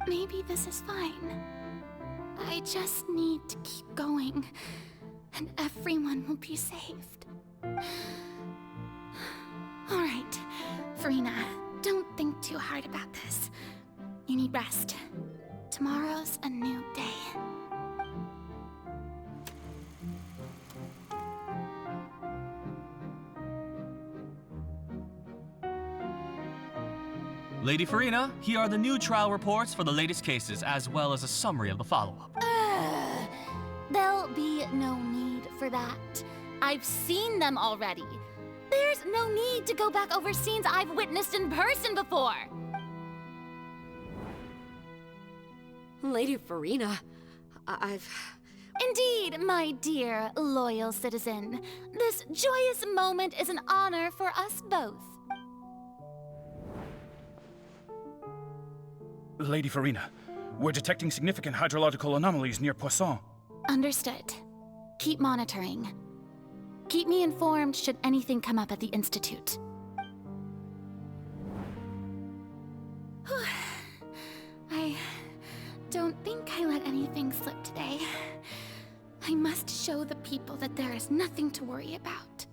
Maybe this is fine. I just need to keep going, and everyone will be saved. All right, FURINA, don't think too hard about this. You need rest. Tomorrow's a new day. Lady FURINA, here are the new trial reports for the latest cases, as well as a summary of the follow-up. There'll be no need for that. I've seen them already. There's no need to go back over scenes I've witnessed in person before. Lady FURINA, Indeed, my dear, loyal citizen. This joyous moment is an honor for us both. Lady FURINA, we're detecting significant hydrological anomalies near Poisson. Understood. Keep monitoring. Keep me informed should anything come up at the Institute. I don't think I let anything slip today. I must show the people that there is nothing to worry about.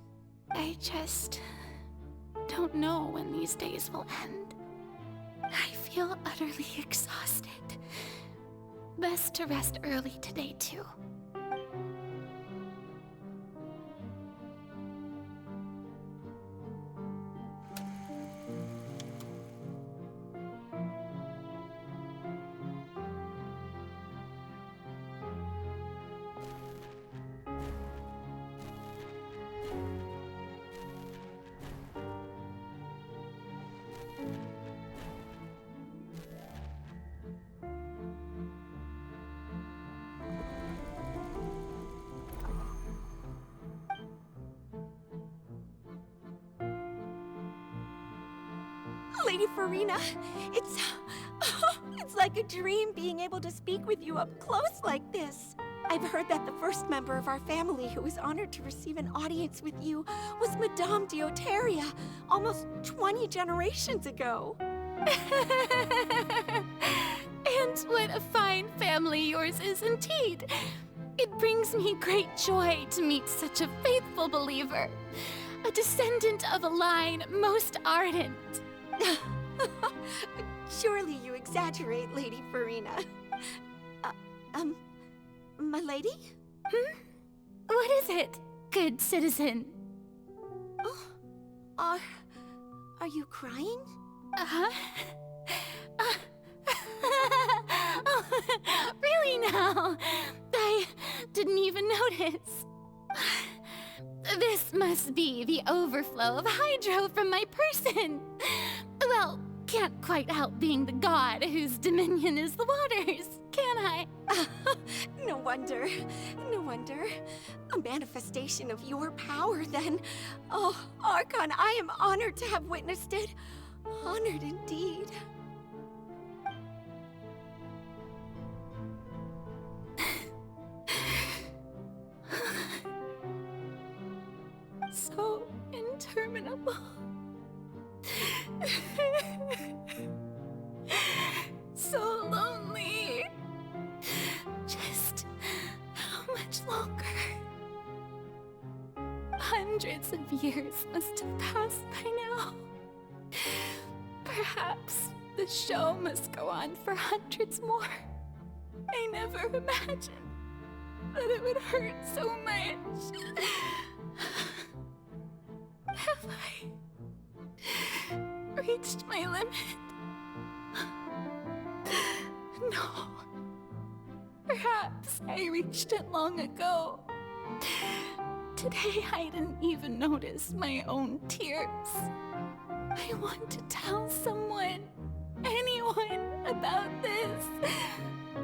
I just don't know when these days will end. I feel utterly exhausted. Best to rest early today, too. Lady FURINA, it's like a dream being able to speak with you up close like this. I've heard that the first member of our family who was honored to receive an audience with you was Madame Deoteria, almost 20 generations ago. And what a fine family yours is indeed. It brings me great joy to meet such a faithful believer, a descendant of a line most ardent. Surely you exaggerate, Lady FURINA. My lady? What is it, good citizen? Oh, are you crying? Uh-huh. Oh, really now? I didn't even notice. This must be the overflow of hydro from my person. Well, can't quite help being the god whose dominion is the waters, can I? No wonder. No wonder. A manifestation of your power, then. Oh, Archon, I am honored to have witnessed it. Honored indeed. So interminable. So lonely. Just how much longer? Hundreds of years must have passed by now. Perhaps the show must go on for hundreds more. I never imagined that it would hurt so much. Have I reached my limit? No. Perhaps I reached it long ago. Today I didn't even notice my own tears. I want to tell someone, anyone, about this.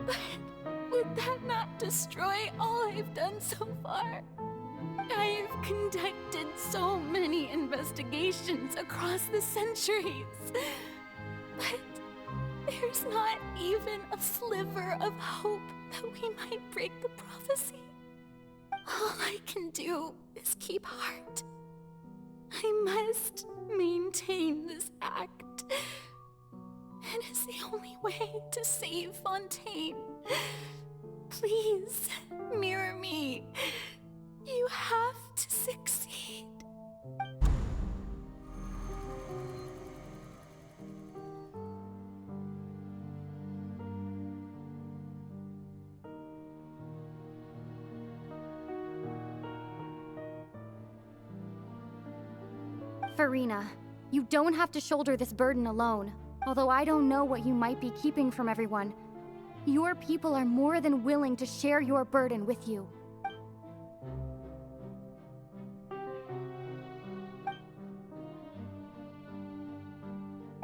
But would that not destroy all I've done so far? I've conducted so many investigations across the centuries. But there's not even a sliver of hope that we might break the prophecy. All I can do is keep heart. I must maintain this act. It is the only way to save Fontaine. Please, mirror me. You have to succeed. FURINA, you don't have to shoulder this burden alone. Although I don't know what you might be keeping from everyone. Your people are more than willing to share your burden with you.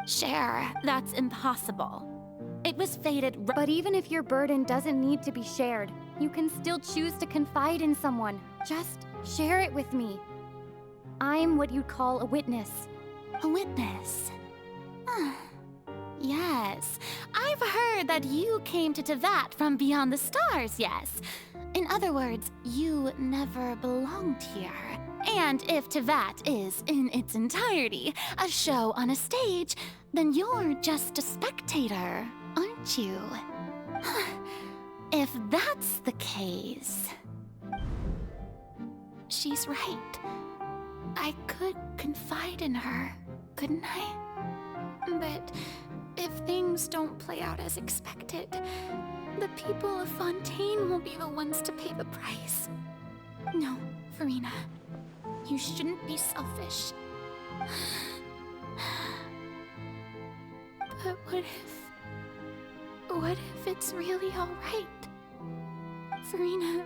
Share, that's impossible. It was fated. But even if your burden doesn't need to be shared, you can still choose to confide in someone. Just share it with me. I'm what you'd call a witness. A witness? Yes, I've heard that you came to Tevat from beyond the stars, yes. In other words, you never belonged here. And if Tevat is, in its entirety, a show on a stage, then you're just a spectator, aren't you? If that's the case... She's right. I could confide in her, couldn't I? But if things don't play out as expected, the people of Fontaine will be the ones to pay the price. No, FURINA. You shouldn't be selfish. But what if it's really all right? FURINA,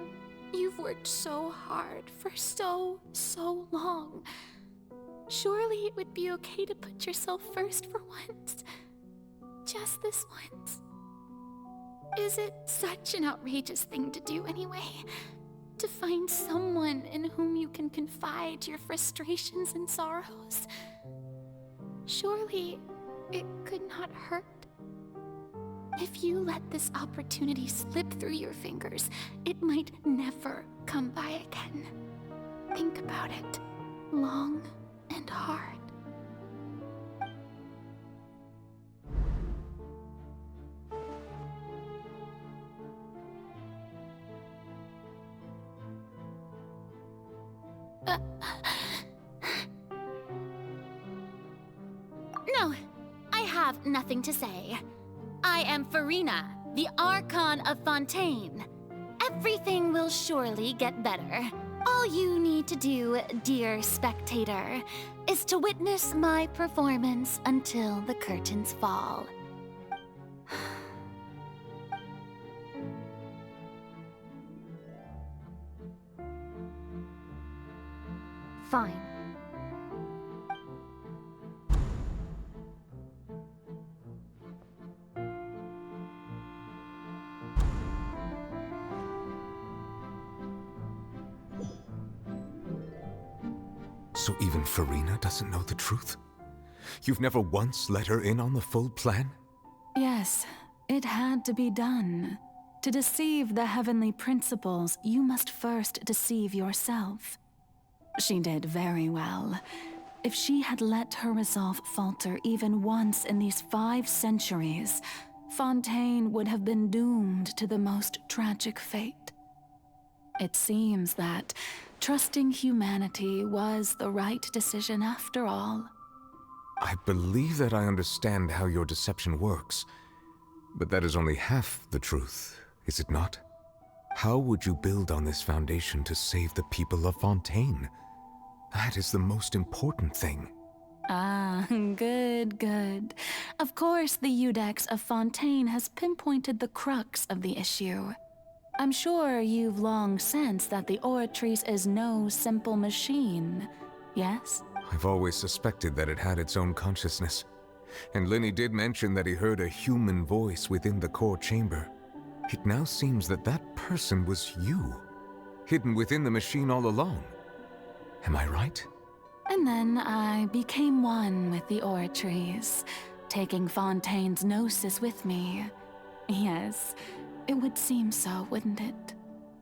you've worked so hard for so long. Surely it would be okay to put yourself first for once. Just this once. Is it such an outrageous thing to do anyway? To find someone in whom you can confide your frustrations and sorrows? Surely it could not hurt. If you let this opportunity slip through your fingers, it might never come by again. Think about it long and hard. No, I have nothing to say. I am FURINA, the Archon of Fontaine. Everything will surely get better. All you need to do, dear spectator, is to witness my performance until the curtains fall. Fine. So even FURINA doesn't know the truth? You've never once let her in on the full plan? Yes, it had to be done. To deceive the heavenly principles, you must first deceive yourself. She did very well. If she had let her resolve falter even once in these 5 centuries, Fontaine would have been doomed to the most tragic fate. It seems that trusting humanity was the right decision after all. I believe that I understand how your deception works, but that is only half the truth, is it not? How would you build on this foundation to save the people of Fontaine? That is the most important thing. Ah, good, good. Of course, the Iudex of Fontaine has pinpointed the crux of the issue. I'm sure you've long sensed that the Oratrice is no simple machine, yes? I've always suspected that it had its own consciousness. And Lenny did mention that he heard a human voice within the core chamber. It now seems that that person was you, hidden within the machine all along. Am I right? And then I became one with the Oratrice, taking Fontaine's gnosis with me. Yes, it would seem so, wouldn't it?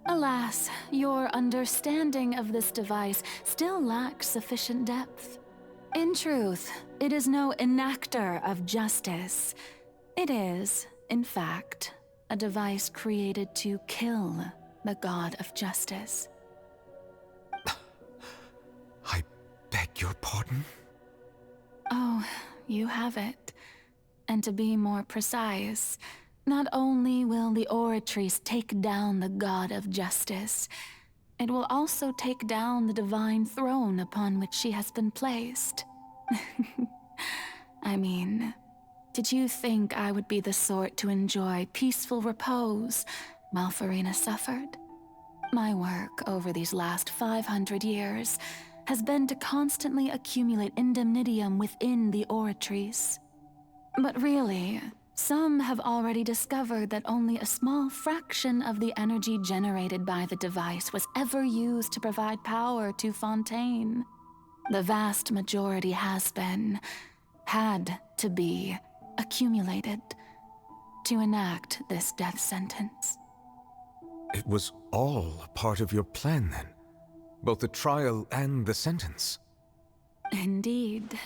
Alas, your understanding of this device still lacks sufficient depth. In truth, it is no enactor of justice. It is, in fact, a device created to kill the god of justice. I beg your pardon? Oh, you have it. And to be more precise, not only will the Oratrice take down the god of justice, it will also take down the divine throne upon which she has been placed. I mean, did you think I would be the sort to enjoy peaceful repose while FURINA suffered? My work over these last 500 years has been to constantly accumulate indemnitium within the Oratrice. But really, some have already discovered that only a small fraction of the energy generated by the device was ever used to provide power to Fontaine. The vast majority had to be, accumulated to enact this death sentence. It was all a part of your plan then? Both the trial and the sentence? Indeed.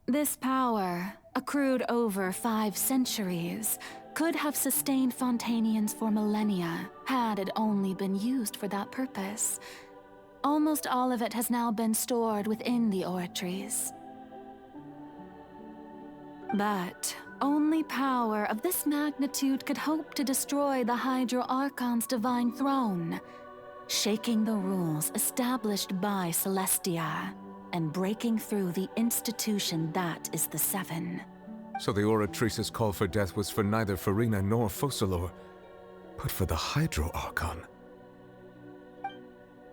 This power, accrued over 5 centuries, could have sustained Fontainians for millennia had it only been used for that purpose. Almost all of it has now been stored within the Oratrice. But only power of this magnitude could hope to destroy the Hydro Archon's divine throne, shaking the rules established by Celestia and breaking through the institution that is the Seven. So the Oratrice's call for death was for neither FURINA nor Focalor, but for the Hydro Archon.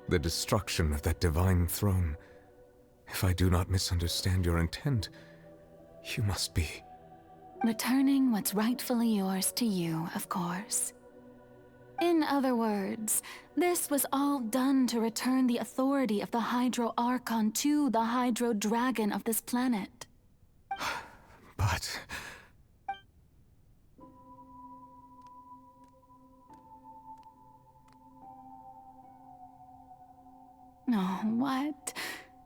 The destruction of that divine throne. If I do not misunderstand your intent, you must be... returning what's rightfully yours to you, of course. In other words, this was all done to return the authority of the Hydro Archon to the Hydro Dragon of this planet. But... Oh, what?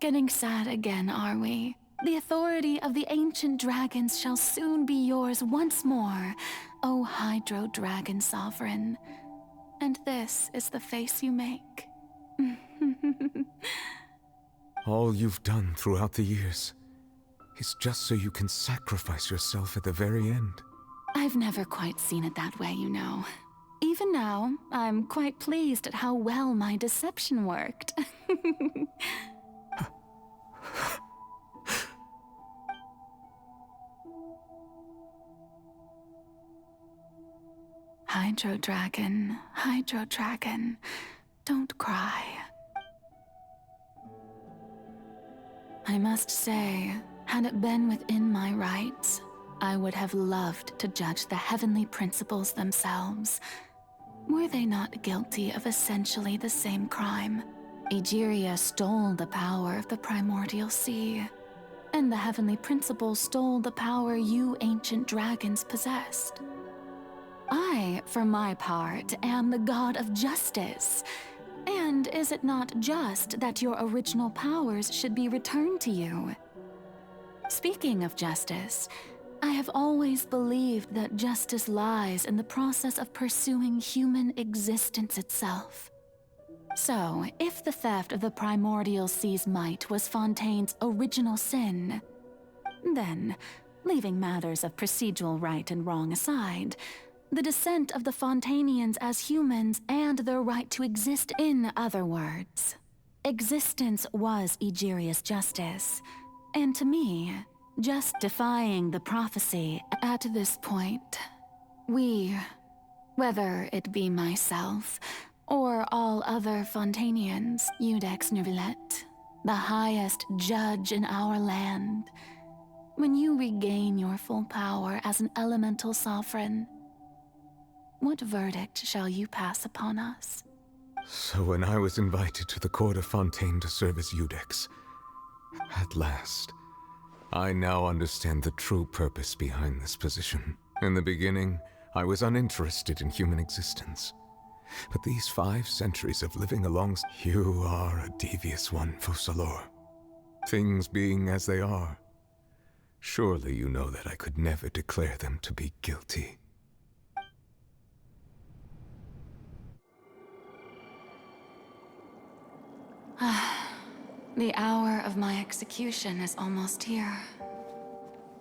Getting sad again, are we? The authority of the ancient dragons shall soon be yours once more, O Hydro Dragon Sovereign. And this is the face you make. All you've done throughout the years is just so you can sacrifice yourself at the very end. I've never quite seen it that way, you know. Even now, I'm quite pleased at how well my deception worked. Hydro Dragon, don't cry. I must say, had it been within my rights, I would have loved to judge the heavenly principles themselves. Were they not guilty of essentially the same crime? Egeria stole the power of the primordial sea, and the heavenly principles stole the power you ancient dragons possessed. I, for my part, am the god of justice. And is it not just that your original powers should be returned to you? Speaking of justice, I have always believed that justice lies in the process of pursuing human existence itself. So, if the theft of the primordial sea's might was Fontaine's original sin, then, leaving matters of procedural right and wrong aside, the descent of the Fontainians as humans and their right to exist, in other words, existence was Egeria's justice, and to me, just defying the prophecy at this point, we, whether it be myself or all other Fontainians, Iudex Nervillet, the highest judge in our land, when you regain your full power as an elemental sovereign, what verdict shall you pass upon us? So when I was invited to the court of Fontaine to serve as Iudex, at last, I now understand the true purpose behind this position. In the beginning, I was uninterested in human existence. But these 5 centuries of living alongside you are a devious one, Focalors. Things being as they are, surely you know that I could never declare them to be guilty. The hour of my execution is almost here.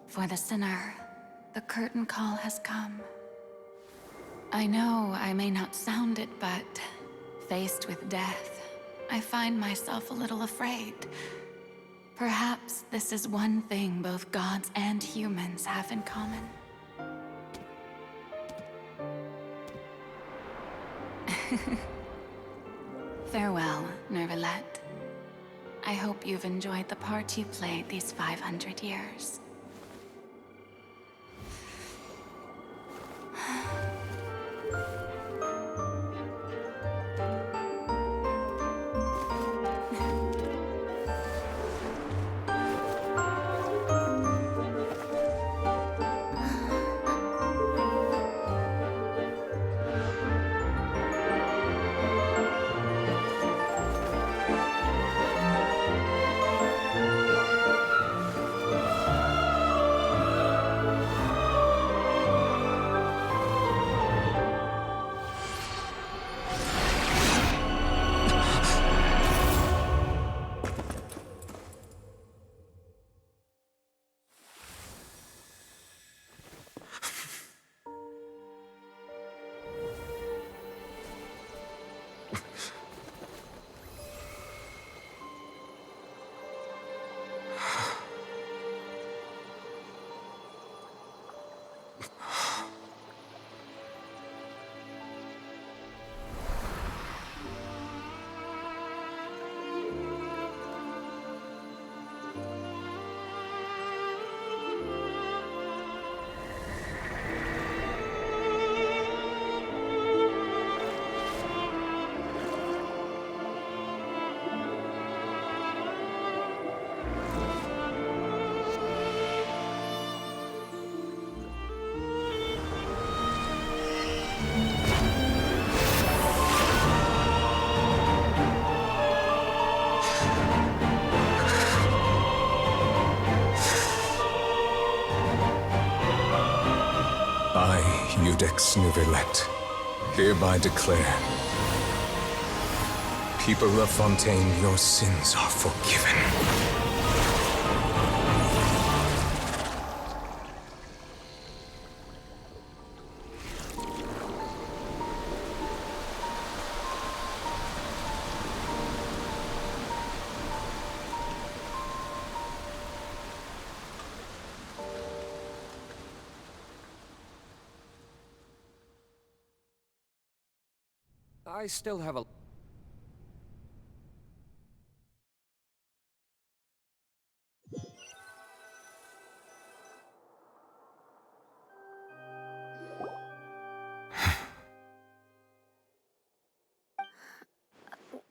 For the sinner, the curtain call has come. I know I may not sound it, but faced with death, I find myself a little afraid. Perhaps this is one thing both gods and humans have in common. Farewell, Nervillet. I hope you've enjoyed the part you played these 500 years. I, Iudex Nervillet, hereby declare People of Fontaine, your sins are forgiven. I still have a...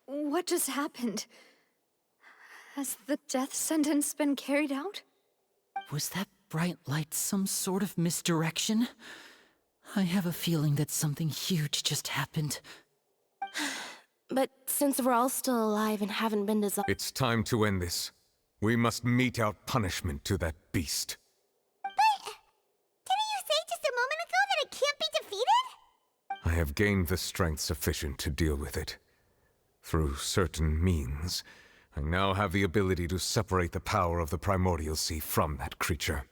What just happened? Has the death sentence been carried out? Was that bright light some sort of misdirection? I have a feeling that something huge just happened. But since we're all still alive and haven't been dissolved... It's time to end this. We must mete out punishment to that beast. Didn't you say just a moment ago that it can't be defeated? I have gained the strength sufficient to deal with it. Through certain means, I now have the ability to separate the power of the Primordial Sea from that creature.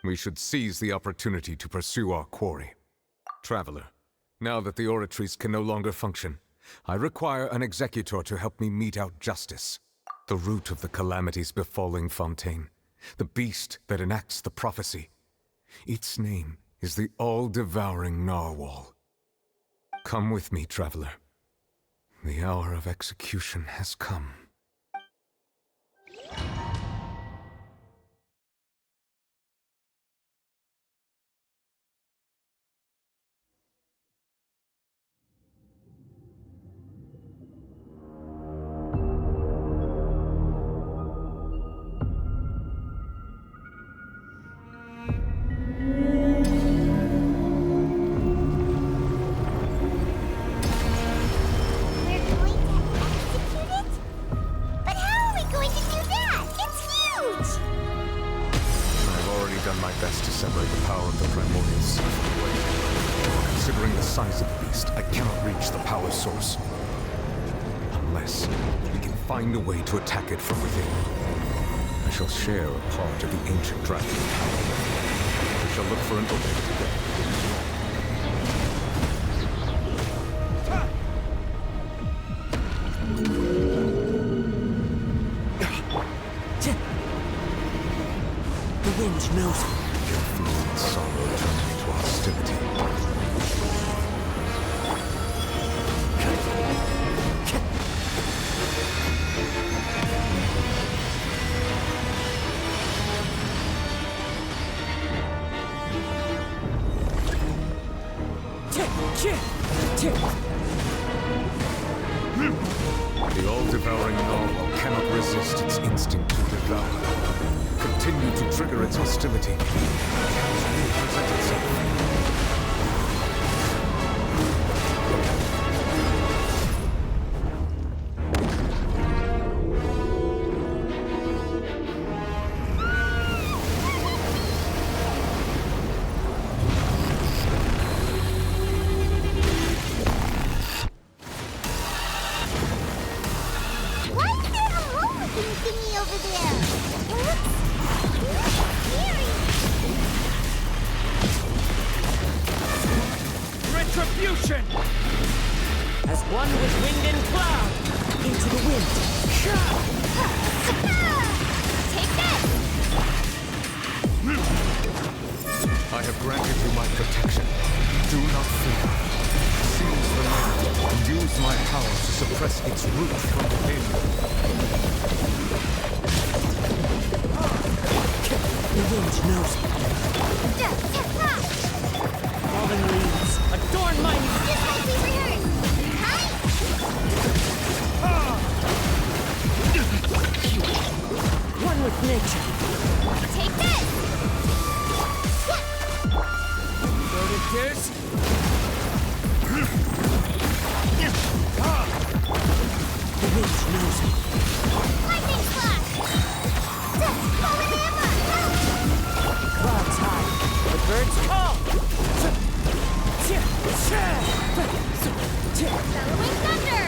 We should seize the opportunity to pursue our quarry. Traveler, now that the oratories can no longer function, I require an executor to help me mete out justice. The root of the calamities befalling Fontaine, the beast that enacts the prophecy. Its name is the all-devouring Narwhal. Come with me, traveler. The hour of execution has come. Find a way to attack it from within. I shall share a part of the ancient dragon power. I shall look for an opening together. The wind knows me. Your fear and sorrow turn me to hostility. The all-devouring Narwhal cannot resist its instinct to devour. Continue to trigger its hostility. It will present itself. As one with wind and cloud, into the wind. Take this! I have granted you my protection. Do not fear. Seize the land and use my power to suppress its root from within. The wind knows me. Fallen leaves, adorn my... This might be rehearsed! One with nature. Take this! Burning tears? The wind knows me. Lightning flash! Clouds high, the birds call! Bellowing thunder!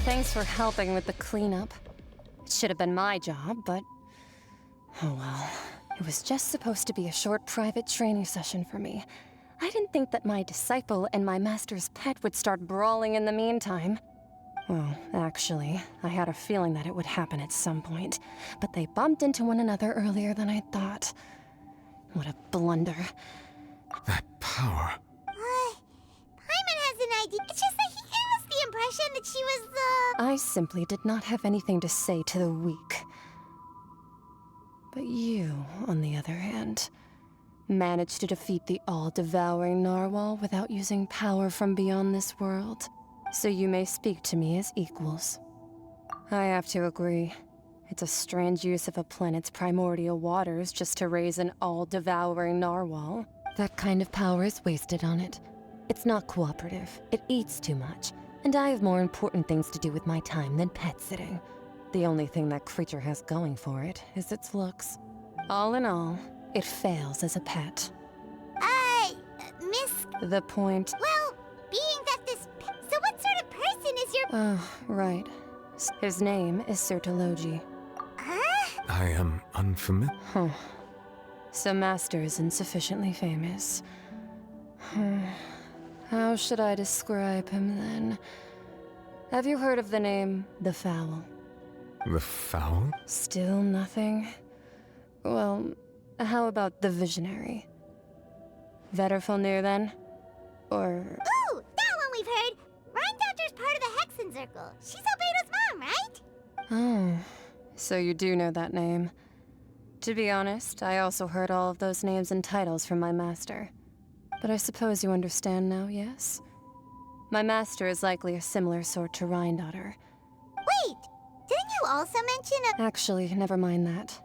Thanks for helping with the cleanup. It should have been my job, but... oh well. It was just supposed to be a short private training session for me. I didn't think that my disciple and my master's pet would start brawling in the meantime. Well, actually, I had a feeling that it would happen at some point, but they bumped into one another earlier than I thought. What a blunder. That power. Paimon has an idea. It's just that he gave us the impression that she was the... I simply did not have anything to say to the weak. But you, on the other hand, managed to defeat the all-devouring narwhal without using power from beyond this world. So you may speak to me as equals. I have to agree. It's a strange use of a planet's primordial waters just to raise an all-devouring narwhal. That kind of power is wasted on it. It's not cooperative. It eats too much. And I have more important things to do with my time than pet sitting. The only thing that creature has going for it is its looks. All in all, it fails as a pet. Miss... The point... Well, being that this... So what sort of person is your... Oh, right. His name is Sertologi. Huh? I am unfamiliar. Huh. So Master isn't sufficiently famous. How should I describe him then? Have you heard of the name The Fowl? The Fowl? Still nothing? Well, how about the Visionary? Vetterfulnir then? Or... Ooh, that one we've heard! Rhindoctor's part of the Hexen Circle. She's Albedo's mom, right? Oh, so you do know that name. To be honest, I also heard all of those names and titles from my master. But I suppose you understand now, yes? My master is likely a similar sort to Rhindoctor. Wait! Didn't you also mention a... Actually, never mind that.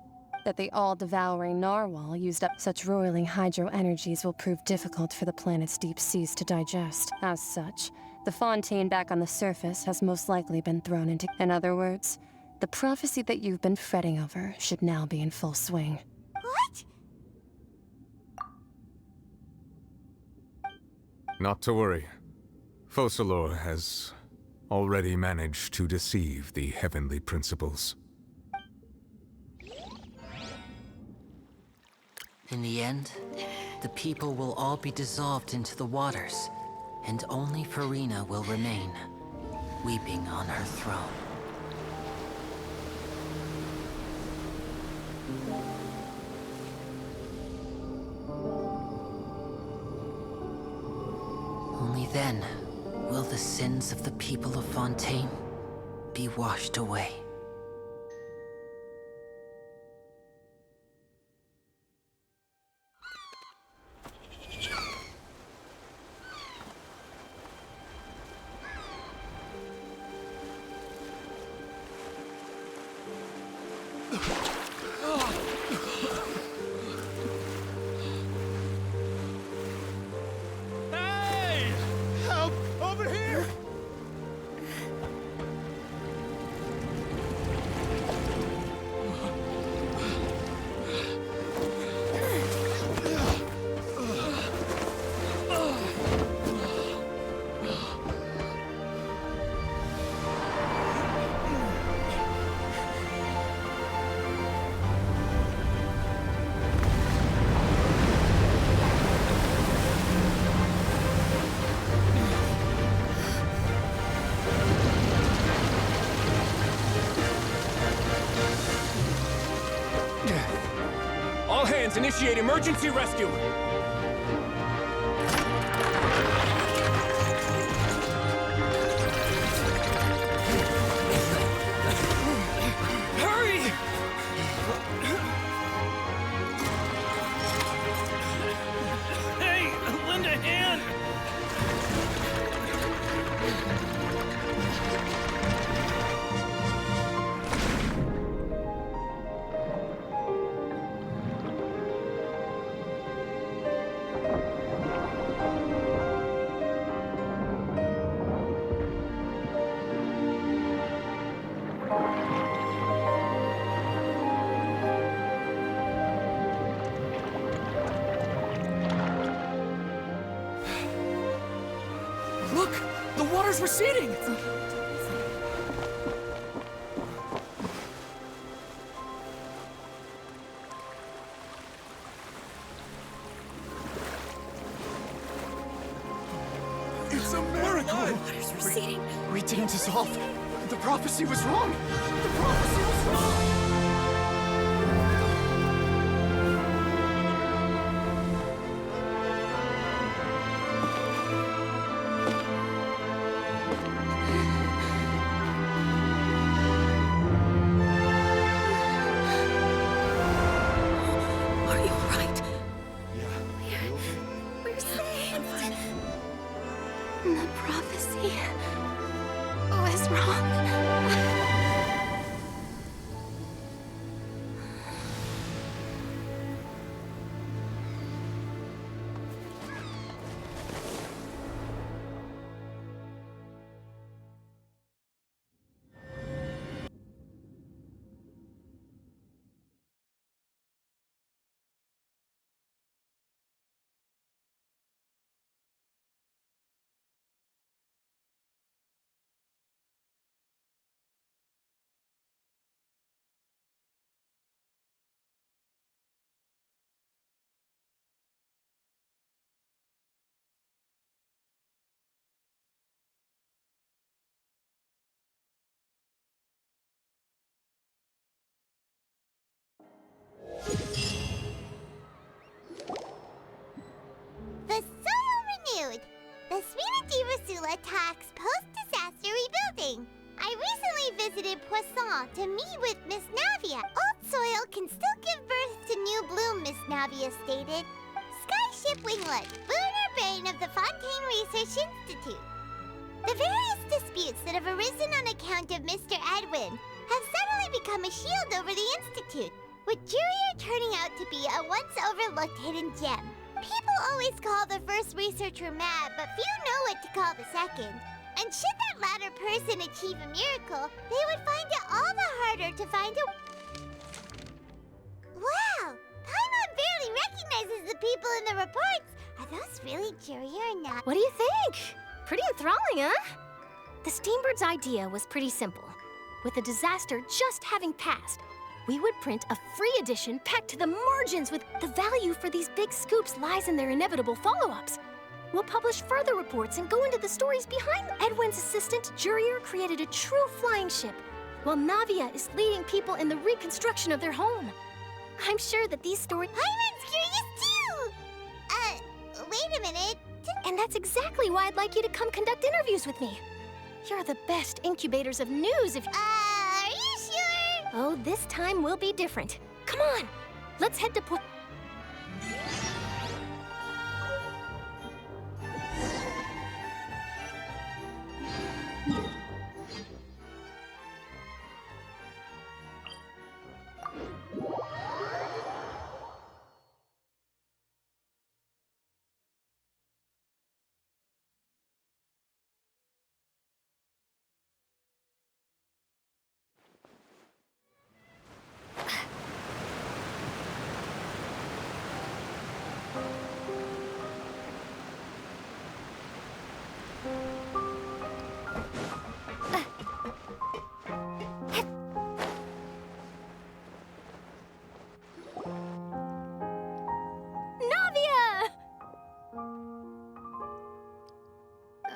That the all-devouring narwhal used up such roiling hydro energies will prove difficult for the planet's deep seas to digest. As such, the fontaine back on the surface has most likely been thrown into... In other words, the prophecy that you've been fretting over should now be in full swing. What? Not to worry. Focalor has already managed to deceive the heavenly principles. In the end, the people will all be dissolved into the waters, and only FURINA will remain, weeping on her throne. Only then will the sins of the people of Fontaine be washed away. Hey! Help! Over here! All hands, initiate emergency rescue! Hurry! Hey, lend a hand! Look! The water's receding! We didn't dissolve. The prophecy was wrong. The prophecy was wrong. We're saved. The prophecy was wrong. The soil renewed. The Sweena talks post-disaster rebuilding. I recently visited Poisson to meet with Miss Navia. Old soil can still give birth to new bloom, Miss Navia stated. Skyship Winglet, lunar brain of the Fontaine Research Institute. The various disputes that have arisen on account of Mr. Edwin have suddenly become a shield over the Institute, with Jurier turning out to be a once overlooked hidden gem. People always call the first researcher mad, but few know what to call the second. And should that latter person achieve a miracle, they would find it all the harder to find a... Wow! Paimon barely recognizes the people in the reports. Are those really Jurier or not? What do you think? Pretty enthralling, huh? The Steambird's idea was pretty simple. With the disaster just having passed, we would print a free edition packed to the margins with the value for these big scoops lies in their inevitable follow-ups. We'll publish further reports and go into the stories behind them. Edwin's assistant, Jurier, created a true flying ship, while Navia is leading people in the reconstruction of their home. I'm sure that these stories... Paimon's curious too! Wait a minute. And that's exactly why I'd like you to come conduct interviews with me. You're the best incubators of news if... Are you sure? Oh, this time will be different. Come on, let's head to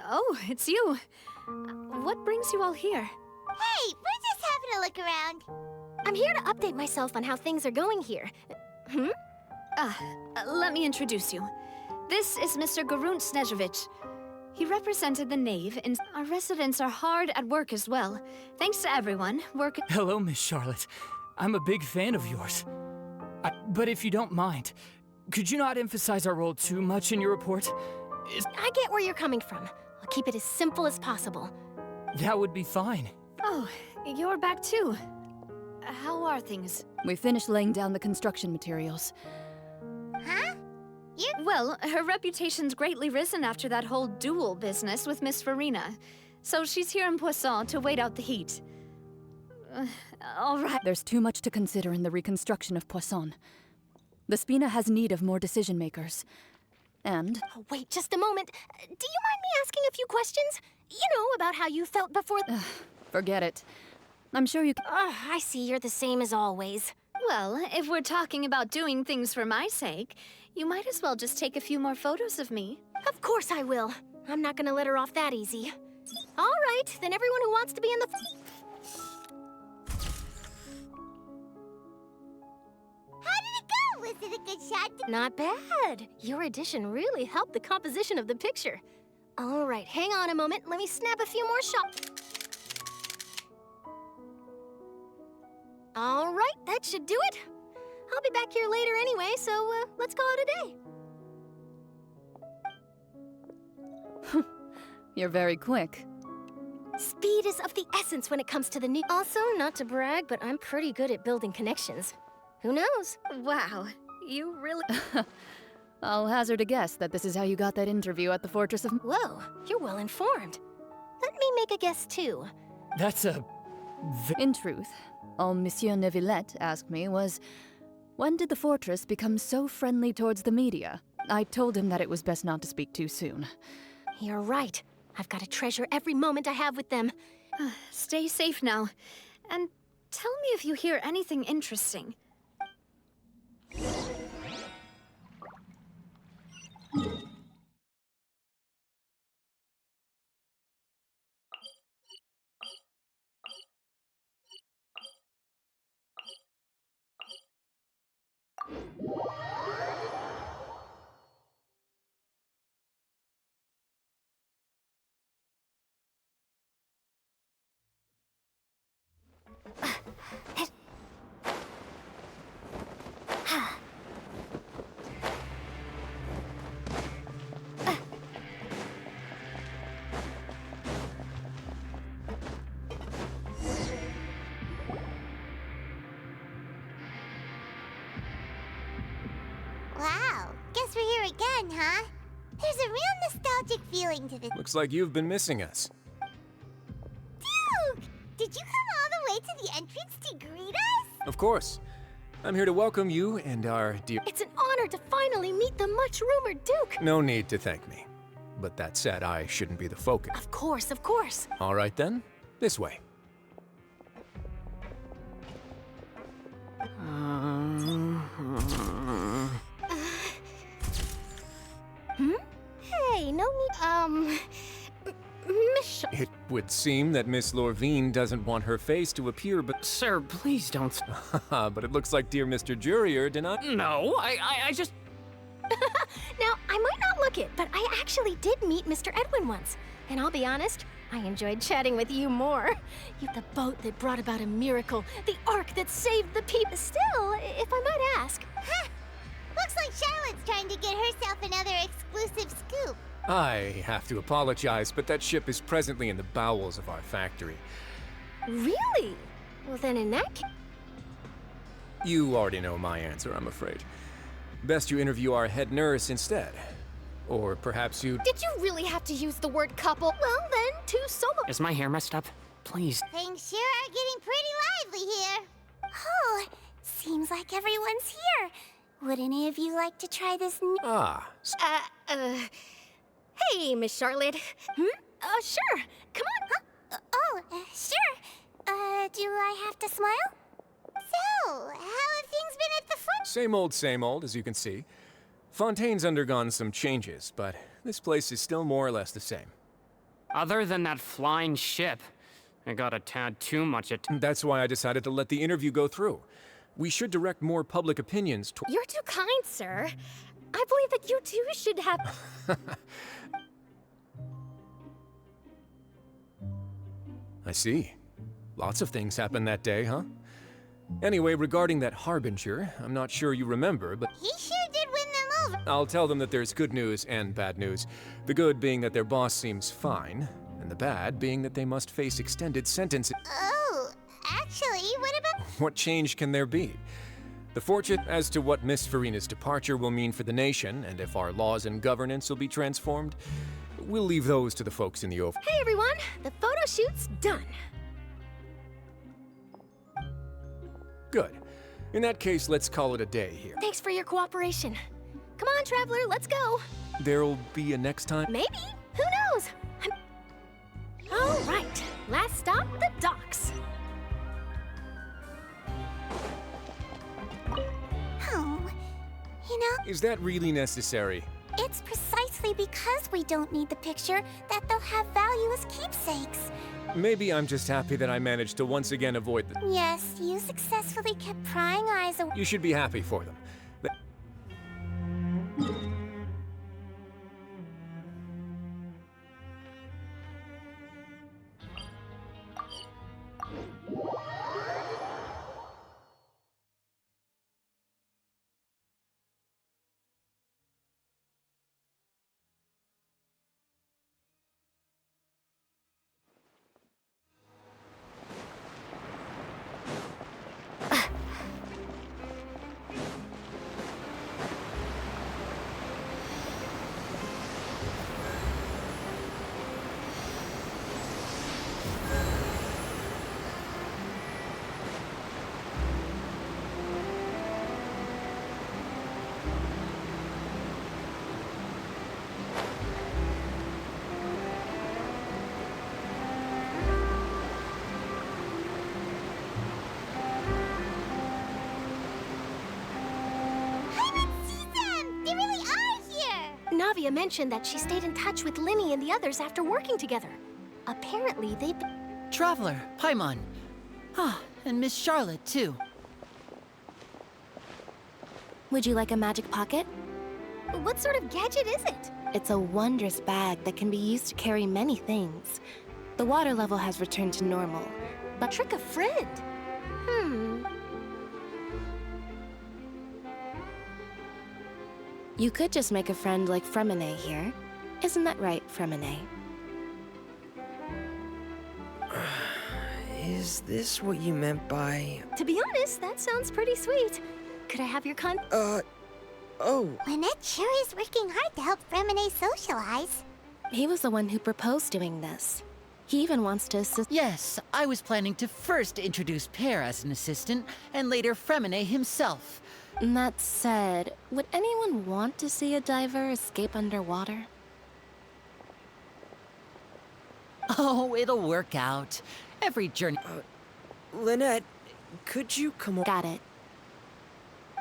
Oh, it's you. What brings you all here? Hey, we're just having a look around. I'm here to update myself on how things are going here. Let me introduce you. This is Mr. Garun Snezhevich. He represented the Knave, and our residents are hard at work as well. Thanks to everyone, Hello, Miss Charlotte. I'm a big fan of yours. But if you don't mind, could you not emphasize our role too much in your report? I get where you're coming from. I'll keep it as simple as possible. That would be fine. Oh, you're back too. How are things? We finished laying down the construction materials. Huh? Well, her reputation's greatly risen after that whole duel business with Miss FURINA. So she's here in Poisson to wait out the heat. All right. There's too much to consider in the reconstruction of Poisson. The Spina has need of more decision-makers. And... Oh, wait just a moment. Do you mind me asking a few questions? You know, about how you felt before... Forget it. I'm sure you I see you're the same as always. Well, if we're talking about doing things for my sake, you might as well just take a few more photos of me. Of course I will. I'm not gonna let her off that easy. All right, then everyone who wants to be in the... How did it go? Was it a good shot? Not bad. Your addition really helped the composition of the picture. All right, hang on a moment. Let me snap a few more shots. All right, that should do it. I'll be back here later anyway, so let's call it a day. You're very quick. Speed is of the essence when it comes to the new... Also, not to brag, but I'm pretty good at building connections. Who knows? Wow, you really... I'll hazard a guess that this is how you got that interview at the Fortress of... Whoa, you're well informed. Let me make a guess, too. That's a... In truth, all Monsieur Neuvillette asked me was, when did the Fortress become so friendly towards the media? I told him that it was best not to speak too soon. You're right. I've got to treasure every moment I have with them. Stay safe now. And tell me if you hear anything interesting. Wow, guess we're here again, huh? There's a real nostalgic feeling to this. Looks like you've been missing us. Duke! Did you come all the way to the entrance to greet us? Of course. I'm here to welcome you and our dear... It's an honor to finally meet the much-rumored Duke. No need to thank me. But that said, I shouldn't be the focus. Of course, of course. All right then, this way. Hey, no need... Miss It would seem that Miss Lorvine doesn't want her face to appear, but... Sir, please don't... But it looks like dear Mr. Jurier did not... No, I just... Now, I might not look it, but I actually did meet Mr. Edwin once. And I'll be honest, I enjoyed chatting with you more. You're the boat that brought about a miracle, the ark that saved the people. Still, if I might ask... Huh. Looks like Charlotte's trying to get herself another exclusive scoop. I have to apologize, but that ship is presently in the bowels of our factory. Really? Well, then in that case... You already know my answer, I'm afraid. Best you interview our head nurse instead. Or perhaps you... Did you really have to use the word couple? Well, then, two solo... Is my hair messed up? Please. Things sure are getting pretty lively here. Oh, seems like everyone's here. Would any of you like to try this new... Hey, Miss Charlotte. Sure. Come on. Sure. Do I have to smile? So, how have things been at the front? Same old, as you can see. Fontaine's undergone some changes, but this place is still more or less the same. Other than that flying ship, I got a tad too much That's why I decided to let the interview go through. We should direct more public opinions toward... You're too kind, sir. I believe that you too should have... I see. Lots of things happened that day, huh? Anyway, regarding that Harbinger, I'm not sure you remember, but... He sure did win them over. I'll tell them that there's good news and bad news. The good being that their boss seems fine, and the bad being that they must face extended sentences. Oh, actually, what about... What change can there be? The fortune as to what Miss FURINA's departure will mean for the nation, and if our laws and governance will be transformed, we'll leave those to the folks in the over... Hey, everyone. The photo shoot's done. Good. In that case, let's call it a day here. Thanks for your cooperation. Come on, Traveler, let's go. There'll be a next time? Maybe. Who knows? All right. Last stop, the docks. Oh, you know... Is that really necessary? It's precisely because we don't need the picture that the they'll have value as keepsakes. Maybe I'm just happy that I managed to once again avoid the... Yes, you successfully kept prying eyes away. You should be happy for them. Navia mentioned that she stayed in touch with Linny and the others after working together. Apparently, they've been... Traveler, Paimon. Ah, and Miss Charlotte, too. Would you like a magic pocket? What sort of gadget is it? It's a wondrous bag that can be used to carry many things. The water level has returned to normal, but... Trick a friend? You could just make a friend like FREMINE here. Isn't that right, FREMINE? Is this what you meant by... To be honest, that sounds pretty sweet. Could I have your Oh. Lynette sure is working hard to help FREMINE socialize. He was the one who proposed doing this. He even wants to assist... Yes, I was planning to first introduce Pear as an assistant, and later FREMINE himself. That said, would anyone want to see a diver escape underwater? Oh, it'll work out. Every journey... Lynette, could you come on? Got it.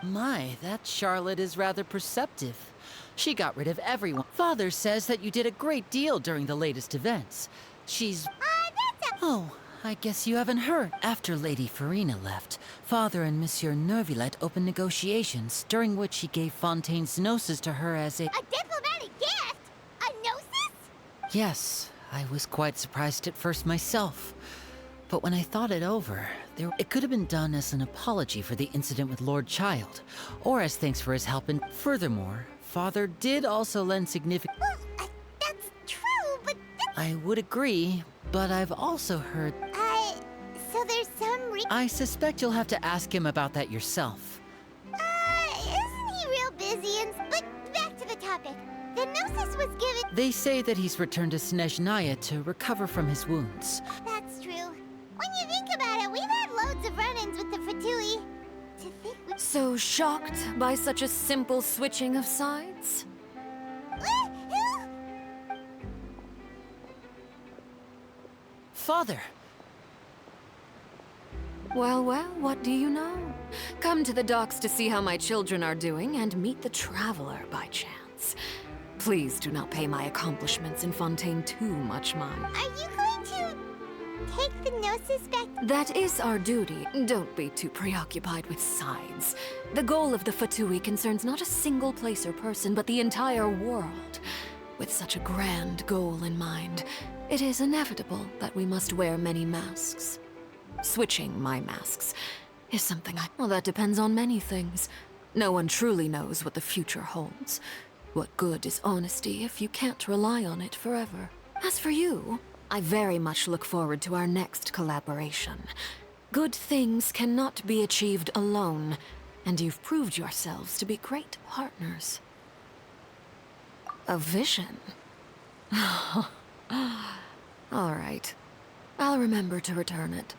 My, that Charlotte is rather perceptive. She got rid of everyone. Father says that you did a great deal during the latest events. She's... Oh, I guess you haven't heard. After Lady FURINA left, Father and Monsieur Neuvillette opened negotiations, during which he gave Fontaine's gnosis to her as a diplomatic gift? A gnosis? Yes, I was quite surprised at first myself. But when I thought it over, it could have been done as an apology for the incident with Lord Child, or as thanks for his help. And furthermore, Father did also lend significant... Well, that's true, but... I would agree, but I've also heard... So there's some I suspect you'll have to ask him about that yourself. Isn't he real busy But back to the topic. The gnosis was given... They say that he's returned to Snezhnaya to recover from his wounds. That's true. When you think about it, we've had loads of run-ins with the Fatui. To think we... So shocked by such a simple switching of sides? Father! Well, what do you know? Come to the docks to see how my children are doing and meet the Traveler by chance. Please do not pay my accomplishments in Fontaine too much mind. Are you going to take the gnosis back? That is our duty. Don't be too preoccupied with sides. The goal of the Fatui concerns not a single place or person, but the entire world. With such a grand goal in mind, it is inevitable that we must wear many masks. Switching my masks is something Well, that depends on many things. No one truly knows what the future holds. What good is honesty if you can't rely on it forever? As for you, I very much look forward to our next collaboration. Good things cannot be achieved alone, and you've proved yourselves to be great partners. A vision? All right. I'll remember to return it.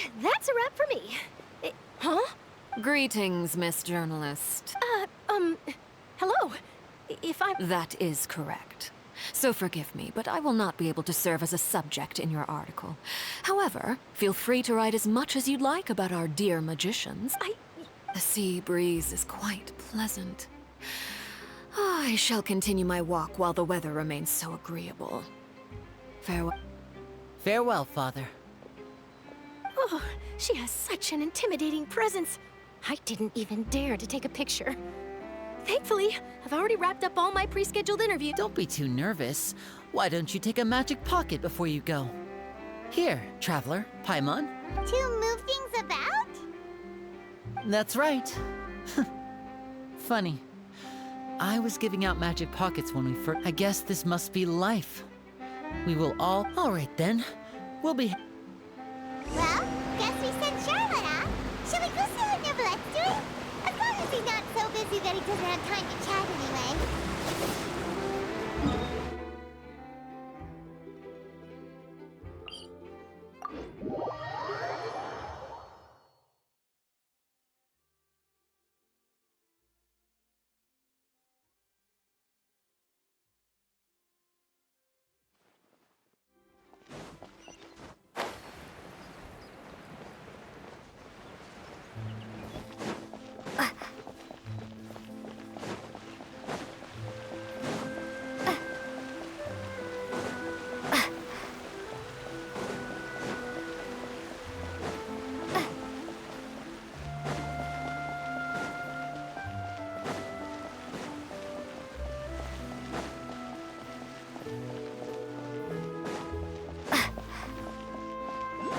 And that's a wrap for me. Huh? Greetings, Miss Journalist. Hello. If I'm... That is correct. So forgive me, but I will not be able to serve as a subject in your article. However, feel free to write as much as you'd like about our dear magicians. The sea breeze is quite pleasant. I shall continue my walk while the weather remains so agreeable. Farewell. Farewell, Father. Oh, she has such an intimidating presence. I didn't even dare to take a picture. Thankfully, I've already wrapped up all my pre-scheduled interviews. Don't be too nervous. Why don't you take a magic pocket before you go? Here, traveler, Paimon. To move things about? That's right. Funny. I was giving out magic pockets when we first... I guess this must be life. We will all... All right, then. We'll be... Well, guess we sent Charlotte off. Shall we go see what Neverlette's doing? As long as he's not so busy that he doesn't have time to chat anyway.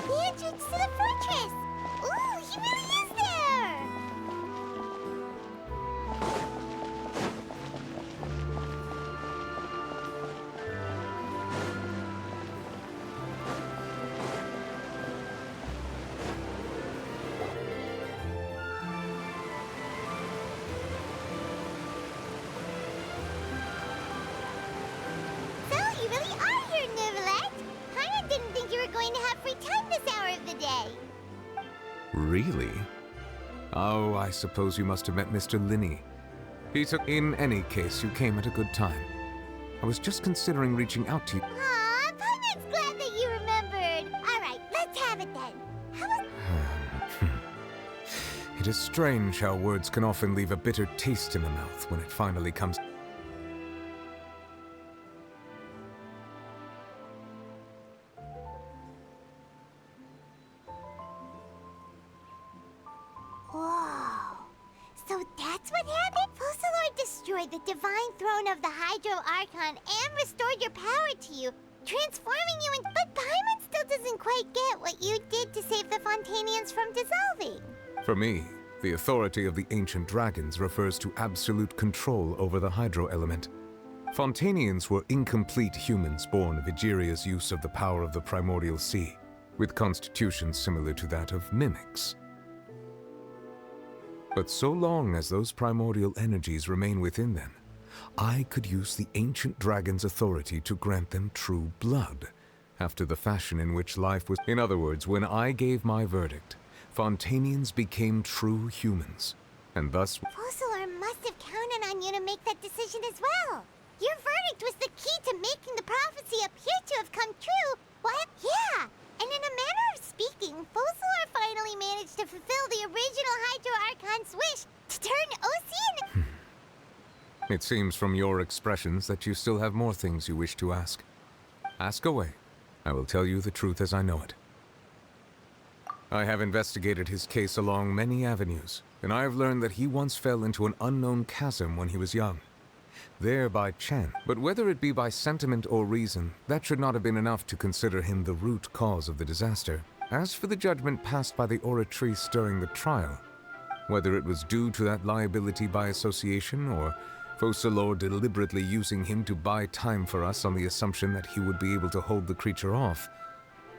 The entrance to the fortress! Ooh, he really is there! So, you really are here, Neverlette! Paimon didn't think you were going to have free time this hour of the day. Really? Oh, I suppose you must have met Mr. Linney. He took... In any case, you came at a good time. I was just considering reaching out to you. Aw, Paimon's glad that you remembered. All right, let's have it then. How about... It is strange how words can often leave a bitter taste in the mouth when it finally comes... Whoa. So that's what happened? Focalor destroyed the divine throne of the Hydro Archon and restored your power to you, transforming you in... But Paimon still doesn't quite get what you did to save the Fontanians from dissolving. For me, the authority of the ancient dragons refers to absolute control over the hydro element. Fontanians were incomplete humans born of Egeria's use of the power of the primordial sea, with constitutions similar to that of mimics. But so long as those primordial energies remain within them, I could use the ancient dragon's authority to grant them true blood, after the fashion in which life was... In other words, when I gave my verdict, Fontanians became true humans, and thus... Focalor must have counted on you to make that decision as well. Your verdict was the key to making the prophecy appear to have come true. What? Yeah, and in a manner of speaking, Focalor finally managed to fulfill the original Hydro Archon's wish to turn Ocean... It seems from your expressions that you still have more things you wish to ask. Ask away. I will tell you the truth as I know it. I have investigated his case along many avenues, and I have learned that he once fell into an unknown chasm when he was young. There by chance. But whether it be by sentiment or reason, that should not have been enough to consider him the root cause of the disaster. As for the judgment passed by the Oratrice during the trial, whether it was due to that liability by association or Focalor deliberately using him to buy time for us on the assumption that he would be able to hold the creature off.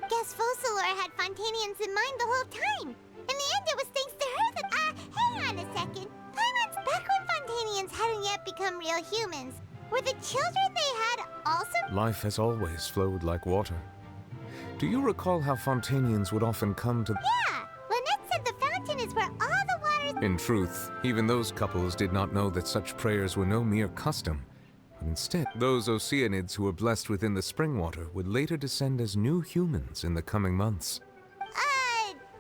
Guess Focalor had Fontanians in mind the whole time. In the end, it was thanks to her that... hang on a second. Paimon's back when Fontanians hadn't yet become real humans. Were the children they had also... Life has always flowed like water. Do you recall how Fontanians would often come to... Yeah! Lynette said the fountain is where all the waters... In truth, even those couples did not know that such prayers were no mere custom. But instead, those Oceanids who were blessed within the spring water would later descend as new humans in the coming months.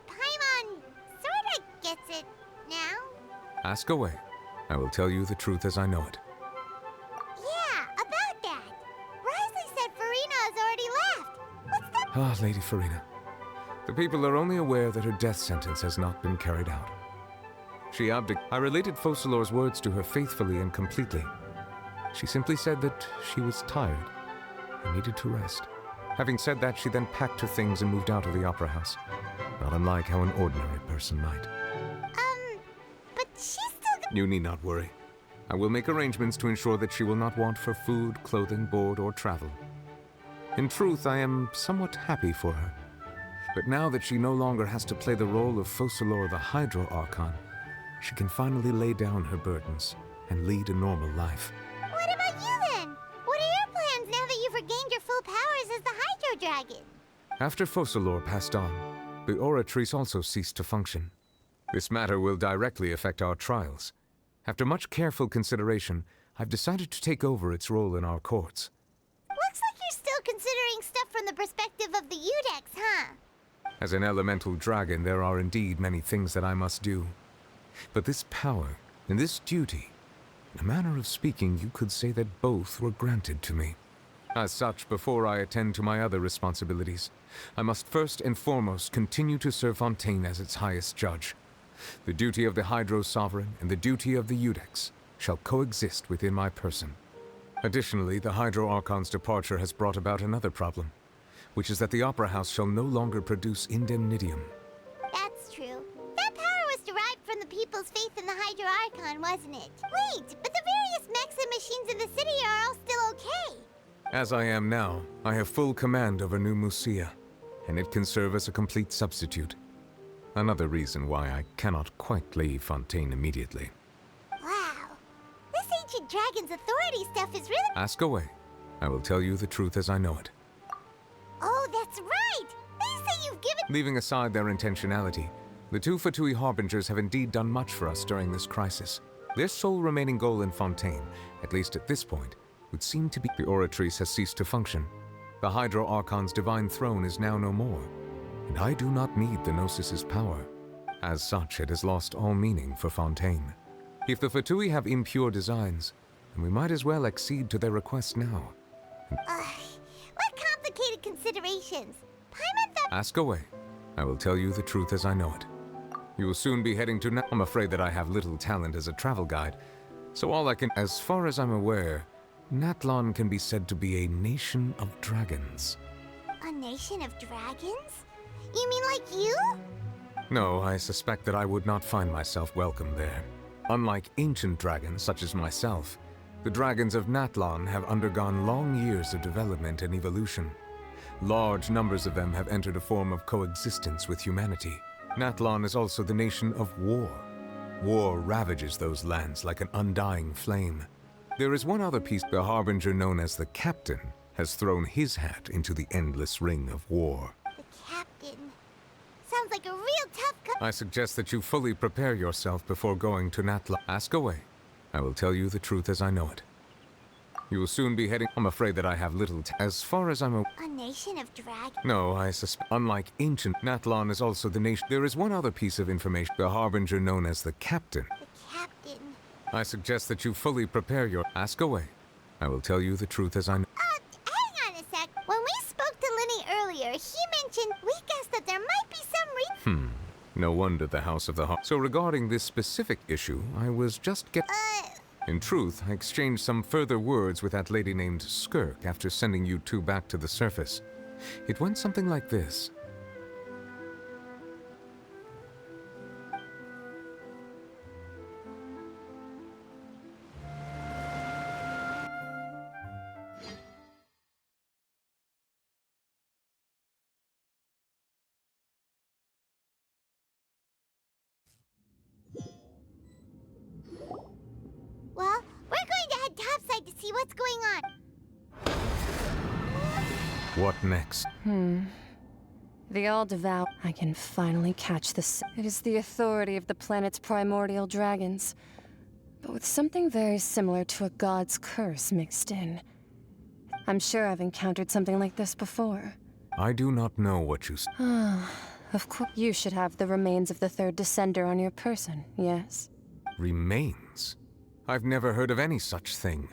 Paimon sorta gets it now. Ask away. I will tell you the truth as I know it. Ah, Lady FURINA. The people are only aware that her death sentence has not been carried out. She abdicated. I related Focalor's words to her faithfully and completely. She simply said that she was tired and needed to rest. Having said that, she then packed her things and moved out of the opera house, not unlike how an ordinary person might. But she's still You need not worry. I will make arrangements to ensure that she will not want for food, clothing, board, or travel. In truth, I am somewhat happy for her. But now that she no longer has to play the role of Focalor the Hydro Archon, she can finally lay down her burdens and lead a normal life. What about you then? What are your plans now that you've regained your full powers as the Hydro Dragon? After Focalor passed on, the Oratrice also ceased to function. This matter will directly affect our trials. After much careful consideration, I've decided to take over its role in our courts. Looks like you're still considering stuff from the perspective of the Udex, huh? As an elemental dragon, there are indeed many things that I must do. But this power and this duty, in a manner of speaking, you could say that both were granted to me. As such, before I attend to my other responsibilities, I must first and foremost continue to serve Fontaine as its highest judge. The duty of the Hydro Sovereign and the duty of the Udex shall coexist within my person. Additionally, the Hydro Archon's departure has brought about another problem, which is that the Opera House shall no longer produce indemnitium. That's true. That power was derived from the people's faith in the Hydro Archon, wasn't it? Wait, but the various mechs and machines in the city are all still okay. As I am now, I have full command over New Musia, and it can serve as a complete substitute. Another reason why I cannot quite leave Fontaine immediately. Wow. This ancient dragon's authority stuff is really... Ask away. I will tell you the truth as I know it. Oh, that's right! They say you've given... Leaving aside their intentionality, the two Fatui Harbingers have indeed done much for us during this crisis. Their sole remaining goal in Fontaine, at least at this point, would seem to be the Oratrice has ceased to function. The Hydro Archon's divine throne is now no more, and I do not need the Gnosis' power. As such, it has lost all meaning for Fontaine. If the Fatui have impure designs, then we might as well accede to their request now. What complicated considerations? Ask away. I will tell you the truth as I know it. You will soon be heading to I'm afraid that I have little talent as a travel guide, so all I can... As far as I'm aware, Natlan can be said to be a nation of dragons. A nation of dragons? You mean like you? No, I suspect that I would not find myself welcome there. Unlike ancient dragons such as myself, the dragons of Natlan have undergone long years of development and evolution. Large numbers of them have entered a form of coexistence with humanity. Natlan is also the nation of war. War ravages those lands like an undying flame. There is one other piece. The Harbinger known as the Captain has thrown his hat into the endless ring of war. The Captain. Sounds like a real tough I suggest that you fully prepare yourself before going to Natlan. Ask away. I will tell you the truth as I know it. You will soon be heading... I'm afraid that I have little as far as I'm A nation of dragons? No, I suspect... Unlike ancient, Natlan is also the nation... There is one other piece of information. The Harbinger known as the Captain. The Captain. I suggest that you fully prepare your... Ask away. I will tell you the truth as I know. Hang on a sec. When we spoke to Lenny earlier, he mentioned we guessed that there might be some No wonder the House of the So regarding this specific issue, I was just In truth, I exchanged some further words with that lady named Skirk after sending you two back to the surface. It went something like this. Well, we're going to head topside to see what's going on. What next? The all-devout. I can finally catch this. It is the authority of the planet's primordial dragons, but with something very similar to a god's curse mixed in. I'm sure I've encountered something like this before. I do not know what you... Of course. You should have the remains of the third descender on your person, yes? Remains? I've never heard of any such thing.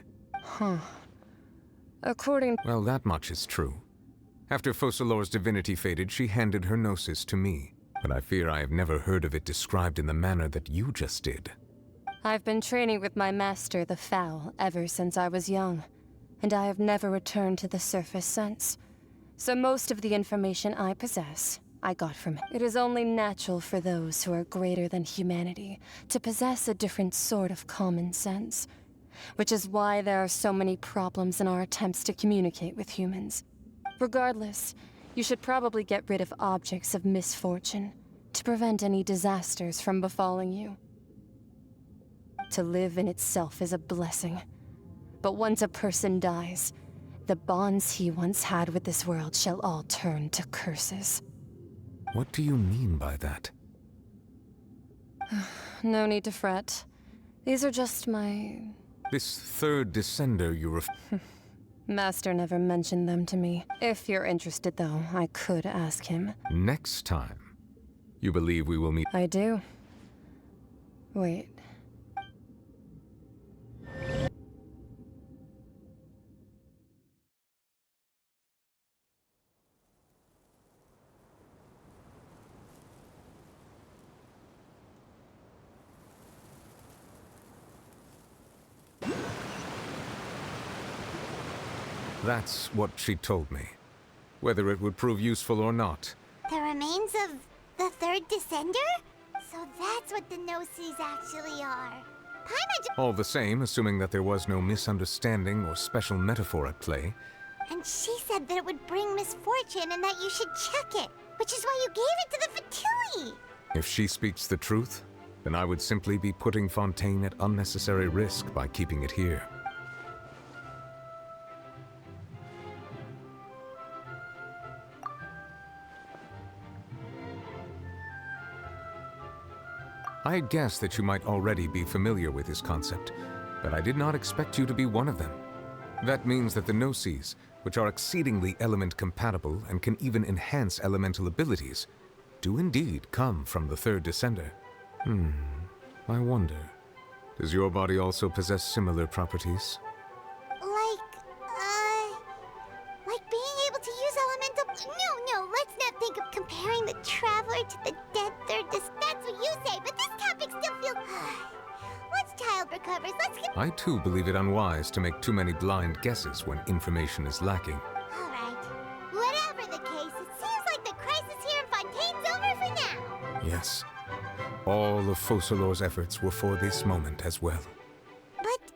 According... Well, that much is true. After Focalor's divinity faded, she handed her gnosis to me. But I fear I have never heard of it described in the manner that you just did. I've been training with my master, the Foul, ever since I was young, and I have never returned to the surface since. So most of the information I possess, I got from him. It is only natural for those who are greater than humanity to possess a different sort of common sense, which is why there are so many problems in our attempts to communicate with humans. Regardless, you should probably get rid of objects of misfortune to prevent any disasters from befalling you. To live in itself is a blessing, but once a person dies, the bonds he once had with this world shall all turn to curses. What do you mean by that? No need to fret. These are just my... This third descender you Master never mentioned them to me. If you're interested, though, I could ask him. Next time, you believe we will meet? I do. Wait. That's what she told me. Whether it would prove useful or not. The remains of the third descender? So that's what the Gnosis actually are. Paimon All the same, assuming that there was no misunderstanding or special metaphor at play. And she said that it would bring misfortune and that you should check it, which is why you gave it to the Fatui. If she speaks the truth, then I would simply be putting Fontaine at unnecessary risk by keeping it here. I had guessed that you might already be familiar with this concept, but I did not expect you to be one of them. That means that the Gnosis, which are exceedingly element-compatible and can even enhance elemental abilities, do indeed come from the third descender. I wonder, does your body also possess similar properties? Like being able to use elemental... No, let's not think of comparing the Traveler to the dead third That's what you say, but this topic still feels... Once child recovers, let's get... I too believe it unwise to make too many blind guesses when information is lacking. Alright. Whatever the case, it seems like the crisis here in Fontaine's over for now. Yes. All of Focalor's efforts were for this moment as well. But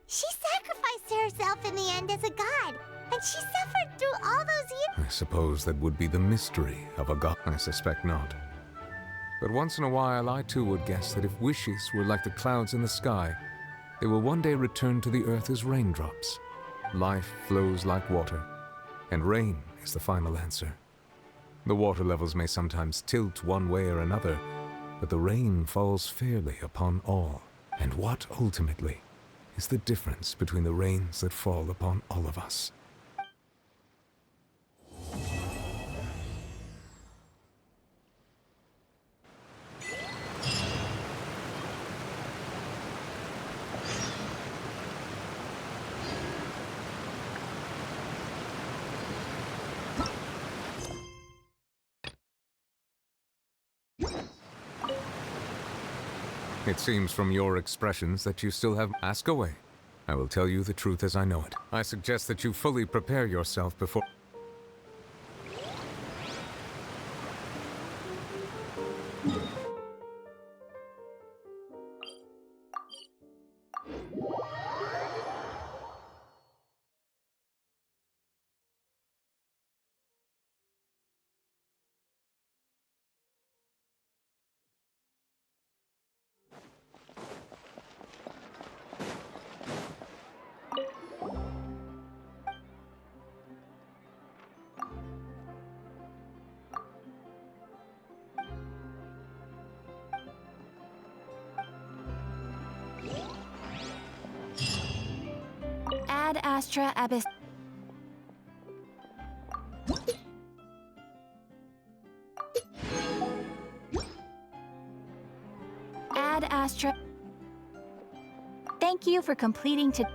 she sacrificed herself in the end as a god, and she suffered through all those years. I suppose that would be the mystery of a god. I suspect not. But once in a while, I too would guess that if wishes were like the clouds in the sky, they will one day return to the earth as raindrops. Life flows like water, and rain is the final answer. The water levels may sometimes tilt one way or another, but the rain falls fairly upon all. And what, ultimately, is the difference between the rains that fall upon all of us? It seems from your expressions that you still have... Ask away. I will tell you the truth as I know it. I suggest that you fully prepare yourself before... Ad Astra Abyss. Ad Astra. Thank you for completing to...